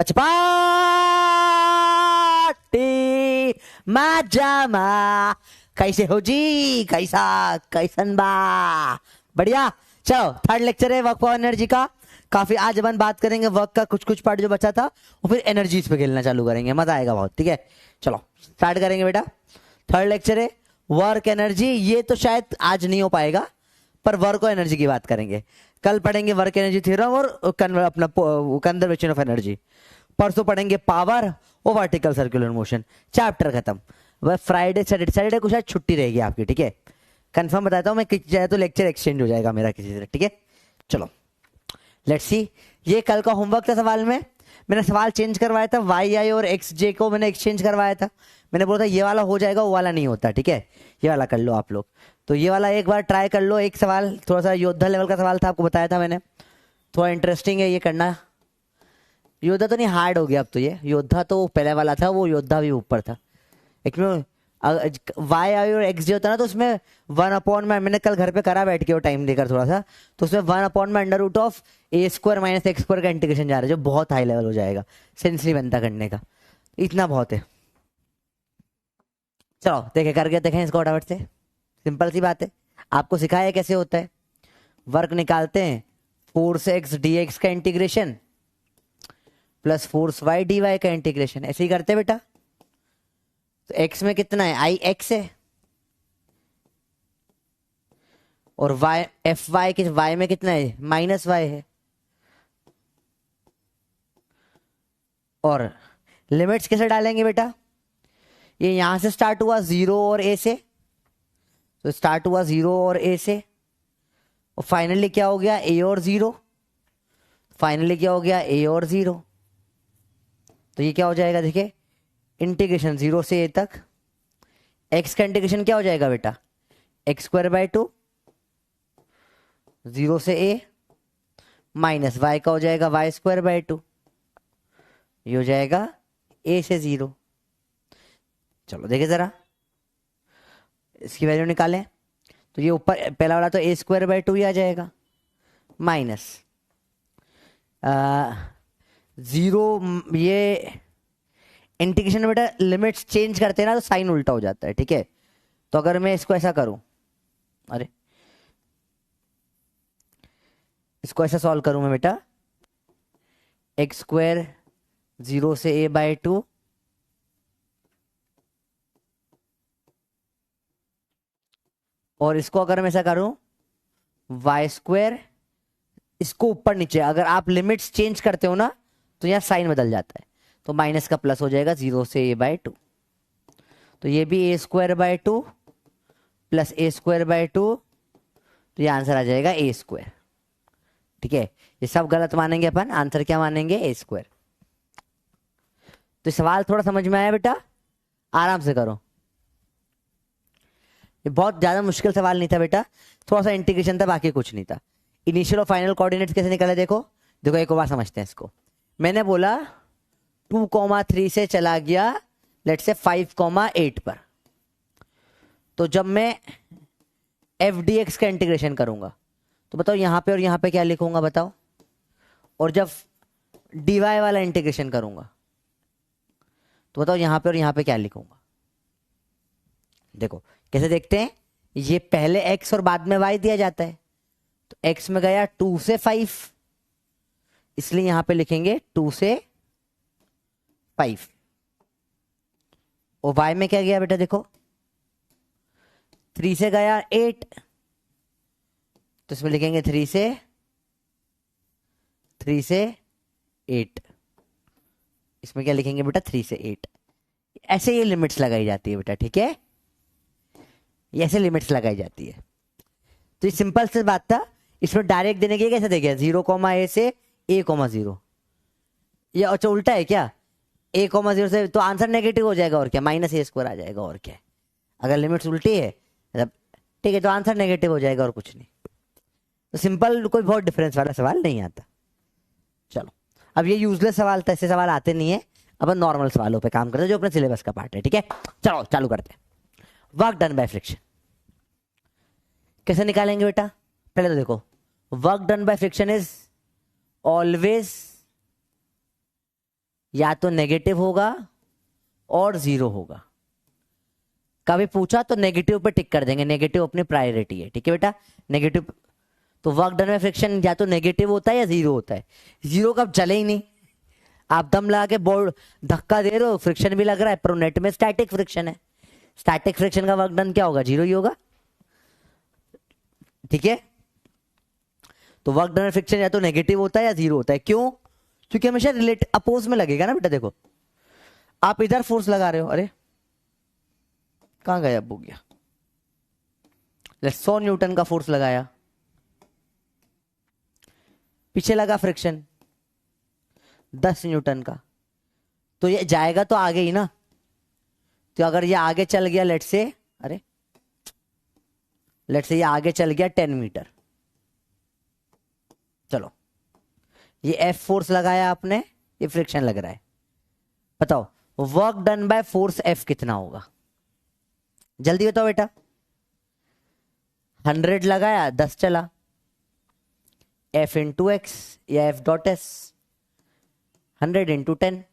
अच्छा पार्टी माजामा, कैसे हो जी, कैसा कैसन बा, बढ़िया। चलो थर्ड लेक्चर है वर्क फॉर एनर्जी का। काफी आज अपन बात करेंगे वर्क का, कुछ कुछ पार्ट जो बचा था और फिर एनर्जीज पे खेलना चालू करेंगे, मजा आएगा बहुत। ठीक है चलो स्टार्ट करेंगे बेटा। थर्ड लेक्चर है वर्क एनर्जी। ये तो शायद आज नहीं हो पाएगा, पर वर्क और एनर्जी की बात करेंगे। कल पढ़ेंगे वर्क एनर्जी थ्योरम और अपना कंजर्वेशन ऑफ एनर्जी। परसों पढ़ेंगे पावर और वर्टिकल सर्कुलर मोशन। चैप्टर खत्म। वह फ्राइडे सैटरडे को शायद छुट्टी रहेगी आपकी। ठीक है कंफर्म बताता हूँ मैं, चाहे तो लेक्चर एक्सचेंज हो जाएगा मेरा किसी से। ठीक है चलो लेट्स सी। ये कल का होमवर्क था। सवाल में मैंने सवाल चेंज करवाया था, वाई आई और एक्स जे को मैंने एक्सचेंज करवाया था। मैंने बोला था ये वाला हो जाएगा, वो वाला नहीं होता। ठीक है ये वाला कर लो आप लोग। तो ये वाला एक बार ट्राई कर लो। एक सवाल थोड़ा सा योद्धा लेवल का सवाल था, आपको बताया था मैंने, थोड़ा इंटरेस्टिंग है ये करना। योद्धा तो नहीं, हार्ड हो गया अब तो। ये योद्धा तो पहले वाला था, वो योद्धा भी ऊपर था। एक में वाई आई और एक्स जे होता ना, तो उसमें 1 में, मैंने कल घर पे करा बैठ के वो टाइम देकर थोड़ा सा, तो उसमें 1 में under root of a square minus x square का इंटीग्रेशन जा रहा है, जो बहुत हाई लेवल हो जाएगा, सेंस नहीं बनता करने का, इतना बहुत है। चलो देखे करके देखें इसको फटाफट से। सिंपल सी बात है, आपको सिखाया कैसे होता है। वर्क निकालते हैं, फोर्स एक्स डी एक्स का integration plus force y d y का इंटीग्रेशन, ऐसे ही करते हैं बेटा। तो एक्स में कितना है, आई एक्स है, और वाई एफ वाई के वाई में कितना है, माइनस वाई है। और लिमिट्स कैसे डालेंगे बेटा, ये यहां से स्टार्ट हुआ 0 और ए से, तो स्टार्ट हुआ 0 और ए से, और फाइनली क्या हो गया, ए और 0। फाइनली क्या हो गया, ए और 0। तो ये क्या हो जाएगा, देखिए इंटीग्रेशन 0 से ए तक। एक्स का इंटीग्रेशन क्या हो जाएगा बेटा, एक्स स्क्वायर बाय 2, 0 से ए, माइनस वाई का हो जाएगा वाई स्क्वायर बाय 2, ये हो जाएगा ए से 0। चलो देखिए जरा इसकी वैल्यू निकालें, तो ये ऊपर पहला वाला तो ए स्क्वायर बाय 2 ही आ जाएगा, माइनस 0। ये इंटीग्रेशन में बेटा लिमिट्स चेंज करते हैं ना, तो साइन उल्टा हो जाता है। ठीक है तो अगर मैं इसको ऐसा करूं, अरे इसको ऐसा सॉल्व करूं मैं बेटा, एक्स स्क्वायर 0 से ए बाय 2 और इसको अगर मैं ऐसा करूं वाई स्क्वायर, इसको ऊपर नीचे अगर आप लिमिट्स चेंज करते हो ना, तो यहां साइन बदल जाता है, तो माइनस का प्लस हो जाएगा 0 से ए बाय 2। तो ये भी a square by 2 plus a square by 2, तो ये आंसर आ जाएगा ए स्क्वायर। ठीक है ये सब गलत मानेंगे अपन, आंसर क्या मानेंगे, ए स्क्वायर। तो सवाल थोड़ा समझ में आया बेटा, आराम से करो। ये बहुत ज्यादा मुश्किल सवाल नहीं था बेटा, थोड़ा सा इंटीग्रेशन था, बाकी कुछ नहीं था। इनिशियल और फाइनल कोऑर्डिनेट्स कैसे निकाले, देखो देखो एक बार समझते हैं इसको। मैंने बोला 2,3 से चला गया लेट्स से 5,8 पर, तो जब मैं एफ डी एक्स का इंटीग्रेशन करूंगा तो बताओ यहां पे और यहां पे क्या लिखूंगा बताओ, और जब डी वाई वाला इंटीग्रेशन करूंगा तो बताओ यहां पे और यहां पे क्या लिखूंगा। देखो कैसे देखते हैं, ये पहले x और बाद में y दिया जाता है, तो x में गया 2 से 5, इसलिए यहां पे लिखेंगे 2 से 5, और y में क्या गया बेटा, देखो 3 से गया 8, तो इसमें लिखेंगे 3 से 8, इसमें क्या लिखेंगे बेटा 3 से 8। ऐसे ये लिमिट्स लगाई जाती है बेटा। ठीक है ये ऐसे लिमिट्स लगाई जाती है। तो ये सिंपल से बात था, इसमें डायरेक्ट देने के कैसे देंगे, 0, ए से a, 0। ये अच्छा उल्टा है क्या, a, 0 से, तो आंसर नेगेटिव हो जाएगा और क्या, माइनस ए स्क्वायर आ जाएगा और क्या। अगर लिमिट्स उल्टी है ठीक है तो आंसर नेगेटिव हो जाएगा और कुछ नहीं। तो सिंपल कोई बहुत डिफरेंस वाला सवाल नहीं आता। चलो अब ये यूजलेस सवाल था, ऐसे सवाल आते नहीं है, अब नॉर्मल सवालों पे काम करते हैं जो अपने सिलेबस का पार्ट है। ठीक है चलो चालू करते हैं। वर्क डन बाय फ्रिक्शन कैसे निकालेंगे बेटा, पहले तो देखो work done by friction is always या तो नेगेटिव होगा और जीरो होगा। कभी पूछा तो नेगेटिव पे टिक कर देंगे, नेगेटिव अपनी प्रायोरिटी है, ठीक है बेटा। नेगेटिव तो वर्क डन में फ्रिक्शन या तो नेगेटिव होता है या जीरो होता है। जीरो कब चले ही नहीं, आप दम लगा के बोर्ड धक्का दे रहे हो, फ्रिक्शन भी लग रहा है, पर नेट में स्टैटिक फ्रिक्शन है। स्टैटिक फ्रिक्शन का वर्क डन क्या होगा, जीरो ही होगा, ठीक है। तो वर्क डन में फ्रिक्शन या तो नेगेटिव होता है या जीरो होता है। क्यों? क्योंकि हमेशा रिलेट अपोज में लगेगा ना बेटा। देखो आप इधर फोर्स लगा रहे हो, अरे कहां गया, अब हो गया। 100 न्यूटन का फोर्स लगाया, पीछे लगा फ्रिक्शन 10 न्यूटन का, तो ये जाएगा तो आगे ही ना। तो अगर ये आगे चल गया लेट से, अरे लेट से ये आगे चल गया 10 मीटर, चलो ये एफ फोर्स लगाया आपने, ये फ्रिक्शन लग रहा है, बताओ work done by force F कितना होगा, जल्दी बताओ बेटा। 100 लगाया 10 चला, एफ इंटू एक्स या F dot S, 100 into 10,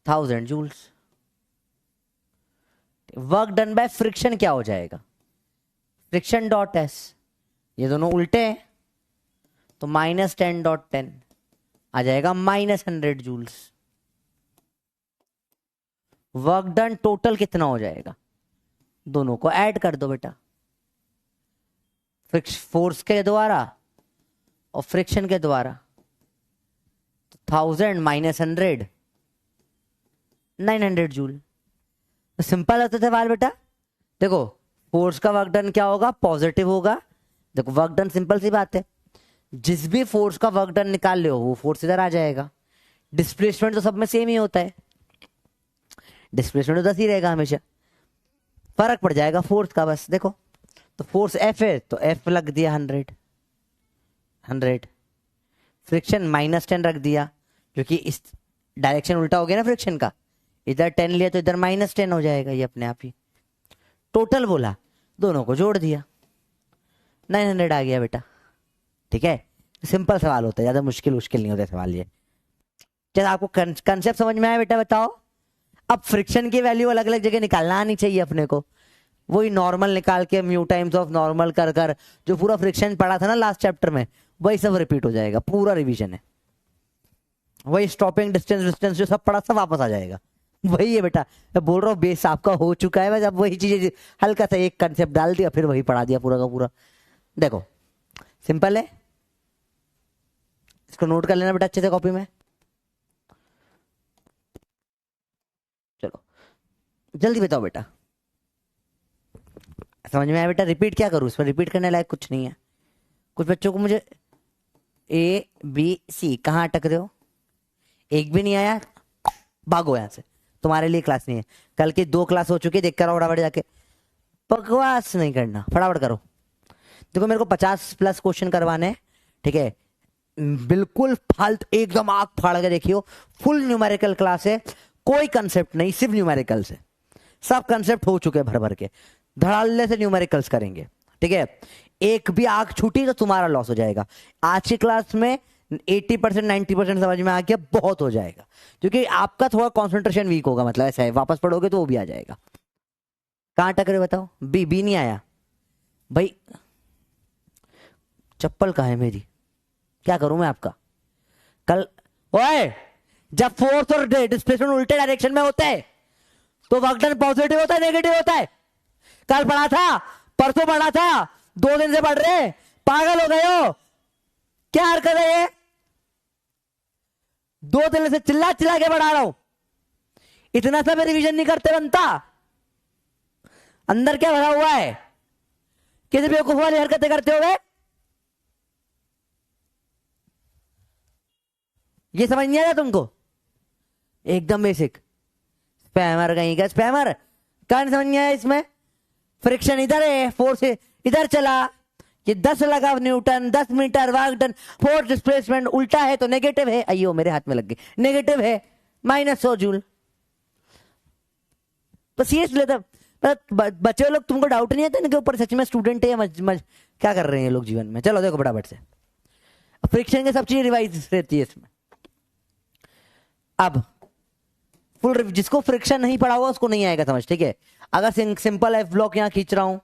1000 joules. Work done by friction क्या हो जाएगा, फ्रिक्शन डॉट एस, ये दोनों उल्टे हैं तो -10 डॉट 10 आ जाएगा -100 जूल्स। वर्क डन टोटल कितना हो जाएगा, दोनों को ऐड कर दो बेटा, फोर्स के द्वारा और फ्रिक्शन के द्वारा, 1000 -100 900 जूल। तो सिंपल होता था सवाल बेटा। देखो फोर्स का वर्क डन क्या होगा, पॉजिटिव होगा। देखो वर्क डन सिंपल सी बात है, जिस भी फोर्स का वर्क डन निकाल ले वो फोर्स इधर आ जाएगा। डिस्प्लेसमेंट तो सब में सेम ही होता है, डिस्प्लेसमेंट तो 10 ही रहेगा हमेशा, फर्क पड़ जाएगा फोर्स का बस। देखो तो फोर्स एफ है तो एफ लग दिया 100, फ्रिक्शन -10 रख दिया, क्योंकि इस डायरेक्शन उल्टा हो गया ना फ्रिक्शन का, इधर 10 लिया तो इधर -10 हो जाएगा, ये अपने आप ही। टोटल बोला, दोनों को जोड़ दिया, 900 आ गया बेटा, ठीक है। सिंपल सवाल होता है, ज्यादा मुश्किल नहीं होता सवाल ये। चलो आपको कंसेप्ट समझ में आया बेटा, बताओ। अब फ्रिक्शन की वैल्यू अलग अलग जगह निकालना आनी चाहिए अपने को, वही नॉर्मल निकाल के म्यू टाइम्स ऑफ नॉर्मल कर कर जो पूरा फ्रिक्शन पढ़ा था ना लास्ट चैप्टर में, वही सब रिपीट हो जाएगा, पूरा रिवीजन है। वही स्टॉपिंग डिस्टेंस जो सब पढ़ा सब वापस आ जाएगा, वही है बेटा। मैं बोल रहा हूँ बेस आपका हो चुका है, बस अब वही चीजें हल्का सा एक कंसेप्ट डाल दिया, फिर वही पढ़ा दिया पूरा का पूरा। देखो सिंपल है, इसको नोट कर लेना बेटा अच्छे से कॉपी में। चलो जल्दी बताओ बेटा, समझ में आया बेटा? रिपीट क्या करूं, इस पर रिपीट करने लायक कुछ नहीं है। कुछ बच्चों को मुझे ए बी सी कहाँ अटक रहे हो, एक भी नहीं आया, भागो यहां से, तुम्हारे लिए क्लास नहीं है। कल की 2 क्लास हो चुकी है, देख कर फटाफट जाके, बकवास नहीं करना, फटाफट करो। देखो मेरे को 50+ क्वेश्चन करवाने हैं, ठीक है, बिल्कुल फालतू एकदम आग फाड़ के देखियो, फुल न्यूमेरिकल क्लास है, कोई कंसेप्ट नहीं, सिर्फ न्यूमेरिकल से, सब कंसेप्ट हो चुके हैं भर भर के, धड़ाल्ले से न्यूमेरिकल्स करेंगे, ठीक है। एक भी आग छूटी तो तुम्हारा लॉस हो जाएगा। आज की क्लास में 80% 90% समझ में आ गया, बहुत हो जाएगा, क्योंकि आपका थोड़ा कंसंट्रेशन वीक होगा, मतलब ऐसा है, वापस पढ़ोगे तो वो भी आ जाएगा। कहां टकरे बताओ, बी नहीं आया भाई, चप्पल कहाँ है मेरी, क्या करूं मैं आपका। कल ओए, जब फोर्स और डिस्प्लेसमेंट उल्टे डायरेक्शन में होते हैं तो वर्क डन पॉजिटिव होता है नेगेटिव होता है। कल पढ़ा था, परसों पढ़ा था, 2 दिन से पढ़ रहे, पागल हो गए हो क्या हरकत है ये? 2 दिन से चिल्ला चिल्ला के पढ़ा रहा हूं, इतना सा भी रिवीजन नहीं करते बनता, अंदर क्या भरा हुआ है, किसी बेवकूफ वाली हरकतें करते हो गए, ये समझ नहीं आया तुमको? एकदम बेसिक, स्पैमर कहीं का स्पैमर, कहां समझ नहीं आया इसमें? फ्रिक्शन इधर है, फोर्स इधर चला, ये 10 लगा newton, 10 metre work done, force displacement उल्टा है तो नेगेटिव है, अयो मेरे हाथ में लग गई, नेगेटिव है -100 जूल। तो सीरियस लेता बच्चे लोग, तुमको डाउट नहीं आता इनके ऊपर, सच में स्टूडेंट है या क्या कर रहे हैं ये लोग जीवन में? चलो देखो फटाफट से, फ्रिक्शन के सब चीजें रिवाइज रहती है इसमें, अब फुल जिसको फ्रिक्शन नहीं पड़ा हुआ उसको नहीं आएगा समझ, ठीक है। अगर सिंपल एफ ब्लॉक यहाँ खींच रहा हूं,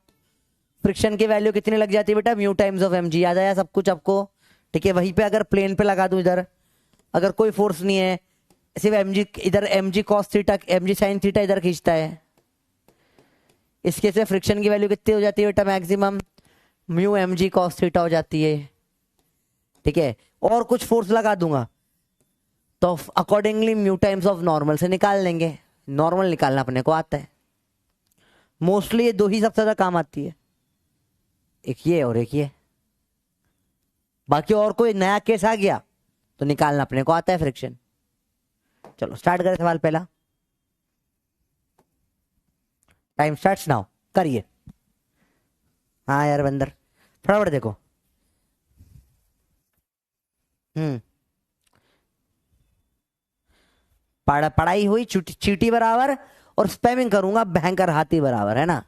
फ्रिक्शन की वैल्यू कितनी लग जाती है बेटा, म्यू टाइम्स ऑफ mg। याद आया सब कुछ आपको, ठीक है। वहीं पे अगर प्लेन पे लगा दूं इधर, अगर कोई फोर्स नहीं है, सिर्फ mg इधर, mg cos theta, mg sin theta इधर खींचता है, इस केस में फ्रिक्शन की वैल्यू कितनी हो जाती है बेटा, maximum mu mg cos theta हो जाती है, ठीक है। और कुछ फोर्स लगा दूंगा तो accordingly mu times of normal से निकाल लेंगे। नॉर्मल निकालना अपने को आता है, मोस्टली ये दो ही सबसे ज्यादा काम आती है, एक ये और एक ये। बाकी और कोई नया केस आ गया तो निकालना अपने को आता है फ्रिक्शन। चलो स्टार्ट करें सवाल पहला, टाइम स्टार्ट्स नाउ, करिए। हाँ यार बंदर फटाफट देखो। पढ़ाई हुई चीटी बराबर और स्पैमिंग करूंगा भयंकर हाथी बराबर, है ना।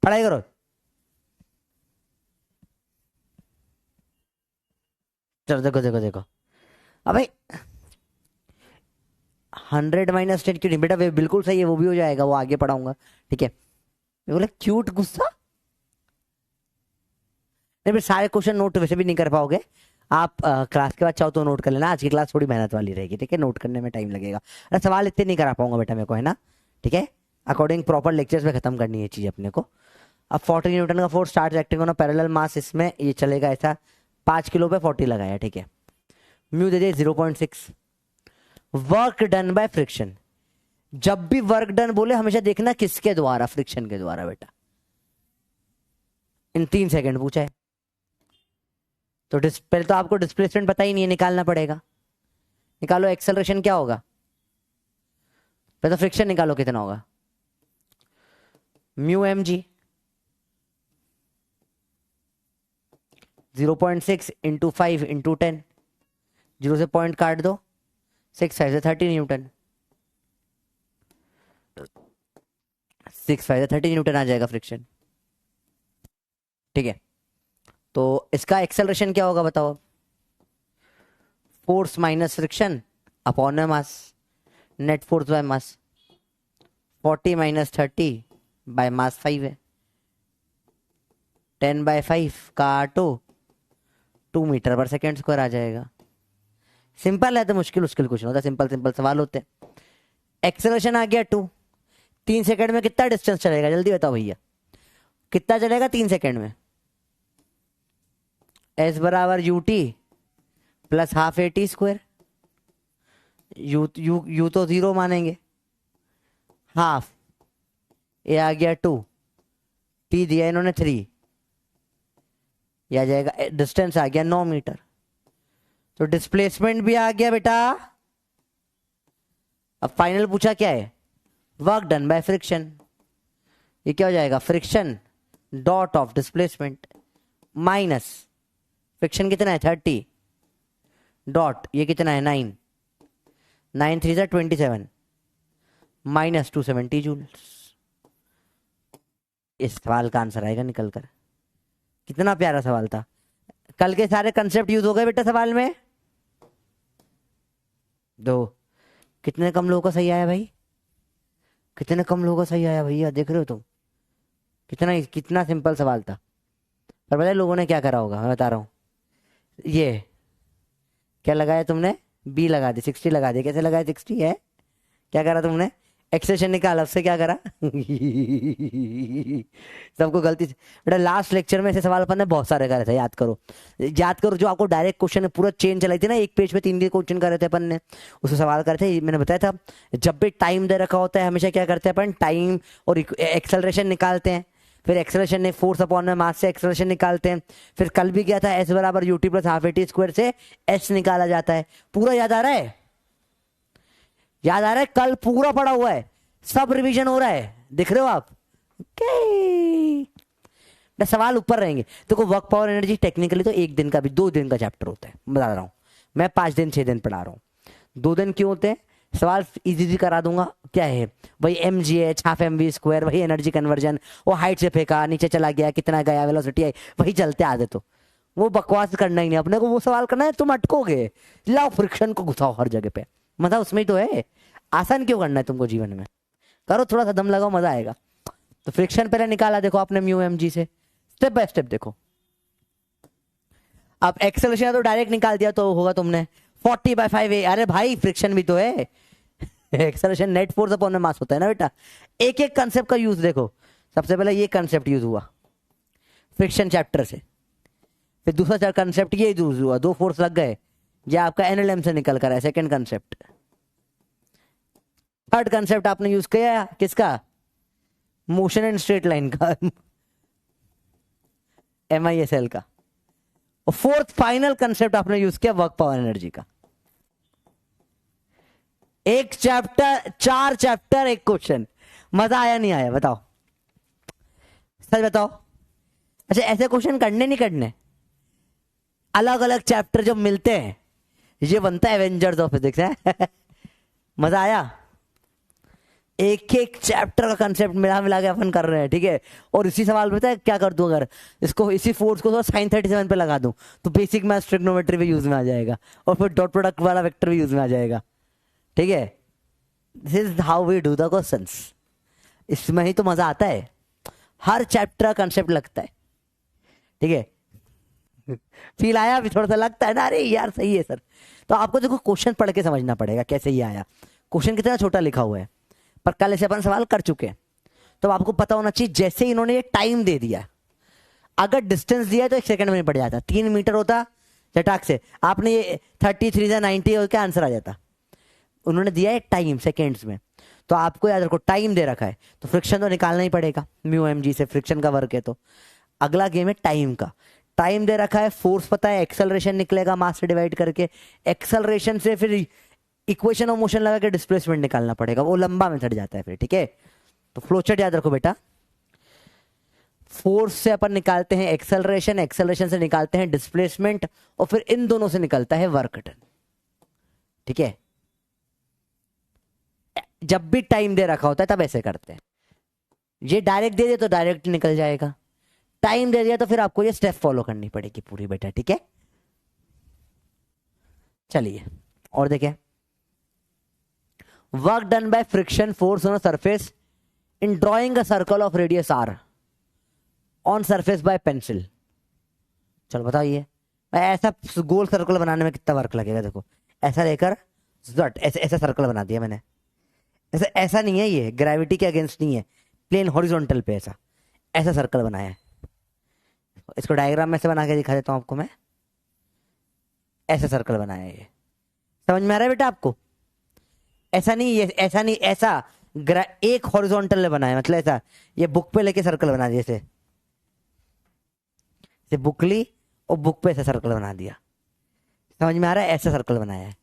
पढ़ाई करो। चलो देखो देखो देखो, अबे 100 माइनस 10 क्यों नहीं बेटा, वे बिल्कुल सही है, वो भी हो जाएगा, वो आगे पढ़ाऊंगा, ठीक है। बोले क्यूट गुस्सा, नहीं सारे क्वेश्चन नोट वैसे भी नहीं कर पाओगे आप, क्लास के बाद चाहो तो नोट कर लेना, आज की क्लास थोड़ी मेहनत वाली रहेगी, ठीक है। नोट करने में टाइम लगेगा, अरे सवाल इतने नहीं करा पाऊंगा बेटा मेरे को, है ना, ठीक है। अकॉर्डिंग प्रॉपर लेक्चर्स में खत्म करनी है चीज अपने को। अब 40 न्यूटन का force start acting on parallel mass, इसमें ये चलेगा ऐसा, 5 किलो पे 40 लगाया, ठीक है। Mu they they 0.6, work done by friction. जब भी वर्क डन बोले हमेशा देखना किसके द्वारा, फ्रिक्शन के द्वारा बेटा। इन 3 सेकंड पूछा है तो पहले तो आपको डिस्प्लेसमेंट पता ही नहीं है, निकालना पड़ेगा। निकालो एक्सेलरेशन क्या होगा, पहले तो फ्रिक्शन निकालो कितना होगा, म्यू mg 0.6 इंटू 5 इंटू 10, 0 से पॉइंट काट दो, 6 5 से 30 न्यूटन, 6 5 से 30 न्यूटन आ जाएगा फ्रिक्शन, ठीक है। तो इसका एक्सेलरेशन क्या होगा बताओ, force minus friction upon mass, net force by mass, 40 minus 30 by mass 5 है, 10 बाय 5 काटो 2 मीटर पर सेकेंड स्क्वायर आ जाएगा। सिंपल है तो मुश्किल कुछ नहीं होता, सिंपल सिंपल सवाल होते हैं। एक्सेलरेशन आ गया 2, 3 सेकंड में कितना डिस्टेंस चलेगा जल्दी बताओ भैया, कितना चलेगा 3 सेकंड में, एस बराबर U T plus half A T square, you तो 0 मानेंगे, हाफ ए आ गया 2, टी दिया इन्होंने 3, यह आ जाएगा, डिस्टेंस आ गया 9 मीटर। तो डिस्प्लेसमेंट भी आ गया बेटा। अब फाइनल पूछा क्या है, वर्क डन बाय फ्रिक्शन, ये क्या हो जाएगा, friction dot of displacement minus friction कितना है 30 डॉट ये कितना है 9, 9 3 जा 27 माइनस 270 जूल्स। इस सवाल का आंसर आएगा निकल कर। कितना प्यारा सवाल था, कल के सारे कंसेप्ट यूज हो गए बेटा सवाल में। दो कितने कम लोगों का सही आया भाई, कितने कम लोगों का सही आया भैया, देख रहे हो तुम, कितना सिंपल सवाल था। पर पता है लोगों ने क्या करा होगा, मैं बता रहा हूं, ये क्या लगाया तुमने, बी लगा दी, 60 लगा दी। कैसे लगाया 60 है, क्या करा तुमने, एक्सेशन निकाला, उससे क्या करा सबको गलती से बेटा। लास्ट लेक्चर में ऐसे सवाल अपन ने बहुत सारे करे थे, याद करो याद करो, जो आपको डायरेक्ट क्वेश्चन पूरा चेन चलाई थी ना, एक पेज पे 3 क्वेश्चन करे थे अपन ने, उससे सवाल करे थे। मैंने बताया था जब भी टाइम दे रखा होता है हमेशा क्या करते हैं अपन, टाइम और एक्सेलरेशन निकालते हैं, फिर एक्सेलरेशन ने फोर्स अपॉन में मास से एक्सेलरेशन निकालते हैं। फिर कल भी क्या था, एस बराबर UT plus half A T square से एस निकाला जाता है। पूरा याद आ रहा है, याद आ रहा है, कल पूरा पड़ा हुआ है, सब रिवीजन हो रहा है, दिख रहे हो आप। सवाल ऊपर रहेंगे। देखो वर्क पावर एनर्जी टेक्निकली तो 1 दिन का भी 2 दिन का चैप्टर होता है, बता रहा हूं मैं, 5 दिन 6 दिन पढ़ा रहा हूं। 2 दिन क्यों होते हैं, सवाल इजी करा दूंगा, क्या है वही mgh हाफ mv स्क्वायर, वही एनर्जी कन्वर्जन, वो हाइट से फेंका नीचे चला गया, कितना गया वेलोसिटी आई, वही चलते आधे तो वो बकवास करना ही नहीं अपने को, वो सवाल करना है तुम अटकोगे, लाओ फ्रिक्शन को घुसाओ हर जगह पे, मजा उसमें ही तो है। आसान क्यों करना है तुमको जीवन में, करो थोड़ा सा दम लगाओ, मजा आएगा। तो फ्रिक्शन पहले निकाला देखो आपने म्यू एम जी से, स्टेप बाय स्टेप देखो। अब एक्सेलरेशन तो डायरेक्ट निकाल दिया तो होगा तुमने 40/5a, अरे भाई फ्रिक्शन भी तो है। Acceleration net force upon mass होता है ना बेटा। एक एक कंसेप्ट का यूज देखो, सबसे पहले ये कंसेप्ट यूज हुआ फ्रिक्शन चैप्टर से, फिर दूसरा कंसेप्ट ये यूज हुआ, 2 फोर्स लग गए, ये आपका एनएलएम से निकल कर है सेकंड कंसेप्ट। थर्ड कंसेप्ट आपने यूज किया किसका, मोशन एंड स्ट्रेट लाइन का, MISL का। और फोर्थ फाइनल कंसेप्ट आपने यूज किया वर्क पावर एनर्जी का। एक चैप्टर 4 चैप्टर 1 क्वेश्चन, मजा आया नहीं आया बताओ, सच बताओ। अच्छा ऐसे क्वेश्चन करने नहीं करने, अलग अलग चैप्टर जब मिलते हैं ये बनता है एवेंजर्स ऑफ फिजिक्स है। मजा आया, एक एक चैप्टर का कंसेप्ट मिला मिला के अपन कर रहे हैं, ठीक है। और इसी सवाल में पता है क्या कर दूं, अगर इसको इसी फोर्स को sin 37 पे लगा दूं तो बेसिक मैथ्स ट्रिग्नोमेट्री भी यूज में आ जाएगा, और फिर डॉट प्रोडक्ट वाला वेक्टर भी यूज में आ जाएगा, ठीक है। This is how we do the questions, इसमें ही तो मजा आता है, हर चैप्टर का कंसेप्ट लगता है, ठीक है। फील आया भी थोड़ा सा लगता है ना, अरे यार सही है सर। तो आपको देखो क्वेश्चन पढ़ के समझना पड़ेगा कैसे ये आया, क्वेश्चन कितना छोटा लिखा हुआ है, पर कल ऐसे अपन सवाल कर चुके हैं, तो आपको पता होना चाहिए। जैसे इन्होंने ये टाइम दे दिया, अगर डिस्टेंस दिया तो 1 सेकंड में पड़ जाता, 3 मीटर होता चटाक से, आपने ये 33 या 90 हो के आंसर आ जाता। उन्होंने दिया है टाइम सेकेंड्स में, तो आपको याद रखो टाइम दे रखा है तो फ्रिक्शन तो निकालना ही पड़ेगा, म्यू एम जी से फ्रिक्शन का वर्क है। तो अगला गेम है टाइम का, टाइम दे रखा है, फोर्स पता है, एक्सेलरेशन निकलेगा मास से डिवाइड करके, एक्सेलरेशन से फिर इक्वेशन ऑफ मोशन लगा के डिस्प्लेसमेंट निकालना पड़ेगा, वो लंबा मेथड जाता है फिर, ठीक है। तो फ्लोचार्ट याद रखो बेटा, फोर्स से अपन निकालते हैं एक्सेलरेशन, एक्सेलरेशन से निकालते हैं डिस्प्लेसमेंट, और फिर इन दोनों से निकलता है वर्क डन, ठीक है। जब भी टाइम दे रखा होता है तब ऐसे करते हैं, ये डायरेक्ट दे दे तो डायरेक्ट निकल जाएगा, टाइम दे दिया तो फिर आपको ये स्टेप फॉलो करनी पड़ेगी पूरी बेटा, ठीक है। चलिए और देखिए, work done by friction force on a surface in drawing a circle of radius r on surface by pencil. चलो बताइए ऐसा गोल सर्कल बनाने में कितना वर्क लगेगा, देखो ऐसा लेकर ऐसा ऐसा सर्कल बना दिया मैंने, ऐसा ऐसा नहीं है, ये ग्रेविटी के अगेंस्ट नहीं है, प्लेन हॉरिजॉन्टल पे ऐसा ऐसा सर्कल बनाया है। इसको डायग्राम में से बना के दिखा देता हूं आपको मैं, ऐसा सर्कल बनाया है, ये समझ में आ रहा है बेटा आपको। ऐसा नहीं, ये ऐसा नहीं, ऐसा एक हॉरिजॉन्टल ने बनाया, मतलब ऐसा ये बुक पे लेके सर्कल बना दिया, जैसे बुक ली और बुक पे ऐसा सर्कल बना दिया, समझ में आ रहा है, ऐसा सर्कल बनाया है।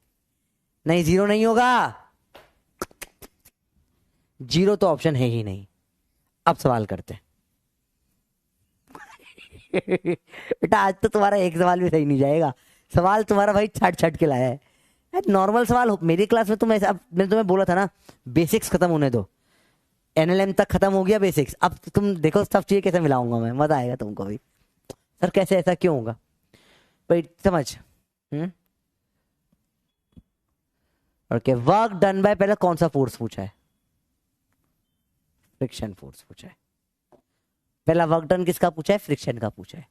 नहीं जीरो नहीं होगा, जीरो तो ऑप्शन है ही नहीं। अब सवाल करते हैं। बेटा आज तो तुम्हारा एक सवाल भी सही नहीं जाएगा, सवाल तुम्हारा भाई छट छट के लाया है। नॉर्मल सवाल हो, मेरी क्लास में तुम ऐसा, मैंने तुम्हें बोला था ना बेसिक्स खत्म होने दो, एनएलएम तक खत्म हो गया बेसिक्स, अब तुम देखो सब चीजें कैसे मिलाऊंगा मैं, मजा आएगा तुमको भी। सर कैसे ऐसा क्यों होगा भाई, समझ। ओके, वर्क डन बाय, पहले कौन सा फोर्स पूछा है, फ्रिक्शन फोर्स पूछा है। पहला वर्क डन किसका पूछा है, फ्रिक्शन का पूछा है।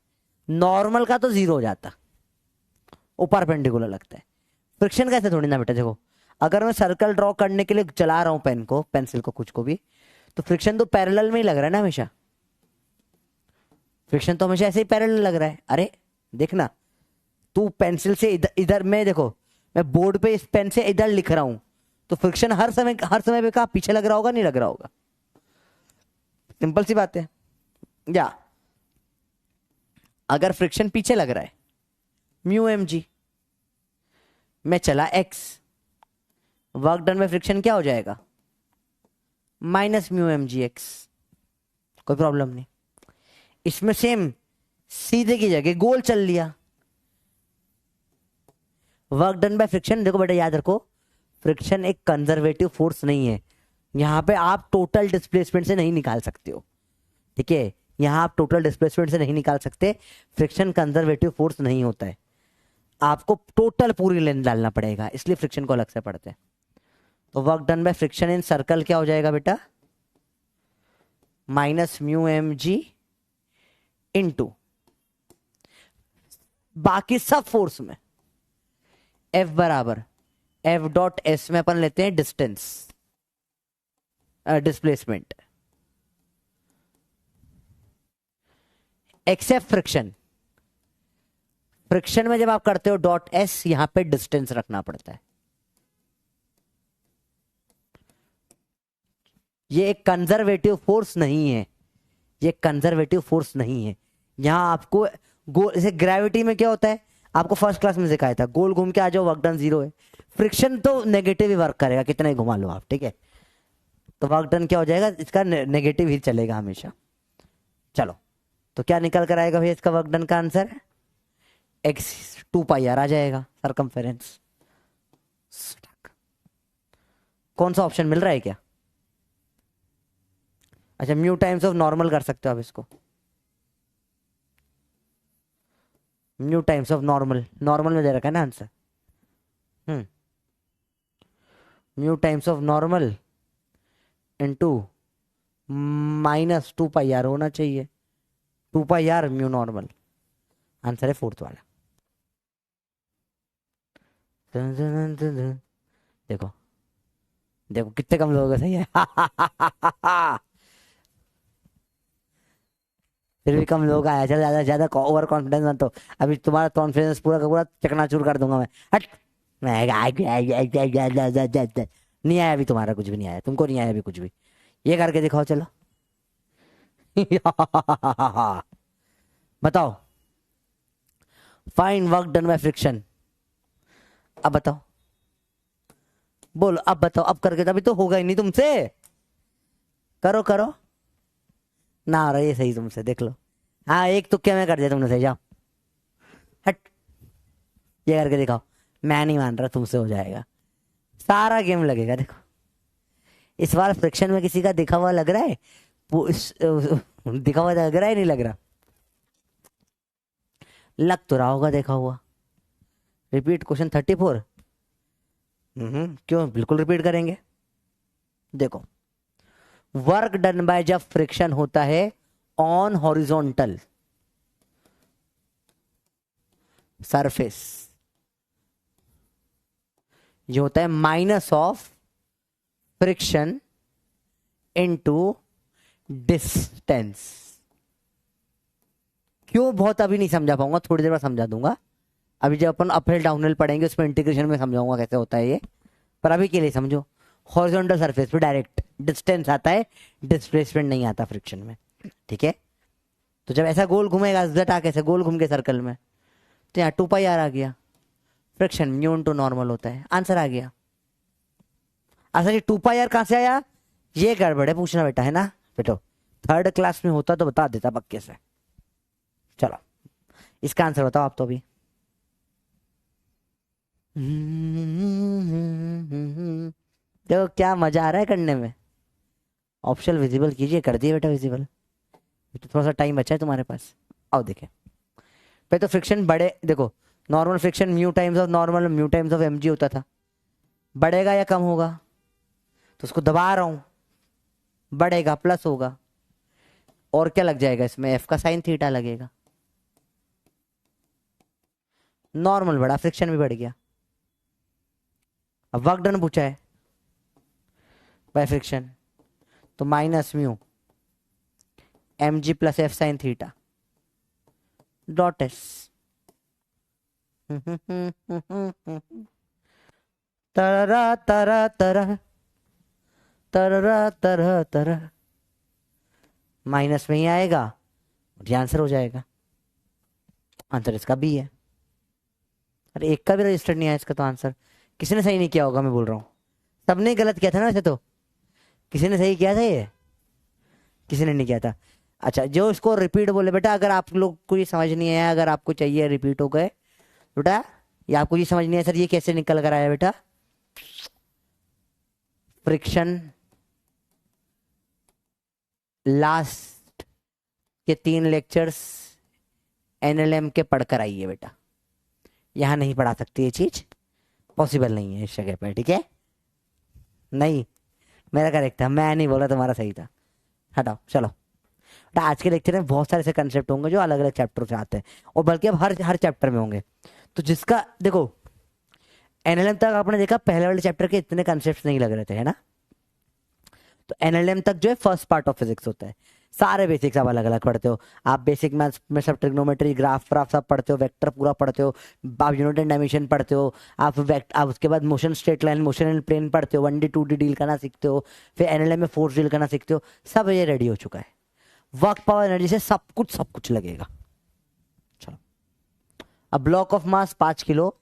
नॉर्मल का तो 0 हो जाता, ऊपर परपेंडिकुलर लगता है। फ्रिक्शन कैसे थोड़ी ना बेटा, देखो अगर मैं सर्कल ड्रॉ करने के लिए चला रहा हूं पेन को, पेंसिल को, कुछ को भी, तो फ्रिक्शन तो पैरेलल में ही लग रहा है ना हमेशा, फ्रिक्शन तो हमेशा ऐसे ही पैरेलल लग रहा है। अरे देखना, तू पेंसिल से इधर में, देखो मैं बोर्ड पे इस पेन से इधर लिख रहा हूं, तो फ्रिक्शन हर समय पे कहा पीछे लग रहा होगा, नहीं लग रहा होगा, सिंपल सी बात है। या अगर फ्रिक्शन पीछे लग रहा है, म्यू एम जी, मैं चला x, वर्क डन में फ्रिक्शन क्या हो जाएगा, minus mu M g x, कोई प्रॉब्लम नहीं। इसमें सेम सीधे की जगह गोल चल लिया, वर्क डन बाय फ्रिक्शन। देखो बेटा याद रखो, फ्रिक्शन एक कंजर्वेटिव फोर्स नहीं है, यहां पे आप टोटल डिस्प्लेसमेंट से नहीं निकाल सकते हो, ठीक है। यहाँ आप टोटल डिस्प्लेसमेंट से नहीं निकाल सकते, फ्रिक्शन कंजर्वेटिव फोर्स नहीं होता है, आपको टोटल पूरी लेंथ डालना पड़ेगा, इसलिए फ्रिक्शन को अलग से पढ़ते हैं। तो work done by friction in circle क्या हो जाएगा बेटा, minus mu M g into बाकी सब फोर्स में एफ बराबर एफ डॉट एस में अपन लेते हैं distance, displacement, except friction. Friction में जब आप करते हो डॉट एस, यहां पे डिस्टेंस रखना पड़ता है। ये एक कंजर्वेटिव फोर्स नहीं है, ये कंजर्वेटिव फोर्स नहीं है। यहां आपको गोल, जैसे ग्रेविटी में क्या होता है, आपको फर्स्ट क्लास में सिखाया था, गोल घूम के आ जाओ वर्क डन जीरो है। फ्रिक्शन तो नेगेटिव ही वर्क करेगा, कितना ही घुमा लो आप, ठीक है। तो वर्क डन क्या हो जाएगा, इसका नेगेटिव ही चलेगा हमेशा। चलो, तो क्या निकल कर आएगा भैया इसका वर्क डन का आंसर, एक्स 2 पाई आर आ जाएगा सरकमफेरेंस। कौन सा ऑप्शन मिल रहा है क्या? अच्छा, म्यू टाइम्स ऑफ नॉर्मल कर सकते हो आप इसको, mu times of normal, normal में दे रखा है ना answer. Mu times of normal into minus 2 pi r होना चाहिए, 2 pi r mu normal, answer है फोर्थ वाला। देखो देखो कितने कम लोग सही है फिर भी कम लोग आया, चल ज्यादा ज्यादा ओवर कॉन्फिडेंस मत हो, अभी तुम्हारा कॉन्फिडेंस पूरा का पूरा चकनाचूर कर दूंगा मैं। हट, नहीं आया अभी, तुम्हारा कुछ भी नहीं आया, तुमको नहीं आया अभी कुछ भी, ये करके दिखाओ चलो बताओ, find work done by friction, अब बताओ, बोलो अब बताओ, अब करके, अभी तो होगा ही नहीं तुमसे, करो करो ना, आ रहा है सही तुमसे, देख लो। हाँ, एक तुक्के में कर दिया तुमने सही, जाओ हट, ये करके दिखाओ, मैं नहीं मान रहा, तुमसे हो जाएगा, सारा गेम लगेगा। देखो इस बार फ्रिक्शन में किसी का दिखा हुआ लग रहा है, दिखा हुआ लग रहा है, नहीं लग रहा, लग तो रहा होगा देखा हुआ। रिपीट क्वेश्चन 34, क्यों, बिल्कुल रिपीट करेंगे। देखो, वर्क डन बाय जब फ्रिक्शन होता है ऑन हॉरिजॉन्टल सरफेस, ये होता है minus of friction into distance. क्यों, बहुत अभी नहीं समझा पाऊंगा, थोड़ी देर बाद समझा दूंगा, अभी जब अपन अपहिल डाउनहिल पढ़ेंगे उसमें इंटीग्रेशन में समझाऊंगा कैसे होता है ये, पर अभी के लिए समझो, हॉरिजॉन्टल सरफेस पे डायरेक्ट डिस्टेंस आता है, डिस्प्लेसमेंट नहीं आता फ्रिक्शन में, ठीक है। तो जब ऐसा गोल घूमेगा जटा कैसे गोल घूम के सर्कल में, तो यहाँ 2 पाई आर आ गया, फ्रिक्शन म्यू इनटू नॉर्मल होता है, आंसर आ गया। अच्छा, ये 2 पाई आर कहां से आया, ये गड़बड़ है पूछना बेटा, है ना बेटो, थर्ड क्लास में होता तो बता देता पक्के से। चलो इसका आंसर बताओ आप तो अभी, देखो क्या मजा आ रहा है करने में, ऑप्शन विजिबल कीजिए, कर दिए बेटा विजिबल, तो थोड़ा सा टाइम बचा है तुम्हारे पास। आओ देखें, पहले तो फ्रिक्शन बड़े, देखो normal friction mu times of normal mu times of m g होता था, बढ़ेगा या कम होगा, तो उसको दबा रहा हूं, बढ़ेगा प्लस होगा, और क्या लग जाएगा इसमें, एफ का साइन थीटा लगेगा, नॉर्मल बढ़ा फ्रिक्शन भी बढ़ गया। अब वर्क डन पूछा है बाय फ्रिक्शन, तो minus mu M g plus F sine theta dot S, तरह तरह तरह तरह तरह तरह, माइनस में ही आएगा, ये आंसर हो जाएगा, आंसर इसका बी है। अरे एक का भी रजिस्टर्ड नहीं है इसका, तो आंसर किसी ने सही नहीं किया होगा, मैं बोल रहा हूँ, सबने गलत किया था ना वैसे, तो किसी ने सही किया था, ये किसी ने नहीं किया था। अच्छा, जो इसको रिपीट बोले बेटा, अगर आप लोग को ये समझ नहीं आया, अगर आपको चाहिए रिपीट हो गए बेटा, या आपको ये समझ नहीं आया सर ये कैसे निकल कर आया बेटा, फ्रिक्शन लास्ट कि 3 लेक्चर्स एनएलएम के पढ़कर आइए बेटा, यहाँ नहीं पढ़ा सकती ये चीज, पॉसिबल नहीं है इस जगह पे, ठीक है? नहीं, मेरा करेक्ट था, मैं नहीं बोला, तुम्हारा सही था। हटाओ, चलो। तो आज के लेक्चर में बहुत सारे ऐसे कंसेप्ट होंगे जो अलग अलग चैप्टर से आते हैं, और बल्कि अब हर चैप्टर में होंगे। तो जिसका देखो एनएलएम तक आपने देखा, पहले वाले चैप्टर के इतने कंसेप्ट नहीं लग रहे थे, है ना? तो एनएलएम तक जो है फर्स्ट पार्ट ऑफ फिजिक्स होता है, सारे बेसिक्स आप अलग अलग पढ़ते हो। आप बेसिक मैथ्स में सब ट्रिग्नोमेट्री, ग्राफ सब पढ़ते हो, वेक्टर पूरा पढ़ते हो, आप यूनिट एंड डायमेंशन पढ़ते हो, आप उसके बाद motion straight line, motion and plane पढ़ते हो, 1D 2D डील करना सीखते हो, फिर एनएलएम में फोर्स डील करना सीखते हो। सब ये रेडी हो चुका है, वर्क पावर एनर्जी से सब कुछ लगेगा। चलो, a block of mass 5 kilo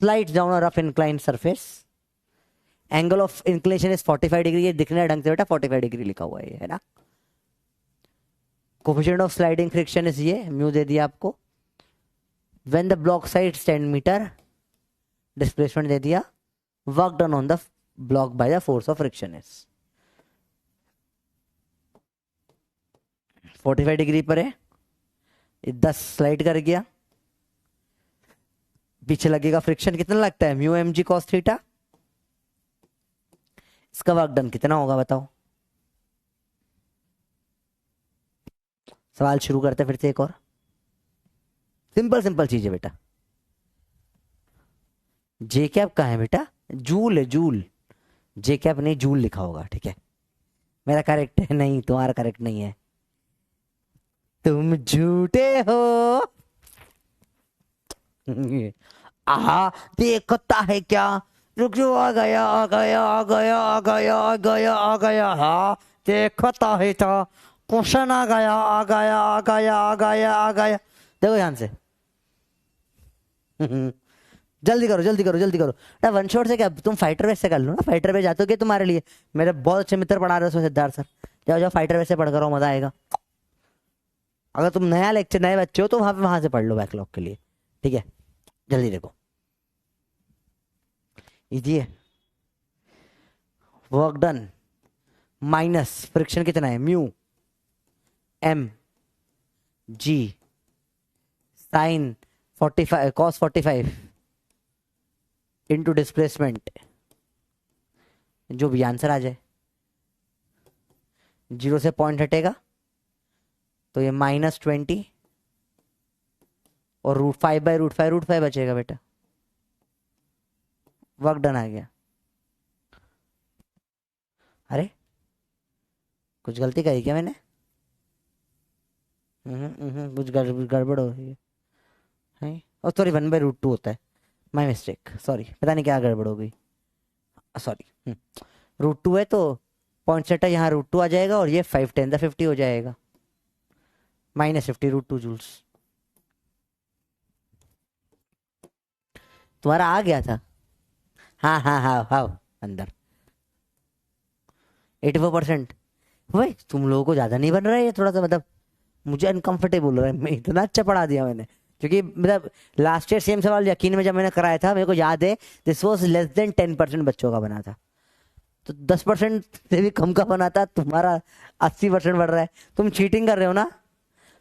slides down a rough inclined surface, angle of inclination is 45 degree. ये दिखने ढंग से बेटा 45 डिग्री लिखा हुआ है ना। Coefficient of sliding friction is ये म्यू दे दिया आपको। व्हेन द ब्लॉक साइज 10 मीटर, डिस्प्लेसमेंट दे दिया। Work done on the block by the force of friction is 45 degree पर है, 10 स्लाइड कर गया, पीछे लगेगा फ्रिक्शन, कितना लगता है? Mu M G cos theta. इसका वर्क डन कितना होगा बताओ? सवाल शुरू करते फिर से एक और सिंपल चीज है बेटा। जे कैप कहाँ है बेटा? जूल है, जूल। जे कैप नहीं, जूल लिखा होगा, ठीक है? मेरा करेक्ट है? नहीं, तुम्हारा करेक्ट नहीं है, तुम झूठे हो। आहा, देखता है क्या? रुक जाओ, आ गया आ गया आ गया आ गया आ गया आ गया। हाँ, देखता है था, क्वेश्चन आ गया आ गया आ गया आ गया आ गया। देखो ध्यान से, जल्दी करो जल्दी करो जल्दी करो ना। वन शॉट से क्या, तुम फाइटर वेस से कर लो ना, फाइटर वेस जाते हो क्या तुम्हारे लिए? मेरे बहुत अच्छे मित्र पढ़ा रहे हो सिद्धार्थ सर, जाओ जाओ फाइटर वेस से पढ़ करो, मजा आएगा। अगर तुम नया लेक्चर, नए बच्चे हो तो वहां से पढ़ लो बैकलॉग के लिए, ठीक है? जल्दी देखो, इजी है। वर्क डन माइनस फ्रिक्शन कितना है? Mu M g sine 45 cos 45 into displacement, जो भी आंसर आ जाए। 0 से पॉइंट हटेगा तो ये -20 और √5/√5 बचेगा बेटा। वर्क डन आ गया। अरे कुछ गलती करी क्या मैंने? कुछ गड़बड़ हो रही है। और सॉरी, 1/√2 होता है, माय मिस्टेक, सॉरी। पता नहीं क्या गड़बड़ हो गई, सॉरी। √2 है तो पॉइंट सेट है, यहाँ √2 आ जाएगा और ये 5 10 50 हो जाएगा, -50 √2 जूल्स। तुम्हारा आ गया था? हाँ हाँ हाँ हाँ, अंदर 84%। भाई तुम लोगों को ज्यादा नहीं बन रहा है ये, थोड़ा सा मतलब मुझे अनकंफर्टेबल हो रहा है। मैं इतना अच्छा पढ़ा दिया मैंने, क्योंकि मतलब लास्ट ईयर सेम सवाल यकीन में जब मैंने कराया था, मेरे को याद है दिस वाज लेस देन 10% बच्चों का बना था, तो 10% से भी कम का बना था। तुम्हारा 80% बढ़ रहा है। तुम चीटिंग कर रहे हो ना?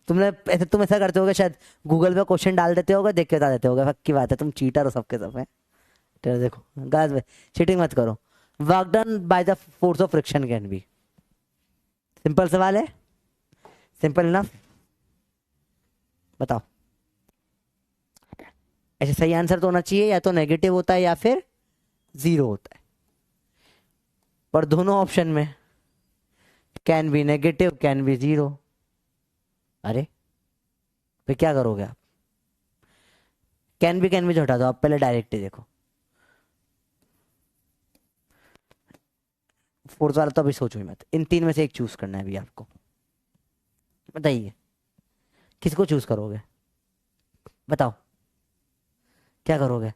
तुम ऐसा करते होगे, शायद गूगल पे क्वेश्चन डाल देते होगे, देख के बता देते होगे। पक्की बात है, तुम चीटर हो सबके सब है। तो देखो गलत, चीटिंग मत करो। Work done bye the force of friction can be, simple सवाल है, सिंपल इनफ। बताओ, ऐसे सही आंसर तो होना चाहिए, या तो नेगेटिव होता है या फिर 0 होता है, पर दोनों ऑप्शन में can be negative, can be 0। अरे फिर क्या करोगे आप? कैन बी जो हटा दो आप, पहले डायरेक्ट ही देखो। फोर्स वाला तो अभी सोचो ही मत, इन 3 में से एक चूज करना है अभी आपको। बताइए किसको चूज करोगे? बताओ क्या करोगे?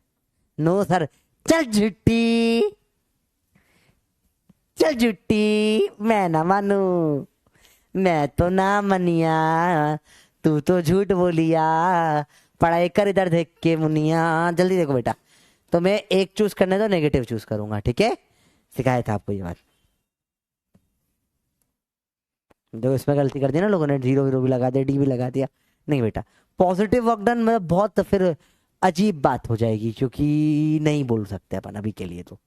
नो सर, चल झुट्टी, चल झुट्टी, मैं ना मानू, मैं तो ना मनिया, तू तो झूठ बोलिया, पढ़ाई कर इधर देख के मुनिया। जल्दी देखो बेटा, तो मैं एक चूज करने तो नेगेटिव चूज करूंगा, ठीक है? सिखाया था आपको ये बात। देखो इसमें गलती कर दी ना लोगों ने, जीरो वीरो भी लगा दिया, डी भी लगा दिया। नहीं बेटा, पॉजिटिव वर्क डन मतलब बहुत फिर अजीब बात हो जाएगी, क्योंकि नहीं बोल सकते अपन अभी के लिए। तो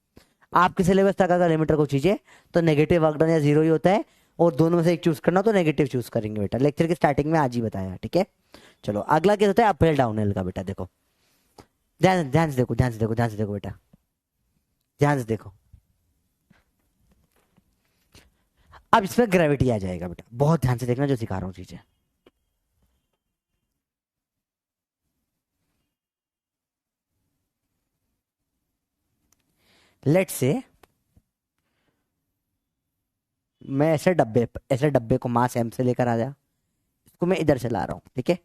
आपके सिलेबस तक अगर लिमिटर को चीजें तो नेगेटिव वर्क डन या जीरो ही होता है, और दोनों में से एक चूज करना तो नेगेटिव चूज करेंगे बेटा। लेक्चर के स्टार्टिंग में आज ही बताया, ठीक है। चलो अगला केस होता है अपहिल डाउनहिल का बेटा। देखो ध्यान ध्यान से देखो, ध्यान से देखो, ध्यान से देखो बेटा, ध्यान से देखो। अब इसमें ग्रेविटी आ जाएगा बेटा, बहुत ध्यान से देखना जो सिखा रहा हूं चीजें। लेट से मैं ऐसे डब्बे को मास एम से लेकर आ जा, इसको मैं इधर से ला रहा हूं, ठीक है।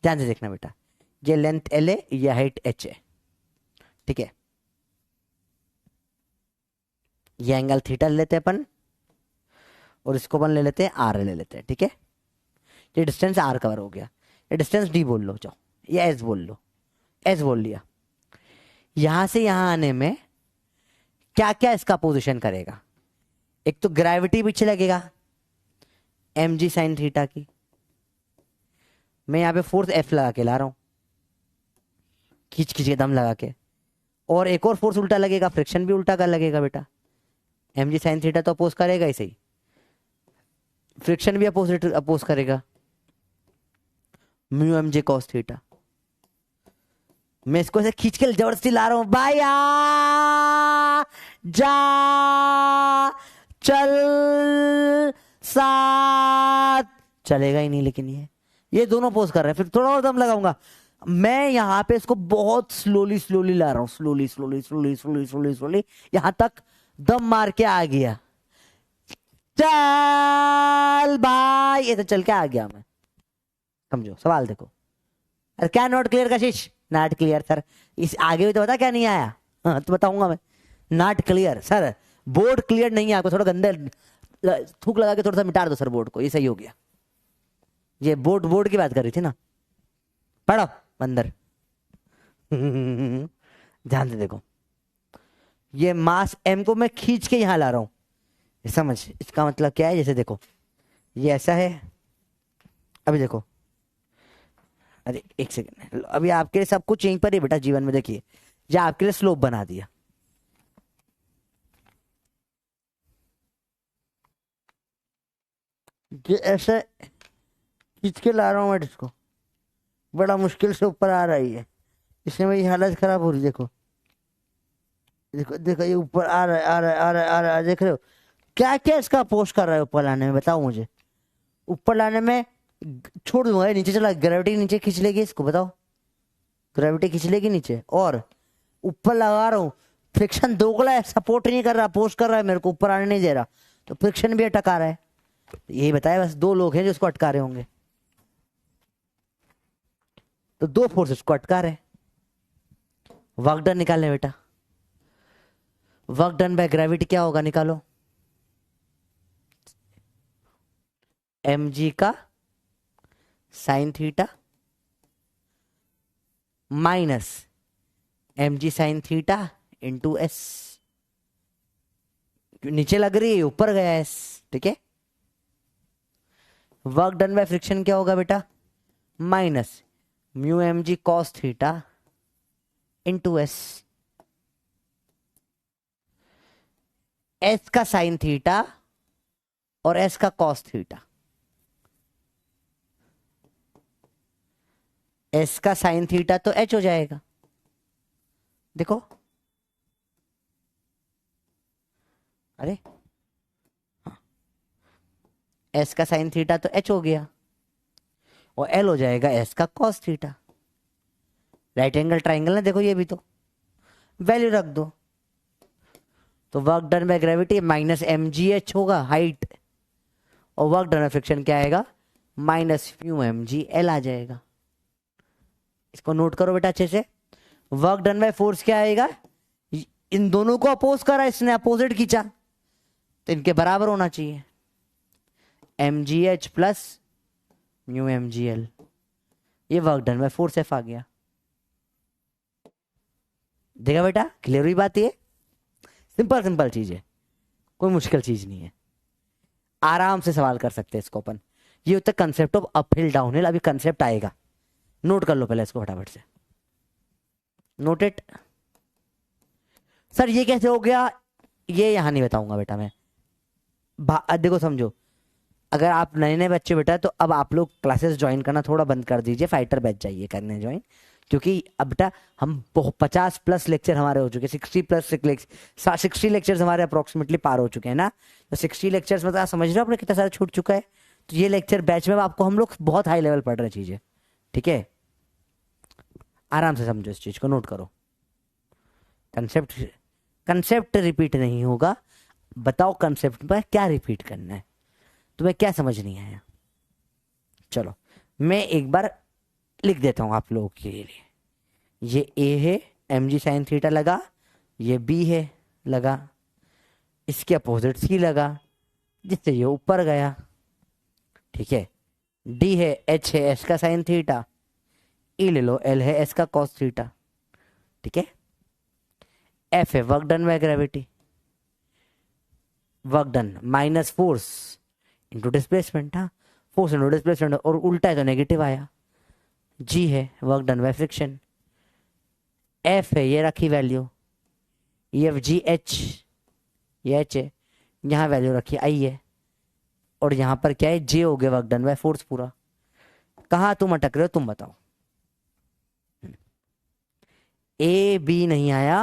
ध्यान से देखना बेटा, ये लेंथ एल है, ये हाइट एच है, ठीक है। ये एंगल थीटा ले लेते हैं अपन, और इसको अपन ले लेते हैं आर ले लेते हैं, ठीक है। ये डिस्टेंस आर कवर हो गया, ये डिस्टेंस डी बोल लो, जाओ ये एस बोल लो, एस बोल लिया। यहां से यहां आने में क्या क्या इसका पोजीशन करेगा, एक तो ग्रेविटी पीछे लगेगा एम जी साइन थीटा की, मैं यहां पे फोर्स एफ लगा के ला रहा हूं, खींच खींच के दम लगा के। और एक और फोर्स उल्टा लगेगा, फ्रिक्शन भी उल्टा कर लगेगा बेटा। एम जी साइन थीटा तो अपोज करेगा इसे ही, फ्रिक्शन भी अपोज करेगा, mu m g cos theta. मैं इसको ऐसे खींच के जबरदस्ती ला रहा हूं, भाई आ जा चल साथ, चलेगा ही नहीं। लेकिन ये दोनों पोज कर रहे हैं, फिर थोड़ा और दम लगाऊंगा मैं यहां पे, इसको बहुत स्लोली स्लोली ला रहा हूं, slowly slowly slowly slowly slowly slowly, यहां तक दम मार के आ गया। चल भाई, ऐसे चल के आ गया मैं। समझो सवाल देखो। अरे क्या not clear Kashish? Not clear sir. इस आगे भी तो बता क्या नहीं आया। हाँ तो बताऊंगा मैं। Not clear sir, board clear नहीं है आपको, थोड़ा गंदे थूक लगा के थोड़ा सा मिटा दो सर बोर्ड को, ये सही हो गया। ये बोर्ड की बात कर रही थी ना, पढ़ो अंदर। ध्यान से देखो, ये मास एम को मैं खींच के यहां ला रहा हूं, समझ इसका मतलब क्या है। जैसे देखो ये ऐसा है, अभी देखो, अरे एक सेकंड, अभी आपके लिए सब कुछ यहीं पर ही बेटा जीवन में। देखिए जो आपके लिए स्लोप बना दिया, ये ऐसे खींच के ला रहा हूं मैं इसको, बड़ा मुश्किल से ऊपर आ रही है, इसमें मेरी हालत खराब हो रही। देखो देखो देखो, ये ऊपर आ रहा है, आ रहा है, आ रहा है, आ रहा है, देख रहे हो क्या क्या इसका अपोज कर रहा है ऊपर लाने में, बताओ मुझे। ऊपर लाने में छोड़ दूंगा, नीचे चला, ग्रेविटी नीचे खींच लेगी इसको, बताओ ग्रेविटी खींच लेगी नीचे। और ऊपर लगा रहा हूं, फ्रिक्शन दोगला है, सपोर्ट नहीं कर रहा, अपोज कर रहा है मेरे को, ऊपर आने नहीं दे रहा, तो फ्रिक्शन भी अटका रहा है। यही बताया, बस दो लोग हैं जो इसको अटका रहे होंगे, तो दो फोर्सेस को अटका रहे। वर्क डन निकालने बेटा, वर्क डन बाय ग्रेविटी क्या होगा निकालो, एम जी का sine theta minus M g sine theta into S, नीचे लग रही है ऊपर गया एस, ठीक है। वर्क डन बाय फ्रिक्शन क्या होगा बेटा, minus mu M G cos theta into S, S का साइन थीटा और एस का कॉस थीटा, एस का साइन थीटा तो एच हो जाएगा, देखो अरे एस का साइन थीटा तो एच हो गया, और एल हो जाएगा एस का cos theta. Right angle triangle ना, देखो ये भी तो वैल्यू रख दो, तो work done by gravity minus M G H होगा हाइट, और वर्क डन बाय फ्रिक्शन क्या आएगा, minus mu M G L आ जाएगा। इसको नोट करो बेटा अच्छे से। वर्क डन बाय फोर्स क्या आएगा, इन दोनों को अपोज करा इसने, अपोजिट खींचा, तो इनके बराबर होना चाहिए, M G H plus mu M G L. ये work done by force F आ गया। देखा बेटा, क्लियर हुई बात, ये सिंपल सिंपल चीज है, कोई मुश्किल चीज नहीं है। आराम से सवाल कर सकते हैं इसको अपन। ये होता है कंसेप्ट ऑफ अपहिल डाउनहिल। अभी कंसेप्ट आएगा, नोट कर लो पहले इसको फटाफट से, नोट इट। सर ये कैसे हो गया, ये यहां नहीं बताऊंगा बेटा मैं। देखो समझो, अगर आप नए नए बच्चे बेटा, तो अब आप लोग क्लासेस ज्वाइन करना थोड़ा बंद कर दीजिए, फाइटर बैच जाइए करने ज्वाइन। क्योंकि अब बेटा हम 50+ लेक्चर हमारे हो चुके हैं, 60 लेक्चर्स हमारे अप्रोक्सीमेटली पार हो चुके हैं ना। तो 60 लेक्चर्स मतलब आप समझ रहे हो अपने कितना सारा छूट चुका है। तो ये लेक्चर बैच में आपको हम लोग बहुत हाई लेवल पढ़ रहे चीजें, ठीक है। आराम से समझो इस चीज को, नोट करो। कंसेप्ट रिपीट नहीं होगा। बताओ कंसेप्ट पर क्या रिपीट करना है, तुम्हें क्या समझ नहीं आया। चलो मैं एक बार लिख देता हूं आप लोगों के लिए। ये ए है, mg sin थीटा लगा, ये बी है लगा, इसके अपोजिट सी लगा, जिससे ये ऊपर गया, ठीक है। डी है, एच है एस का साइन थीटा, ई ले लो, एल है एस का कॉस थीटा, ठीक है। एफ है work done by gravity, work done minus force into displacement, हाँ फोर्स इंटू डिस्प्लेसमेंट, और उल्टा है तो नेगेटिव आया। जी है work done by friction. F है ये रखी वैल्यू, एफ जी एच, ये एच है, यहाँ वैल्यू रखी आई है, और यहाँ पर क्या है, जे हो गया वर्क डन बाय फोर्स पूरा। कहाँ तुम अटक रहे हो तुम बताओ। ए बी नहीं आया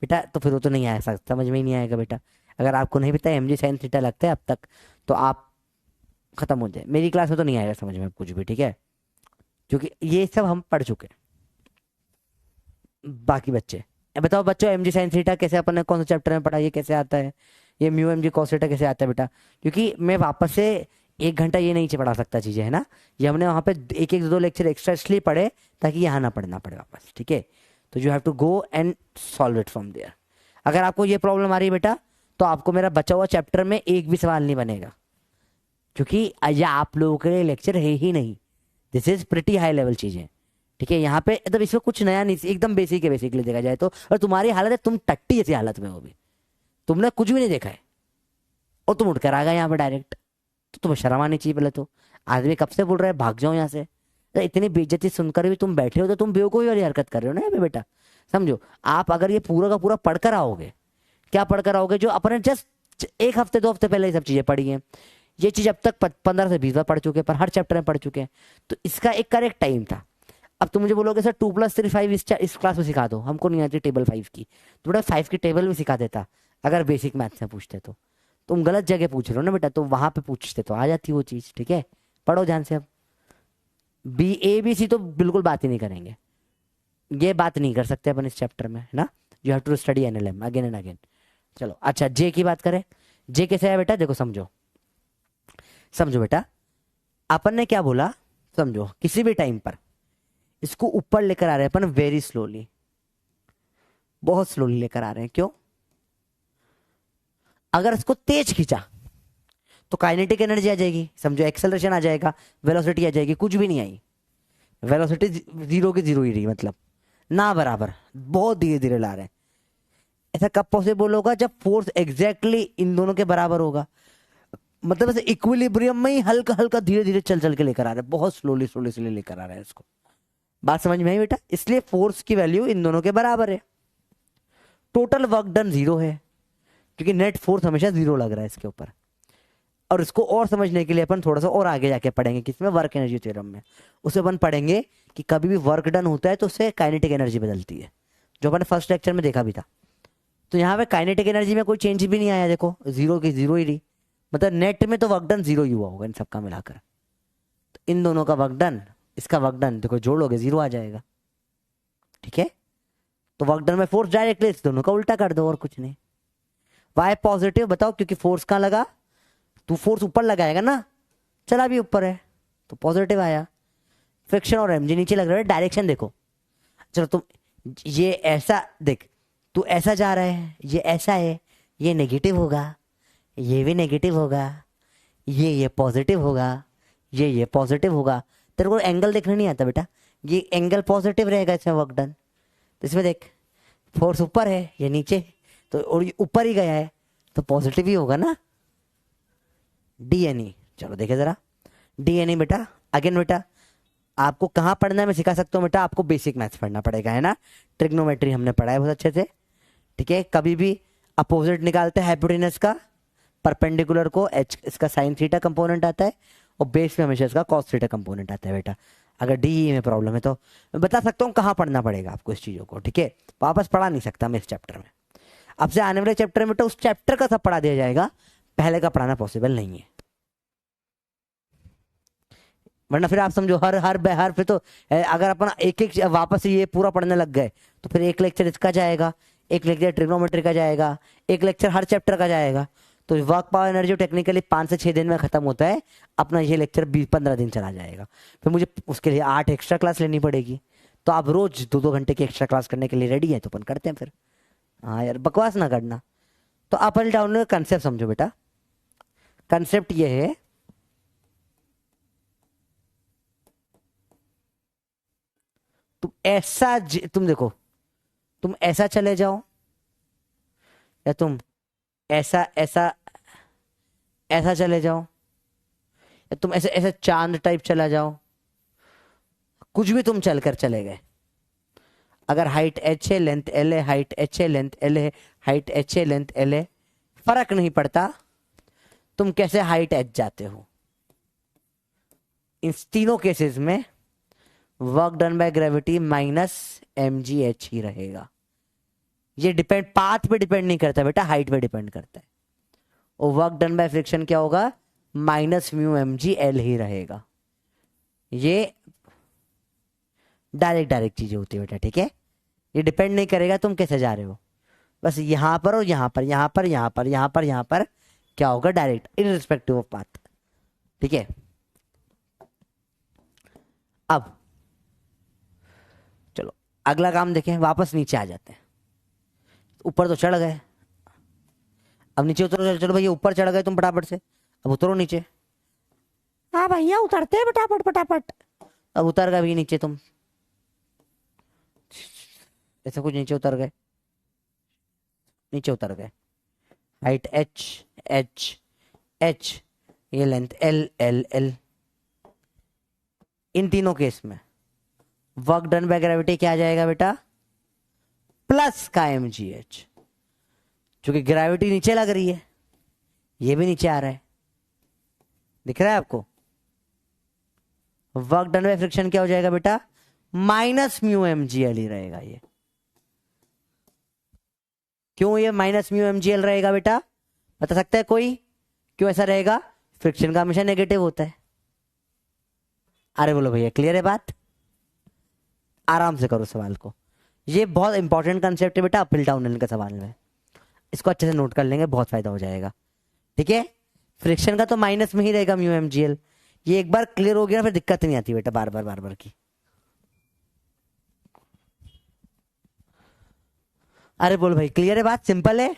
बेटा, तो फिर वो तो नहीं आ सकता, समझ में ही नहीं आएगा बेटा। अगर आपको नहीं पता एम जी साइन थीटा लगता है अब तक, तो आप खत्म हो जाए। मेरी क्लास में तो नहीं आएगा समझ में कुछ भी, ठीक है, क्योंकि ये सब हम पढ़ चुके हैं। बाकी बच्चे बताओ, बच्चों एम जी साइन थीटा कैसे अपन ने कौन सा चैप्टर में पढ़ा, ये कैसे आता है, ये mu M G cos theta कैसे आता है बेटा। क्योंकि मैं वापस से 1 घंटा ये नहीं पढ़ा सकता चीजें, है ना। ये हमने वहां पे एक एक दो लेक्चर एक्स्ट्रा इसलिए पढ़े ताकि यहाँ ना पढ़ना पड़े वापस, ठीक है। तो you have to go and solve it from there. अगर आपको ये प्रॉब्लम आ रही है बेटा, तो आपको मेरा बचा हुआ चैप्टर में एक भी सवाल नहीं बनेगा, क्योंकि ये आप लोगों के लिए लेक्चर है ही नहीं। This is pretty high level चीजें, ठीक है। यहाँ पे मतलब इसमें कुछ नया नहीं, एकदम बेसिक है बेसिकली देखा जाए तो। और तुम्हारी हालत है तुम टट्टी जैसी हालत में हो भी, तुमने कुछ भी नहीं देखा है और तुम उठकर आ गए यहाँ पे डायरेक्ट। तो तुम्हें शर्म आनी चाहिए पहले तो। आदमी कब से बोल रहा है भाग जाओ यहाँ से, तो इतनी बेइज्जती सुनकर भी तुम बैठे हो, तो तुम बेवकूफी वाली हरकत कर रहे हो ना यहाँ पे बेटा। समझो, आप अगर ये पूरा का पूरा पढ़कर आओगे, क्या पढ़कर आओगे, जो अपने जस्ट 1 हफ्ते 2 हफ्ते पहले ये सब चीजें पढ़ी हैं, ये चीज अब तक 15 से 20 बार पढ़ चुके हैं, पर हर चैप्टर में पढ़ चुके हैं। तो इसका एक करेक्ट टाइम था। अब तुम मुझे बोलोगे सर 2+3 5 इस क्लास में सिखा दो, हमको नहीं आती टेबल 5 की, तो बेटा 5 की टेबल भी सिखा देता अगर बेसिक मैथ्स में पूछते तो। तुम गलत जगह पूछ रहे हो ना बेटा, तो वहां पे पूछते तो आ जाती वो चीज, ठीक है। पढ़ो ध्यान से। अब बी ए बी सी तो बिल्कुल बात ही नहीं करेंगे, ये बात नहीं कर सकते अपन इस चैप्टर में, है ना। You have to study NLM again and again. चलो अच्छा, जे की बात करें। जे कैसे है बेटा, देखो समझो, समझो बेटा, अपन ने क्या बोला, समझो किसी भी टाइम पर इसको ऊपर लेकर आ रहे हैं अपन वेरी स्लोली, बहुत स्लोली लेकर आ रहे हैं। क्यों? अगर इसको तेज खींचा तो काइनेटिक एनर्जी आ जाएगी, समझो एक्सेलरेशन आ जाएगा, वेलोसिटी आ जाएगी, कुछ भी नहीं आई। वेलोसिटी 0 की 0 ही रही, मतलब ना बराबर, बहुत धीरे धीरे ला रहे हैं। ऐसा कब पॉसिबल होगा, जब फोर्स एग्जैक्टली इन दोनों के बराबर होगा। मतलब ऐसे इक्विलिब्रियम में ही हल्का हल्का धीरे धीरे चल चल के लेकर आ रहे हैं, बहुत स्लोली स्लोली स्लोली लेकर आ रहे हैं इसको। बात समझ में आई बेटा? इसलिए फोर्स की वैल्यू इन दोनों के बराबर है। टोटल वर्क डन 0 है, क्योंकि नेट फोर्स हमेशा 0 लग रहा है इसके ऊपर। और इसको और समझने के लिए अपन थोड़ा सा और आगे जाके पढ़ेंगे, किसमें, वर्क एनर्जी थ्योरम में। उसे अपन पढ़ेंगे कि कभी भी वर्क डन होता है तो उससे काइनेटिक एनर्जी बदलती है, जो अपन फर्स्ट लेक्चर में देखा भी था। तो यहाँ पे काइनेटिक एनर्जी में कोई चेंज भी नहीं आया, देखो 0 की 0 ही रही, मतलब नेट में तो वर्क डन 0 ही हुआ होगा इन सबका मिलाकर। तो इन दोनों का वर्क डन, इसका वर्क डन देखो जोड़ोगे 0 आ जाएगा, ठीक है। तो वर्क डन में फोर्स डायरेक्टली इस दोनों का उल्टा कर दो, और कुछ नहीं। वाई पॉजिटिव, बताओ, क्योंकि फोर्स कहाँ लगा, तू फोर्स ऊपर लगाएगा ना, चला भी ऊपर है तो पॉजिटिव आया। फ्रिक्शन और एमजी नीचे लग रहा है, डायरेक्शन देखो। चलो तुम ये ऐसा देख, तू ऐसा जा रहा है, ये ऐसा है, ये नेगेटिव होगा, ये भी नेगेटिव होगा, ये पॉजिटिव होगा, ये पॉजिटिव होगा। तेरे को एंगल देखना नहीं आता बेटा, ये एंगल पॉजिटिव रहेगा इसमें वर्क डन। तो इसमें देख, फोर्स ऊपर है, ये नीचे, तो और ये ऊपर ही गया है तो पॉजिटिव ही होगा ना। डीएनई, चलो देखे जरा डीएनई बेटा। अगेन बेटा आपको कहाँ पढ़ना है मैं सिखा सकता हूँ बेटा, आपको बेसिक मैथ्स पढ़ना पड़ेगा, है ना। ट्रिग्नोमेट्री हमने पढ़ा है बहुत अच्छे से, ठीक है। कभी भी अपोजिट निकालते हैं हाइपोटेनस का, परपेंडिकुलर को एच इसका साइन थीटा कंपोनेंट आता है, और बेस में हमेशा इसका कॉस थीटा कंपोनेंट आता है बेटा। अगर डी में प्रॉब्लम है तो मैं बता सकता हूँ कहाँ पढ़ना पड़ेगा आपको इस चीज़ों को, ठीक है। वापस पढ़ा नहीं सकता मैं इस चैप्टर में, आपसे आने वाले चैप्टर में तो उस चैप्टर का सब पढ़ा दिया जाएगा, पहले का पढ़ाना पॉसिबल नहीं है, वरना फिर आप समझो हर हर हर फिर तो अगर अपन एक एक वापस ये पूरा पढ़ने लग गए तो फिर एक लेक्चर इसका जाएगा, एक लेक्चर ट्रिग्नोमेट्री का जाएगा, एक लेक्चर हर चैप्टर का जाएगा। तो वर्क पावर एनर्जी टेक्निकली 5 से 6 दिन में खत्म होता है, अपना ये लेक्चर 20-15 दिन चला जाएगा, फिर मुझे उसके लिए 8 एक्स्ट्रा क्लास लेनी पड़ेगी। तो आप रोज 2-2 घंटे की एक्स्ट्रा क्लास करने के लिए रेडी है तो अपन करते हैं फिर। हाँ यार बकवास ना करना। तो अप एंड डाउन में कंसेप्ट समझो बेटा, कंसेप्ट ये है तुम देखो, तुम ऐसा चले जाओ या तुम ऐसा ऐसा ऐसा चले जाओ, या तुम ऐसे ऐसे चांद टाइप चला जाओ, कुछ भी तुम चलकर चले गए, अगर हाइट एच है लेंथ एल है, हाइट एच है लेंथ एल है, हाइट एच है लेंथ एल है, फर्क नहीं पड़ता तुम कैसे हाइट एच जाते हो। इन तीनों केसेस में work done by gravity minus mgh ही रहेगा। ये डिपेंड पाथ पे डिपेंड नहीं करता बेटा, हाइट पे डिपेंड करता है। और वर्क डन बाय फ्रिक्शन क्या होगा, माइनस म्यू mgl ही रहेगा। ये डायरेक्ट चीजें होती है बेटा, ठीक है। ये डिपेंड नहीं करेगा तुम कैसे जा रहे हो, बस यहां पर और यहां पर यहां पर यहां पर यहां पर यहां पर क्या होगा, डायरेक्ट इनरिस्पेक्टिव ऑफ पाथ, ठीक है। अब चलो अगला काम देखें, वापस नीचे आ जाते हैं। ऊपर तो चढ़ गए, अब नीचे उतरो, चलो भैया ऊपर चढ़ गए तुम फटाफट से, अब उतरो नीचे। हाँ भैया उतरते हैं फटाफट फटाफट। अब उतर गए भी नीचे तुम, ऐसा कुछ नीचे उतर गए, नीचे उतर गए, हाइट एच एच एच, ये लेंथ एल एल एल। इन तीनों केस में वर्क डन बाय ग्रेविटी क्या आ जाएगा बेटा, प्लस का mgh, क्योंकि ग्रेविटी नीचे लग रही है, ये भी नीचे आ रहा है, दिख रहा है आपको। वर्क डन बाय फ्रिक्शन क्या हो जाएगा बेटा, माइनस म्यू mgl ही रहेगा। ये क्यों ये माइनस म्यू mgl रहेगा बेटा, बता सकता है कोई क्यों ऐसा रहेगा? फ्रिक्शन का हमेशा नेगेटिव होता है। अरे बोलो भैया क्लियर है बात, आराम से करो सवाल को, ये बहुत इंपॉर्टेंट कंसेप्ट है बेटा, अप हिल डाउन हिल का सवाल में, इसको अच्छे से नोट कर लेंगे, बहुत फायदा हो जाएगा, ठीक है। फ्रिक्शन का तो माइनस में ही रहेगा म्यू mgl, ये एक बार क्लियर हो गया फिर दिक्कत नहीं आती बेटा बार बार की। अरे बोल भाई क्लियर है बात, सिंपल है।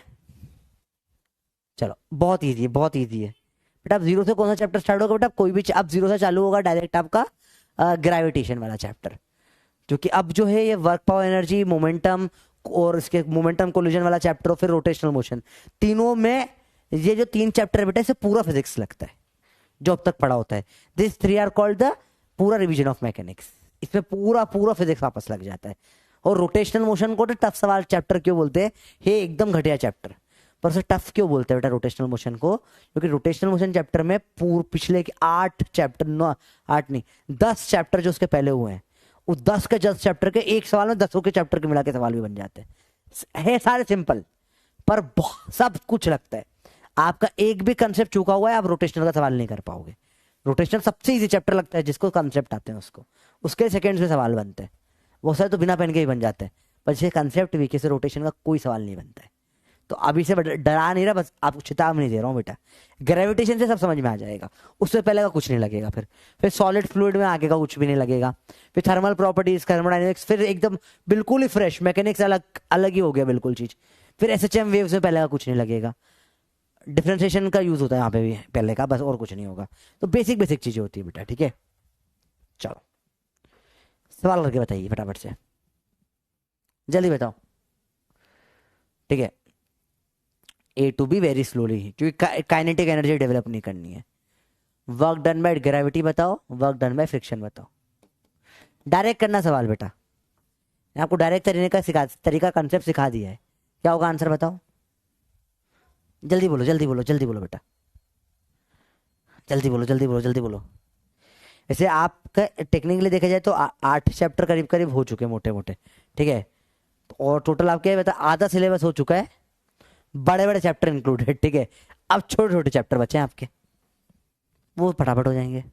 चलो बहुत इजी है, बहुत इजी है बेटा। अब जीरो से कौन सा चैप्टर स्टार्ट होगा बेटा, कोई भी अब जीरो से चालू होगा डायरेक्ट आपका ग्रेविटेशन वाला चैप्टर, क्योंकि अब जो है ये वर्क पावर एनर्जी, मोमेंटम और इसके मोमेंटम कोलिजन वाला चैप्टर और फिर रोटेशनल मोशन, तीनों में ये जो 3 चैप्टर है बेटा इसे पूरा फिजिक्स लगता है जो अब तक पढ़ा होता है। दिस 3 आर कॉल्ड द पूरा रिवीजन ऑफ मैकेनिक्स, इसमें पूरा फिजिक्स वापस लग जाता है। और रोटेशनल मोशन को तो टफ सवाल चैप्टर क्यों बोलते हैं, ये एकदम घटिया चैप्टर, पर उसे टफ क्यों बोलते हैं बेटा रोटेशनल मोशन को, क्योंकि रोटेशनल मोशन चैप्टर में पिछले 8 चैप्टर, 8 नहीं 10 चैप्टर जो उसके पहले हुए हैं, उस 10 के 10 चैप्टर के एक सवाल में 10 के चैप्टर के मिला के सवाल भी बन जाते हैं, है सारे सिंपल, पर सब कुछ लगता है। आपका एक भी कंसेप्ट चूका हुआ है आप रोटेशनल का सवाल नहीं कर पाओगे। रोटेशनल सबसे इजी चैप्टर लगता है जिसको कंसेप्ट आते हैं उसको, उसके सेकंड्स में सवाल बनते हैं, वो सारे तो बिना पेन के ही बन जाते हैं, पर जैसे कंसेप्ट वीक से रोटेशन का कोई सवाल नहीं बनता है। तो अभी से डरा नहीं रहा, बस आपको चेतावनी दे रहा हूँ बेटा, ग्रेविटेशन से सब समझ में आ जाएगा, उससे पहले का कुछ नहीं लगेगा, फिर सॉलिड फ्लूइड में आगे का कुछ भी नहीं लगेगा, फिर थर्मल प्रॉपर्टीज, थर्मोडायनेमिक्स, फिर एकदम बिल्कुल ही फ्रेश मैकेनिक्स, अलग अलग ही हो गया बिल्कुल चीज, फिर एसएचएम वेव्स में पहले का कुछ नहीं लगेगा, डिफरेंशिएशन का यूज होता है यहाँ पे भी पहले का, बस और कुछ नहीं होगा। तो बेसिक चीजें होती है बेटा, ठीक है। चलो सवाल करके बताइए फटाफट से, जल्दी बताओ, ठीक है। ए टू बी वेरी स्लोली, क्योंकि काइनेटिक एनर्जी डेवलप नहीं करनी है। वर्क डन बाय ग्रेविटी बताओ, वर्क डन बाय फ्रिक्शन बताओ। डायरेक्ट करना सवाल बेटा, मैं आपको डायरेक्ट तरीका कंसेप्ट सिखा दिया है। क्या होगा आंसर बताओ, जल्दी बोलो जल्दी बोलो जल्दी बोलो बेटा, जल्दी बोलो जल्दी बोलो जल्दी बोलो। वैसे आपका टेक्निकली देखा जाए तो 8 चैप्टर करीब करीब हो चुके मोटे मोटे, ठीक है। और टोटल आपके बता आधा सिलेबस हो चुका है, बड़े बड़े चैप्टर इंक्लूडेड, ठीक है। अब छोटे छोटे चैप्टर बचे हैं आपके, वो फटाफट हो जाएंगे।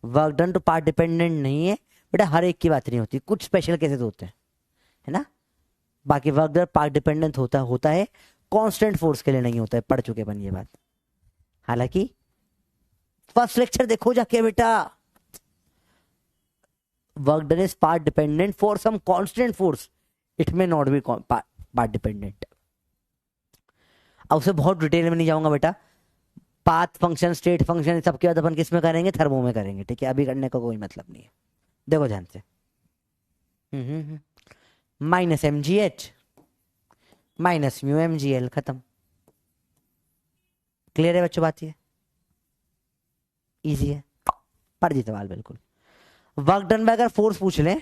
वर्क डन तो पार्ट डिपेंडेंट नहीं है बेटा, हर एक की बात नहीं होती, कुछ स्पेशल केसेस होते हैं, है ना। बाकी वर्क डन पार्ट डिपेंडेंट होता है, कांस्टेंट फोर्स के लिए नहीं होता है, पढ़ चुके अपन ये बात। हालांकि फर्स्ट लेक्चर देखो जाके बेटा, work done is path dependent for some constant force, it may not be path dependent. अब उसे बहुत डिटेल में नहीं जाऊंगा बेटा, पाथ फंक्शन स्टेट फंक्शन सबके बाद अपन किस में करेंगे, थर्मो में करेंगे, ठीक है। अभी करने का कोई मतलब नहीं है। देखो ध्यान से, minus M G H minus mu M G L, खत्म। क्लियर है बच्चों बात, ये इजी है, पढ़ दी सवाल बिल्कुल। वर्क डन बाय अगर फोर्स पूछ ले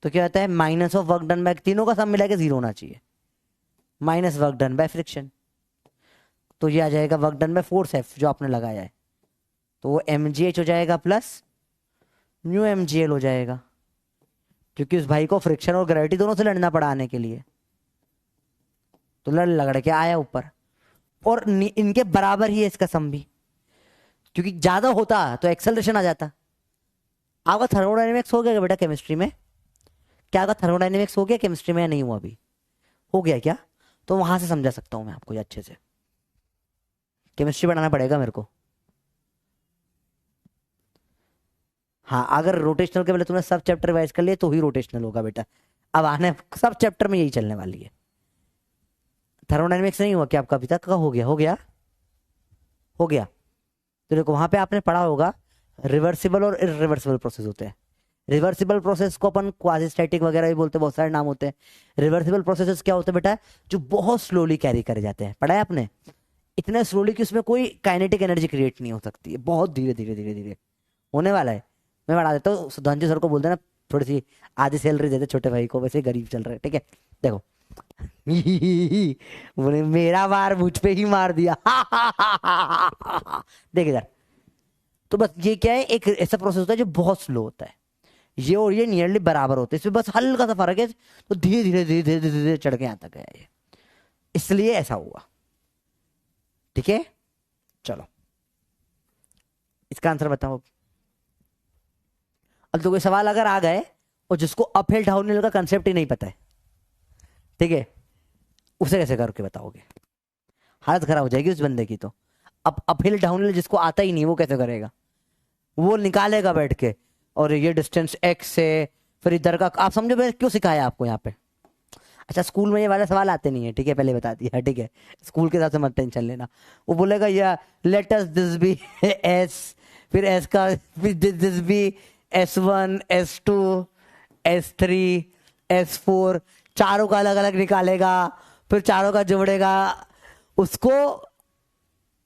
तो क्या होता है, minus of work done bye, तीनों का सम मिला के 0 होना चाहिए, minus work done by friction, तो ये आ जाएगा work done by force F जो आपने लगाया है, तो वो एम जी एच हो जाएगा plus mu M G L हो जाएगा, क्योंकि उस भाई को फ्रिक्शन और ग्रेविटी दोनों से लड़ना पड़ा आने के लिए, तो लड़ के आया ऊपर। और इनके बराबर ही है इसका सम भी, क्योंकि ज्यादा होता तो एक्सेलरेशन आ जाता। आपका थर्मोडायनेमिक्स हो गया बेटा केमिस्ट्री में, क्या आपका थर्मोडायनेमिक्स हो गया केमिस्ट्री में या नहीं हुआ, अभी हो गया क्या, तो वहां से समझा सकता हूं मैं आपको ये अच्छे से। केमिस्ट्री बनाना पड़ेगा मेरे को। हाँ, अगर रोटेशनल के पहले तुमने सब चैप्टर रिवाइज कर लिए तो ही रोटेशनल होगा बेटा, अब आने सब चैप्टर में यही चलने वाली है। थर्मोडायनेमिक्स नहीं हुआ क्या आपका अभी तक का, हो गया हो गया हो गया। तो देखो वहां पे आपने पढ़ा होगा रिवर्सिबल और इरिवर्सिबल प्रोसेस होते हैं। रिवर्सिबल प्रोसेस को अपन क्वाजी स्टैटिक वगैरह भी बोलते हैं, बहुत सारे नाम होते हैं। रिवर्सिबल प्रोसेसेस क्या होते हैं बेटा, जो बहुत स्लोली कैरी करे जाते हैं, पढ़ा है आपने, इतना स्लोली कि उसमें कोई काइनेटिक एनर्जी क्रिएट नहीं हो सकती है, बहुत धीरे धीरे धीरे धीरे होने वाला है। मैं बढ़ा देता हूँ, सुधांशु सर को बोलते हैं ना थोड़ी सी आधी सैलरी देते छोटे भाई को, वैसे गरीब चल रहे हैं, ठीक है। देखो बोले मेरा वार मुझ पे ही मार दिया देख इधर। तो बस ये क्या है, एक ऐसा प्रोसेस होता है जो बहुत स्लो होता है, ये और ये नियरली बराबर होते हैं, इसमें बस हल्का सा फर्क है, तो धीरे धीरे धीरे धीरे धीरे धीरे चढ़ के यहाँ तक गया ये, इसलिए ऐसा हुआ, ठीक है। चलो इसका आंसर बताओ। अब तो कोई सवाल अगर आ गए और जिसको अपहिल डाउनहिल का कंसेप्ट ही नहीं पता है, ठीक है, उसे कैसे करके बताओगे, हालत खराब हो जाएगी उस बंदे की। तो अब अपहिल डाउनहिल जिसको आता ही नहीं वो कैसे करेगा, वो निकालेगा बैठ के, और ये डिस्टेंस एक्स से फिर इधर का, आप समझो मैं क्यों सिखाया आपको यहाँ पे। अच्छा स्कूल में ये वाले सवाल आते नहीं है, ठीक है, पहले बता दिया, ठीक है, स्कूल के हिसाब से मत टेंशन लेना। वो बोलेगा या let us this be S, फिर एस का फिर this B S1 S2 S3 S4, चारों का अलग अलग निकालेगा, फिर चारों का जोड़ेगा। उसको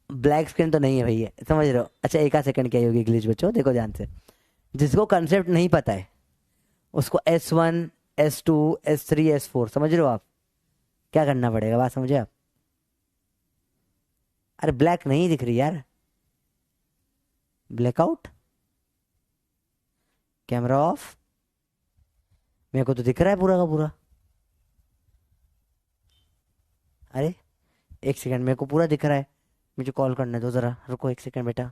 ब्लैक स्क्रीन तो नहीं है भैया, समझ रहे हो। अच्छा एक आध सेकंड क्या होगी ग्लिच बच्चों, देखो ध्यान से, जिसको कंसेप्ट नहीं पता है उसको S1 S2 S3 S4 समझ रहे हो आप, क्या करना पड़ेगा, बात समझे आप। अरे ब्लैक नहीं दिख रही यार, ब्लैकआउट, कैमरा ऑफ, मेरे को तो दिख रहा है पूरा का पूरा। अरे एक सेकंड, मेरे को पूरा दिख रहा है, मुझे कॉल करने दो जरा, रुको एक सेकंड बेटा।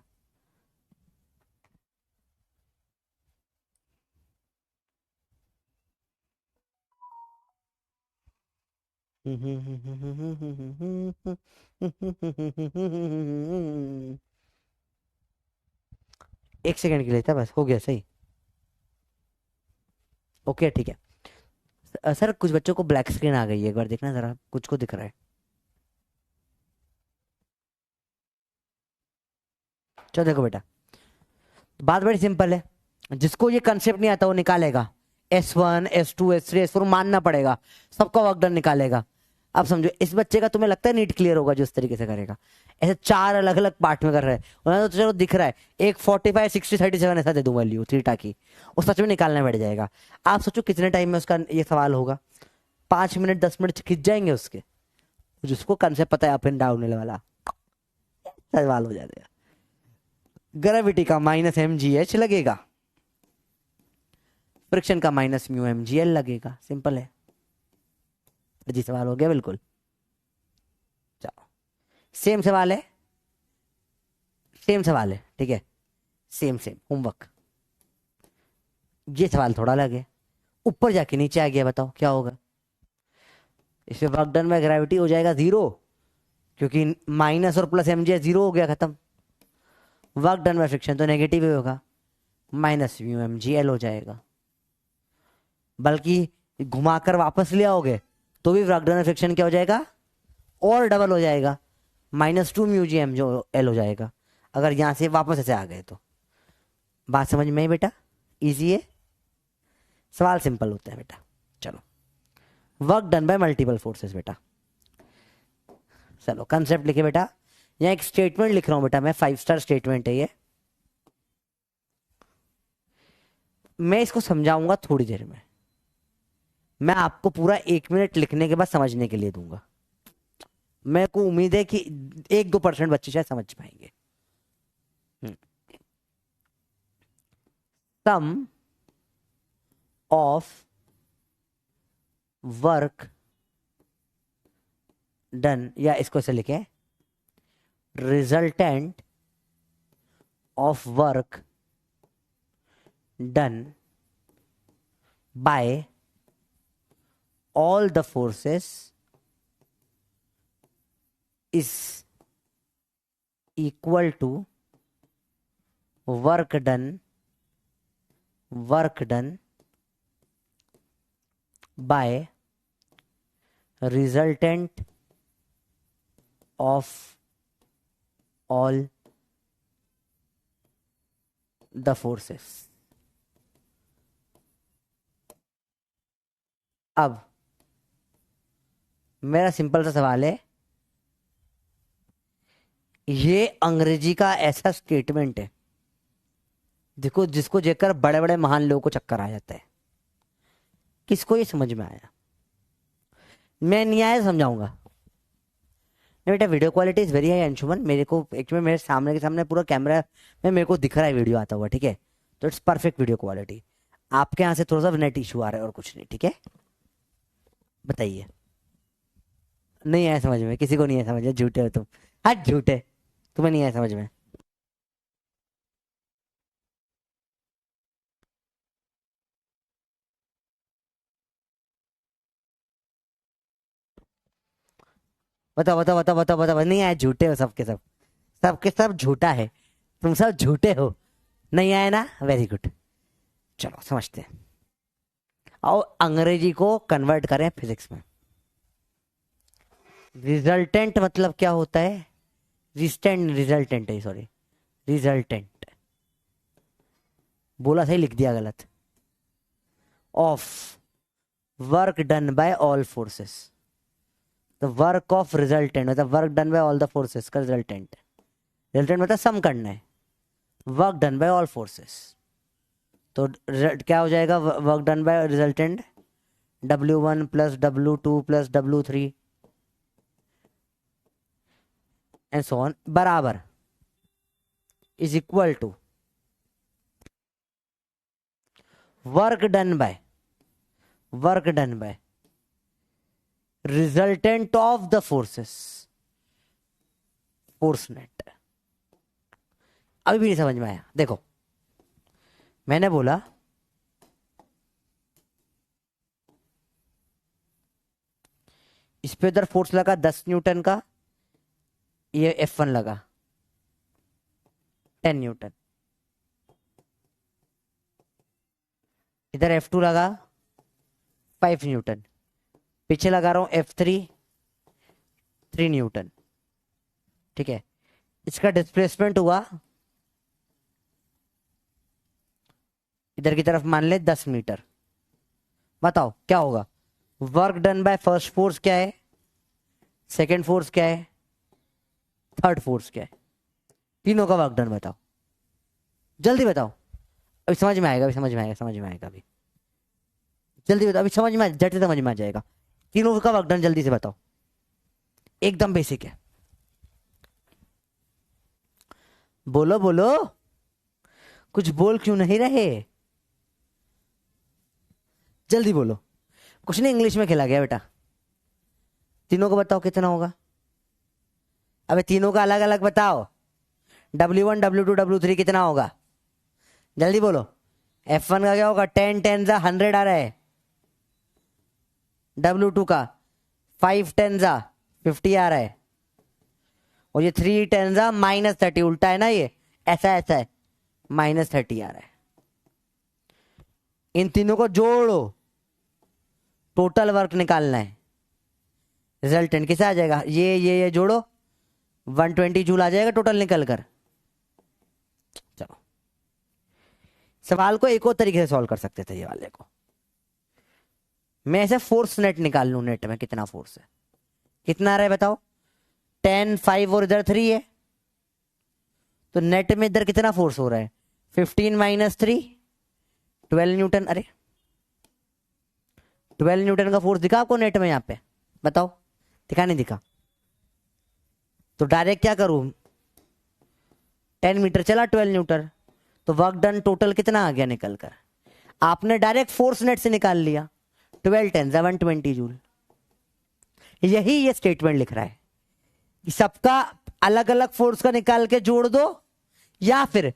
एक सेकंड के लिए था बस, हो गया सही, ओके ठीक है। सर कुछ बच्चों को ब्लैक स्क्रीन आ गई है, एक बार देखना जरा, कुछ को दिख रहा है। चलो देखो बेटा, बात बड़ी सिंपल है, जिसको ये कंसेप्ट नहीं आता वो निकालेगा S1 S2 S3 S4, मानना पड़ेगा, सबका वर्क डन निकालेगा। अब समझो इस बच्चे का तुम्हें लगता है नीट क्लियर होगा जो इस तरीके से करेगा? ऐसे 4 अलग अलग पार्ट में कर रहा है, उन्हें तो चलो दिख रहा है, एक 45 60 37 ऐसा दे दूं वैल्यू थीटा की, वो सच में निकालने बैठ जाएगा। आप सोचो कितने टाइम में उसका ये सवाल होगा? 5 मिनट 10 मिनट खिंच जाएंगे उसके, जिसको कंसेप्ट पता है अप एंड डाउन वाला सवाल हो जाएगा। ग्रेविटी का माइनस mgh लगेगा, फ्रिक्शन का माइनस म्यू mgl लगेगा, सिंपल है जी। सवाल हो गया बिल्कुल। चलो सेम सवाल है, सेम सवाल है, ठीक है, सेम सेम होमवर्क। ये सवाल थोड़ा अलग है, ऊपर जाके नीचे आ गया, बताओ क्या होगा? इसमें वर्क डन बाय ग्रेविटी हो जाएगा 0, क्योंकि माइनस और प्लस mgh 0 हो गया, खत्म। वर्क डन बाय फ्रिक्शन तो नेगेटिव ही होगा, माइनस म्यू mgl हो जाएगा। बल्कि घुमाकर वापस ले आओगे तो भी वर्क डन बाय फ्रिक्शन क्या हो जाएगा? और डबल हो जाएगा, -2 म्यू जी एम जो एल हो जाएगा, अगर यहां से वापस ऐसे आ गए तो। बात समझ में आई बेटा? इजी है, सवाल सिंपल होते हैं बेटा। चलो work done bye multiple forces बेटा, चलो कंसेप्ट लिखे बेटा। यहाँ एक स्टेटमेंट लिख रहा हूं बेटा मैं, 5 स्टार स्टेटमेंट है ये। मैं इसको समझाऊंगा थोड़ी देर में, मैं आपको पूरा 1 मिनट लिखने के बाद समझने के लिए दूंगा। मेरे को उम्मीद है कि 1-2% बच्चे शायद समझ पाएंगे। सम ऑफ वर्क डन, या इसको ऐसे लिखे, resultant of work done bye all the forces is equal to work done by resultant of all the forces। अब मेरा सिंपल सा सवाल है, ये अंग्रेजी का ऐसा स्टेटमेंट है देखो जिसको देखकर बड़े बड़े महान लोगों को चक्कर आ जाता है। किसको ये समझ में आया? मैं नहीं आया समझाऊंगा। नहीं बेटा, video quality is very high Anshuman, मेरे को एक्चुअली मेरे सामने के सामने पूरा कैमरा में मेरे को दिख रहा है वीडियो आता हुआ, ठीक है, तो इट्स परफेक्ट वीडियो क्वालिटी। आपके यहाँ से थोड़ा सा नेट इशू आ रहा है और कुछ नहीं, ठीक है। बताइए, नहीं आया समझ में? किसी को नहीं आया समझ में? झूठे हो तुम, हाँ झूठे, तुम्हें नहीं आया समझ में। बताओ बताओ बताओ बताओ बताओ, नहीं आया? झूठे हो सबके सब, सबके सब झूठा है, तुम सब झूठे हो। नहीं आया ना? वेरी गुड, चलो समझते हैं। आओ अंग्रेजी को कन्वर्ट करें फिजिक्स में। रिजल्टेंट मतलब क्या होता है? रिजल्टेंट है, सॉरी, रिजल्टेंट बोला सही, लिख दिया गलत। Of work done by all forces, the work of resultant मतलब work done by all the forces का रिजल्टेंट। रिजल्टेंट मतलब सम करना है, work done by all forces, तो क्या हो जाएगा? Work done by resultant W1 plus W2 plus W3 and so on बराबर is equal to work done by resultant of the forces, force net. अभी भी नहीं समझ में आया? देखो मैंने बोला इस पे उधर फोर्स लगा 10 न्यूटन का, ये F1 लगा 10 न्यूटन, इधर F2 लगा 5 न्यूटन, पीछे लगा रहा हूं F3 3 न्यूटन, ठीक है। इसका डिस्प्लेसमेंट हुआ इधर की तरफ, मान ले 10 मीटर। बताओ क्या होगा? Work done by first force क्या है? सेकेंड फोर्स क्या है, थर्ड फोर्स क्या है, तीनों का वर्क डन बताओ, जल्दी बताओ। अभी समझ में आएगा, अभी समझ में आएगा, समझ में आएगा, अभी जल्दी बताओ, अभी समझ में, झट से समझ में आ जाएगा। तीनों का वर्क डन जल्दी से बताओ, एकदम बेसिक है। बोलो बोलो, कुछ बोल क्यों नहीं रहे, जल्दी बोलो। कुछ नहीं, इंग्लिश में खेला गया बेटा। तीनों को बताओ कितना होगा। अबे तीनों का अलग अलग बताओ। W1 W2 W3 कितना होगा, जल्दी बोलो। F1 का क्या होगा, 10 10 जा 100 आ रहा है। W2 का 5 10 जा 50 आ रहा है। और ये 3 10 जा -30, उल्टा है ना, ये ऐसा ऐसा है, -30 आ रहा है। इन तीनों को जोड़ो, टोटल वर्क निकालना है। रिजल्टेंट किसे आ जाएगा, ये जोड़ो, 120 जूल आ जाएगा टोटल निकल कर। चलो, सवाल को एक और तरीके से सॉल्व कर सकते थे ये वाले को। मैं ऐसे फोर्स नेट निकाल लूं, नेट में कितना फोर्स है, कितना आ रहा है बताओ। 10 5 और इधर 3 है, तो नेट में इधर कितना फोर्स हो रहा है, 15 - 3 12 न्यूटन। अरे 12 न्यूटन का फोर्स दिखा आपको नेट में, यहां पे बताओ, दिखा नहीं दिखा। तो डायरेक्ट क्या करूं, 10 मीटर चला 12 न्यूटन, तो वर्क डन टोटल कितना आ गया निकल कर। आपने डायरेक्ट फोर्स नेट से निकाल लिया, 12 10 120 जूल। यही ये स्टेटमेंट लिख रहा है कि सबका अलग अलग फोर्स का निकाल के जोड़ दो, या फिर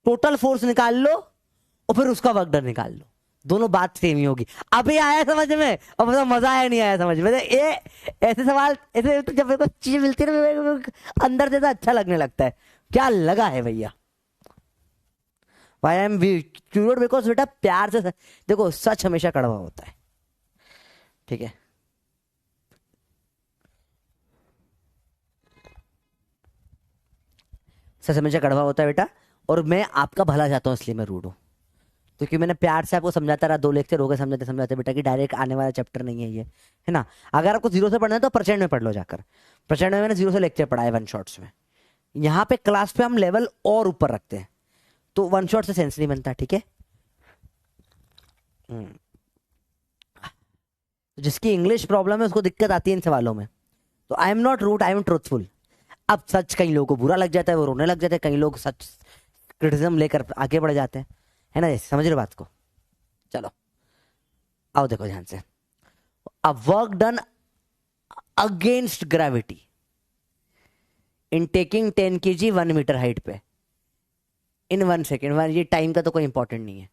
टोटल फोर्स निकाल लो और फिर उसका वर्क डन निकाल लो, दोनों बात सेम ही होगी। अभी आया समझ में, और मतलब मजा आया नहीं आया समझ में। ये ऐसे सवाल, ऐसे तो जब मेरे को चीज मिलती है ना, मेरे को अंदर से अच्छा लगने लगता है। क्या लगा है भैया, why I am curious because बेटा प्यार से देखो, सच हमेशा कड़वा होता है, ठीक है। सच हमेशा कड़वा होता है बेटा, और मैं आपका भला चाहता हूँ, इसलिए मैं रूड हूँ, क्योंकि मैंने प्यार से आपको समझाता रहा, 2 लेक्चर हो गए समझाते समझाते बेटा कि डायरेक्ट आने वाला चैप्टर नहीं है ये, है ना। अगर आपको 0 से पढ़ना है तो प्रचंड में पढ़ लो जाकर। प्रचंड में मैंने 0 से लेक्चर पढ़ा है 1 शॉट्स में। यहाँ पे क्लास पे हम लेवल और ऊपर रखते हैं, तो 1 शॉट से सेंस नहीं बनता, ठीक है। जिसकी इंग्लिश प्रॉब्लम है उसको दिक्कत आती है इन सवालों में। तो I am not rude, I am truthful. अब सच कई लोगों को बुरा लग जाता है, वो रोने लग जाते हैं, कई लोग सच क्रिटिसिज्म लेकर आगे बढ़ जाते हैं, है ना, समझ रहे हो बात को। चलो आओ देखो ध्यान से। A work done against gravity in taking 10 kg 1 metre height पे इन 1 सेकेंड। ये टाइम का तो कोई इंपॉर्टेंट नहीं है,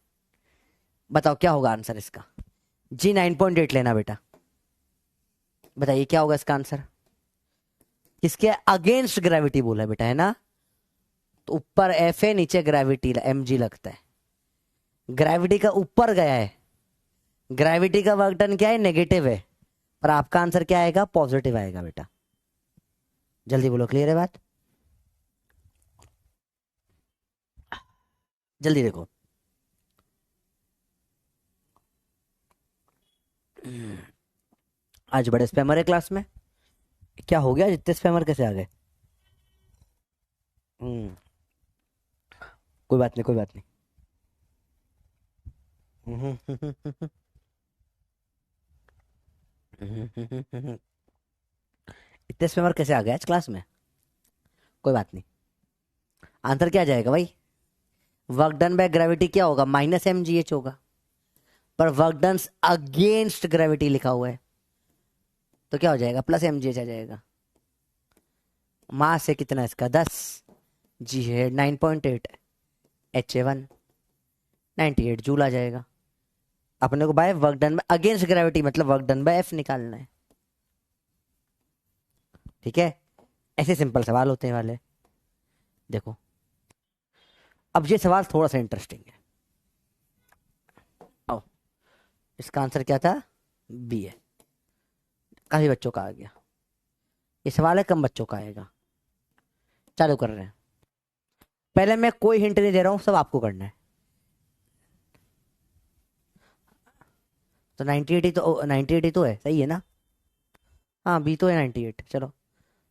बताओ क्या होगा आंसर इसका। जी 9.8 लेना बेटा, बताइए क्या होगा इसका आंसर। किसके अगेंस्ट ग्रेविटी बोला है बेटा, है ना, तो ऊपर एफ है, नीचे ग्रेविटी mg लगता है। ग्रेविटी का ऊपर गया है, ग्रेविटी का वर्क डन क्या है, नेगेटिव है, पर आपका आंसर क्या आएगा, पॉजिटिव आएगा बेटा। जल्दी बोलो, क्लियर है बात, जल्दी देखो। आज बड़े स्पैमर है क्लास में, क्या हो गया, जितने स्पैमर कैसे आ गए। कोई बात नहीं, कोई बात नहीं। इतने स्पैमर कैसे आ गए आज क्लास में, कोई बात नहीं। आंसर क्या आ जाएगा भाई, वर्क डन बाय ग्रेविटी क्या होगा, -mgh होगा, पर वर्क डन अगेंस्ट ग्रेविटी लिखा हुआ है, तो क्या हो जाएगा, +mgh आ जाएगा। मास है कितना इसका, 10, जी है 9.8, Ha1 98 जूल आ जाएगा। अपने को by work done bye against gravity मतलब वर्क डन बाय F निकालना है, ठीक है। ऐसे सिंपल सवाल होते हैं वाले। देखो अब ये सवाल थोड़ा सा इंटरेस्टिंग है। आओ, इसका आंसर क्या था, बी है। काफी बच्चों का आ गया, ये सवाल है कम बच्चों का आएगा। चालू कर रहे हैं, पहले मैं कोई हिंट नहीं दे रहा हूं, सब आपको करना है। तो 90 80 तो 90 80 तो है, सही है ना। हाँ बी तो है 98। चलो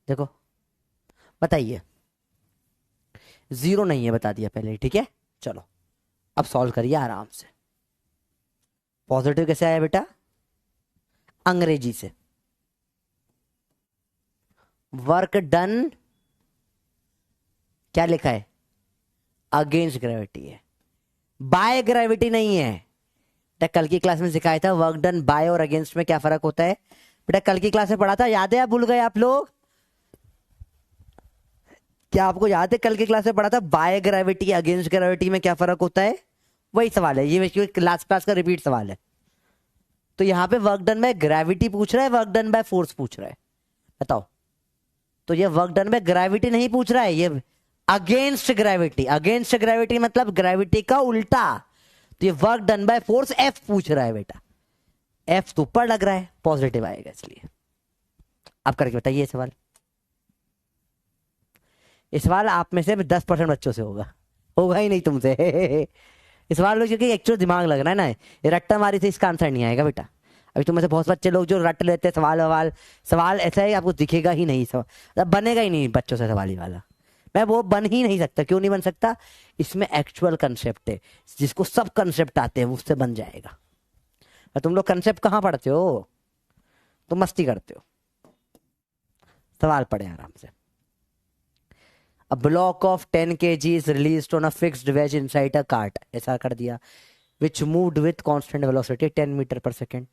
देखो बताइए, जीरो नहीं है बता दिया पहले, ठीक है। चलो अब सॉल्व करिए आराम से। पॉजिटिव कैसे आया बेटा? अंग्रेजी से। वर्क डन क्या लिखा है? अगेंस्ट ग्रेविटी है, बाय ग्रेविटी नहीं है। बेटा कल की क्लास में सिखाया था वर्क डन बाय और अगेंस्ट में क्या फर्क होता है। बेटा कल की क्लास में पढ़ा था, याद है? आप भूल गए आप लोग? क्या आपको याद है कल की क्लास में पढ़ा था बाय ग्रेविटी अगेंस्ट ग्रेविटी में क्या फर्क होता है? वही सवाल है ये, लास्ट क्लास का रिपीट सवाल है। तो यहां पे वर्क डन में ग्रेविटी पूछ रहा है, वर्क डन बाय फोर्स पूछ रहा है, बताओ। तो ये वर्क डन में ग्रेविटी नहीं पूछ रहा है, ये अगेंस्ट ग्रेविटी। अगेंस्ट ग्रेविटी मतलब ग्रेविटी का उल्टा। तो ये work done by force F पूछ रहा है बेटा। एफ तो ऊपर लग रहा है, पॉजिटिव आएगा इसलिए। अब करके बताइए ये सवाल। इस सवाल आप में से 10% बच्चों से होगा, होगा ही नहीं तुमसे। इस सवाल में क्योंकि एक्चुअल दिमाग लग रहा है ना, ये रट्टा मारी से इसका आंसर नहीं आएगा बेटा। अभी तुम में से बहुत बच्चे लोग जो रट लेते हैं सवाल सवाल ऐसा है आपको दिखेगा ही नहीं, सवाल बनेगा ही नहीं बच्चों से सवाल ही वाला। मैं वो बन ही नहीं सकता। क्यों नहीं बन सकता? इसमें एक्चुअल कंसेप्ट है, जिसको सब कंसेप्ट आते हैं उससे बन जाएगा। और तुम लोग कंसेप्ट कहाँ पढ़ते हो? तुम मस्ती करते हो। सवाल पढ़े आराम से। A block of 10 kg is released on a fixed wedge inside a cart. ऐसा कर दिया, which moved with constant velocity 10 metre पर सेकेंड।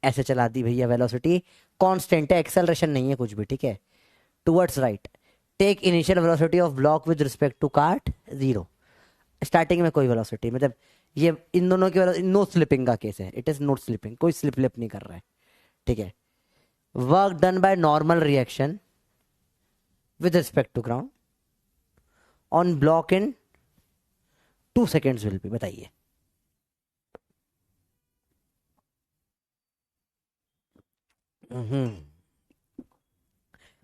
ऐसे चला दी भैया, वेलोसिटी कांस्टेंट है, एक्सेलरेशन नहीं है कुछ भी, ठीक है। Towards right, take initial velocity of block with respect to cart 0। Starting में कोई वेलोसिटी, मतलब ये इन दोनों की नो स्लिपिंग का केस है, इट इज नॉट स्लिपिंग, कोई स्लिप लिप नहीं कर रहा है, ठीक है। Work done by normal reaction with respect to ground on block in 2 seconds will be. बताइए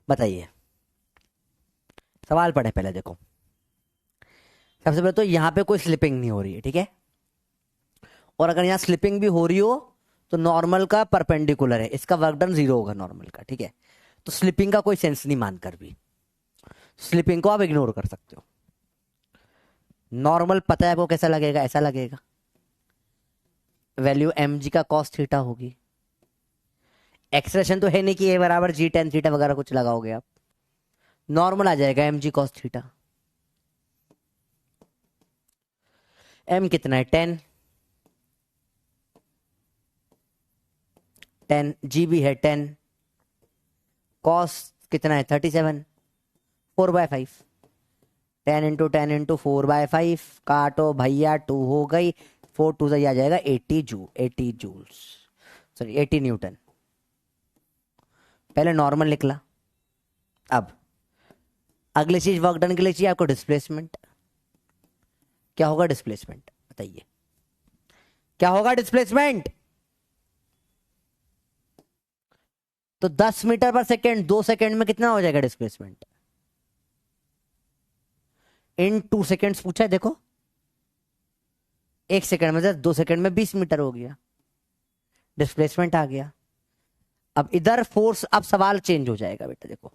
बताइए। सवाल पढ़े पहले देखो। सबसे पहले तो यहां पे कोई स्लिपिंग नहीं हो रही है, ठीक है। और अगर यहां स्लिपिंग भी हो रही हो तो नॉर्मल का परपेंडिकुलर है, इसका वर्क डन 0 होगा नॉर्मल का, ठीक है। तो स्लिपिंग का कोई सेंस नहीं मानकर भी, स्लिपिंग को आप इग्नोर कर सकते हो। नॉर्मल पता है आपको कैसा लगेगा? ऐसा लगेगा, वैल्यू mg का cos थीटा होगी। एक्सप्रेशन तो है नहीं कि a बराबर g tan थीटा वगैरह कुछ लगाओगे आप, नॉर्मल आ जाएगा mg cos थीटा। m कितना है? 10, 10 g भी है 10, cos कितना है? 37, 4/5, 10 इंटू 10 इंटू 4/5 काटो भैया, 2 हो गई, 4 2 से आ जाएगा 80 जूल्स, सॉरी 80 न्यूटन। पहले नॉर्मल निकला। अब अगली चीज वर्क डन के लिए चाहिए आपको डिस्प्लेसमेंट। क्या होगा डिस्प्लेसमेंट? बताइए क्या होगा डिस्प्लेसमेंट? तो 10 मीटर पर सेकेंड, 2 सेकेंड में कितना हो जाएगा डिस्प्लेसमेंट? इन 2 सेकेंड्स पूछा है, देखो 1 सेकेंड में 2 सेकेंड में 20 मीटर हो गया, डिस्प्लेसमेंट आ गया। अब इधर फोर्स, अब सवाल चेंज हो जाएगा बेटा। देखो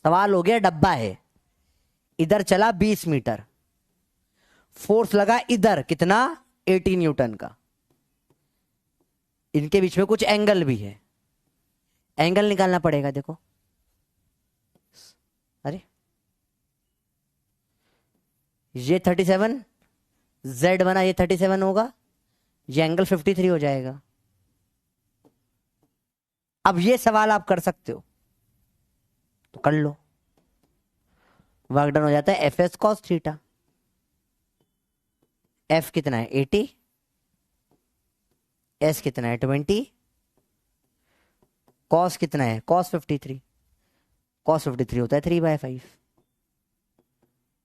सवाल हो गया डब्बा है, इधर चला 20 मीटर, फोर्स लगा इधर कितना? 80 न्यूटन का। इनके बीच में कुछ एंगल भी है, एंगल निकालना पड़ेगा। देखो अरे ये 37 z बना, ये 37 होगा, ये एंगल 53 हो जाएगा। अब ये सवाल आप कर सकते हो तो कर लो। वर्क डन हो जाता है F S cos theta. F कितना है? 80, एस कितना है? 20, कॉस कितना है? कॉस 53, कॉस 53 होता है 3/5।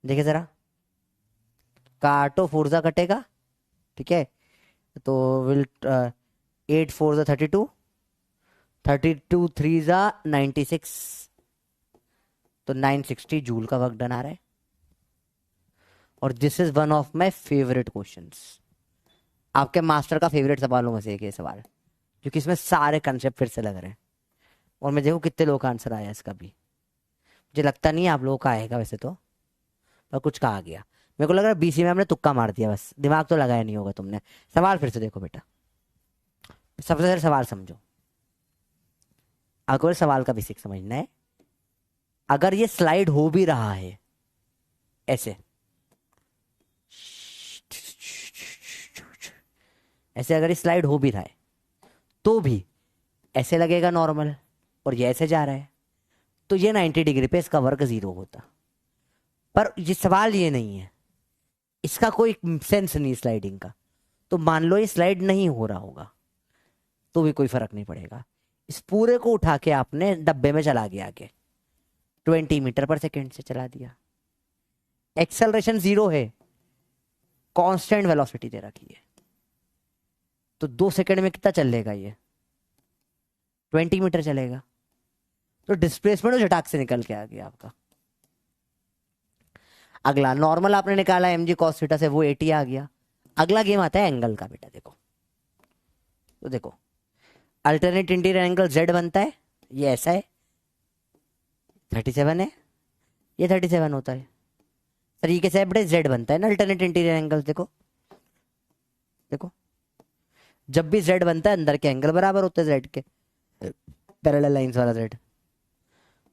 देखिए जरा, काटो, फोर्जा कटेगा, ठीक है। तो विल 8 4 32, 32 3 96, तो 960 जूल का वर्क डन आ रहा है। और this is one of my favourite questions, आपके मास्टर का फेवरेट सवालों में से एक है सवाल, क्योंकि इसमें सारे कंसेप्ट फिर से लग रहे हैं। और मैं देखो कितने लोगों का आंसर आया इसका भी। मुझे लगता नहीं है आप लोगों का आएगा वैसे तो, पर कुछ का आ गया। मेरे को लग रहा है बीसी में हमने तुक्का मार दिया, बस दिमाग तो लगाया नहीं होगा तुमने। सवाल फिर से देखो बेटा, सबसे पहले सवाल समझो। अगर सवाल का बेसिक समझना है, अगर ये स्लाइड हो भी रहा है ऐसे, ऐसे अगर ये स्लाइड हो भी रहा है तो भी ऐसे लगेगा नॉर्मल, और ये ऐसे जा रहा है तो ये 90 डिग्री पे इसका वर्क 0 होता। पर ये सवाल ये नहीं है, इसका कोई सेंस नहीं स्लाइडिंग का। तो मान लो ये स्लाइड नहीं हो रहा होगा तो भी कोई फर्क नहीं पड़ेगा। इस पूरे को उठा के आपने डब्बे में चला गया आगे, 20 मीटर पर सेकेंड से चला दिया। एक्सेलरेशन 0 है, कांस्टेंट वेलोसिटी दे रखी है, तो 2 सेकेंड में कितना चलेगा ये? 20 मीटर चलेगा। तो डिस्प्लेसमेंट झटाक से निकल के आ गया आपका। अगला नॉर्मल आपने निकाला एम जी कॉस थीटा से, वो 80 आ गया। अगला गेम आता है एंगल का बेटा। देखो तो देखो, अल्टरनेट इंटीरियर एंगल जेड बनता है, ये ऐसा है, 37 है, ये 37 होता है। तरीके से बेटा जेड बनता है ना अल्टरनेट इंटीरियर एंगल। देखो देखो, जब भी जेड बनता है अंदर के एंगल बराबर होते हैं जेड के, पैरेलल लाइंस वाला जेड।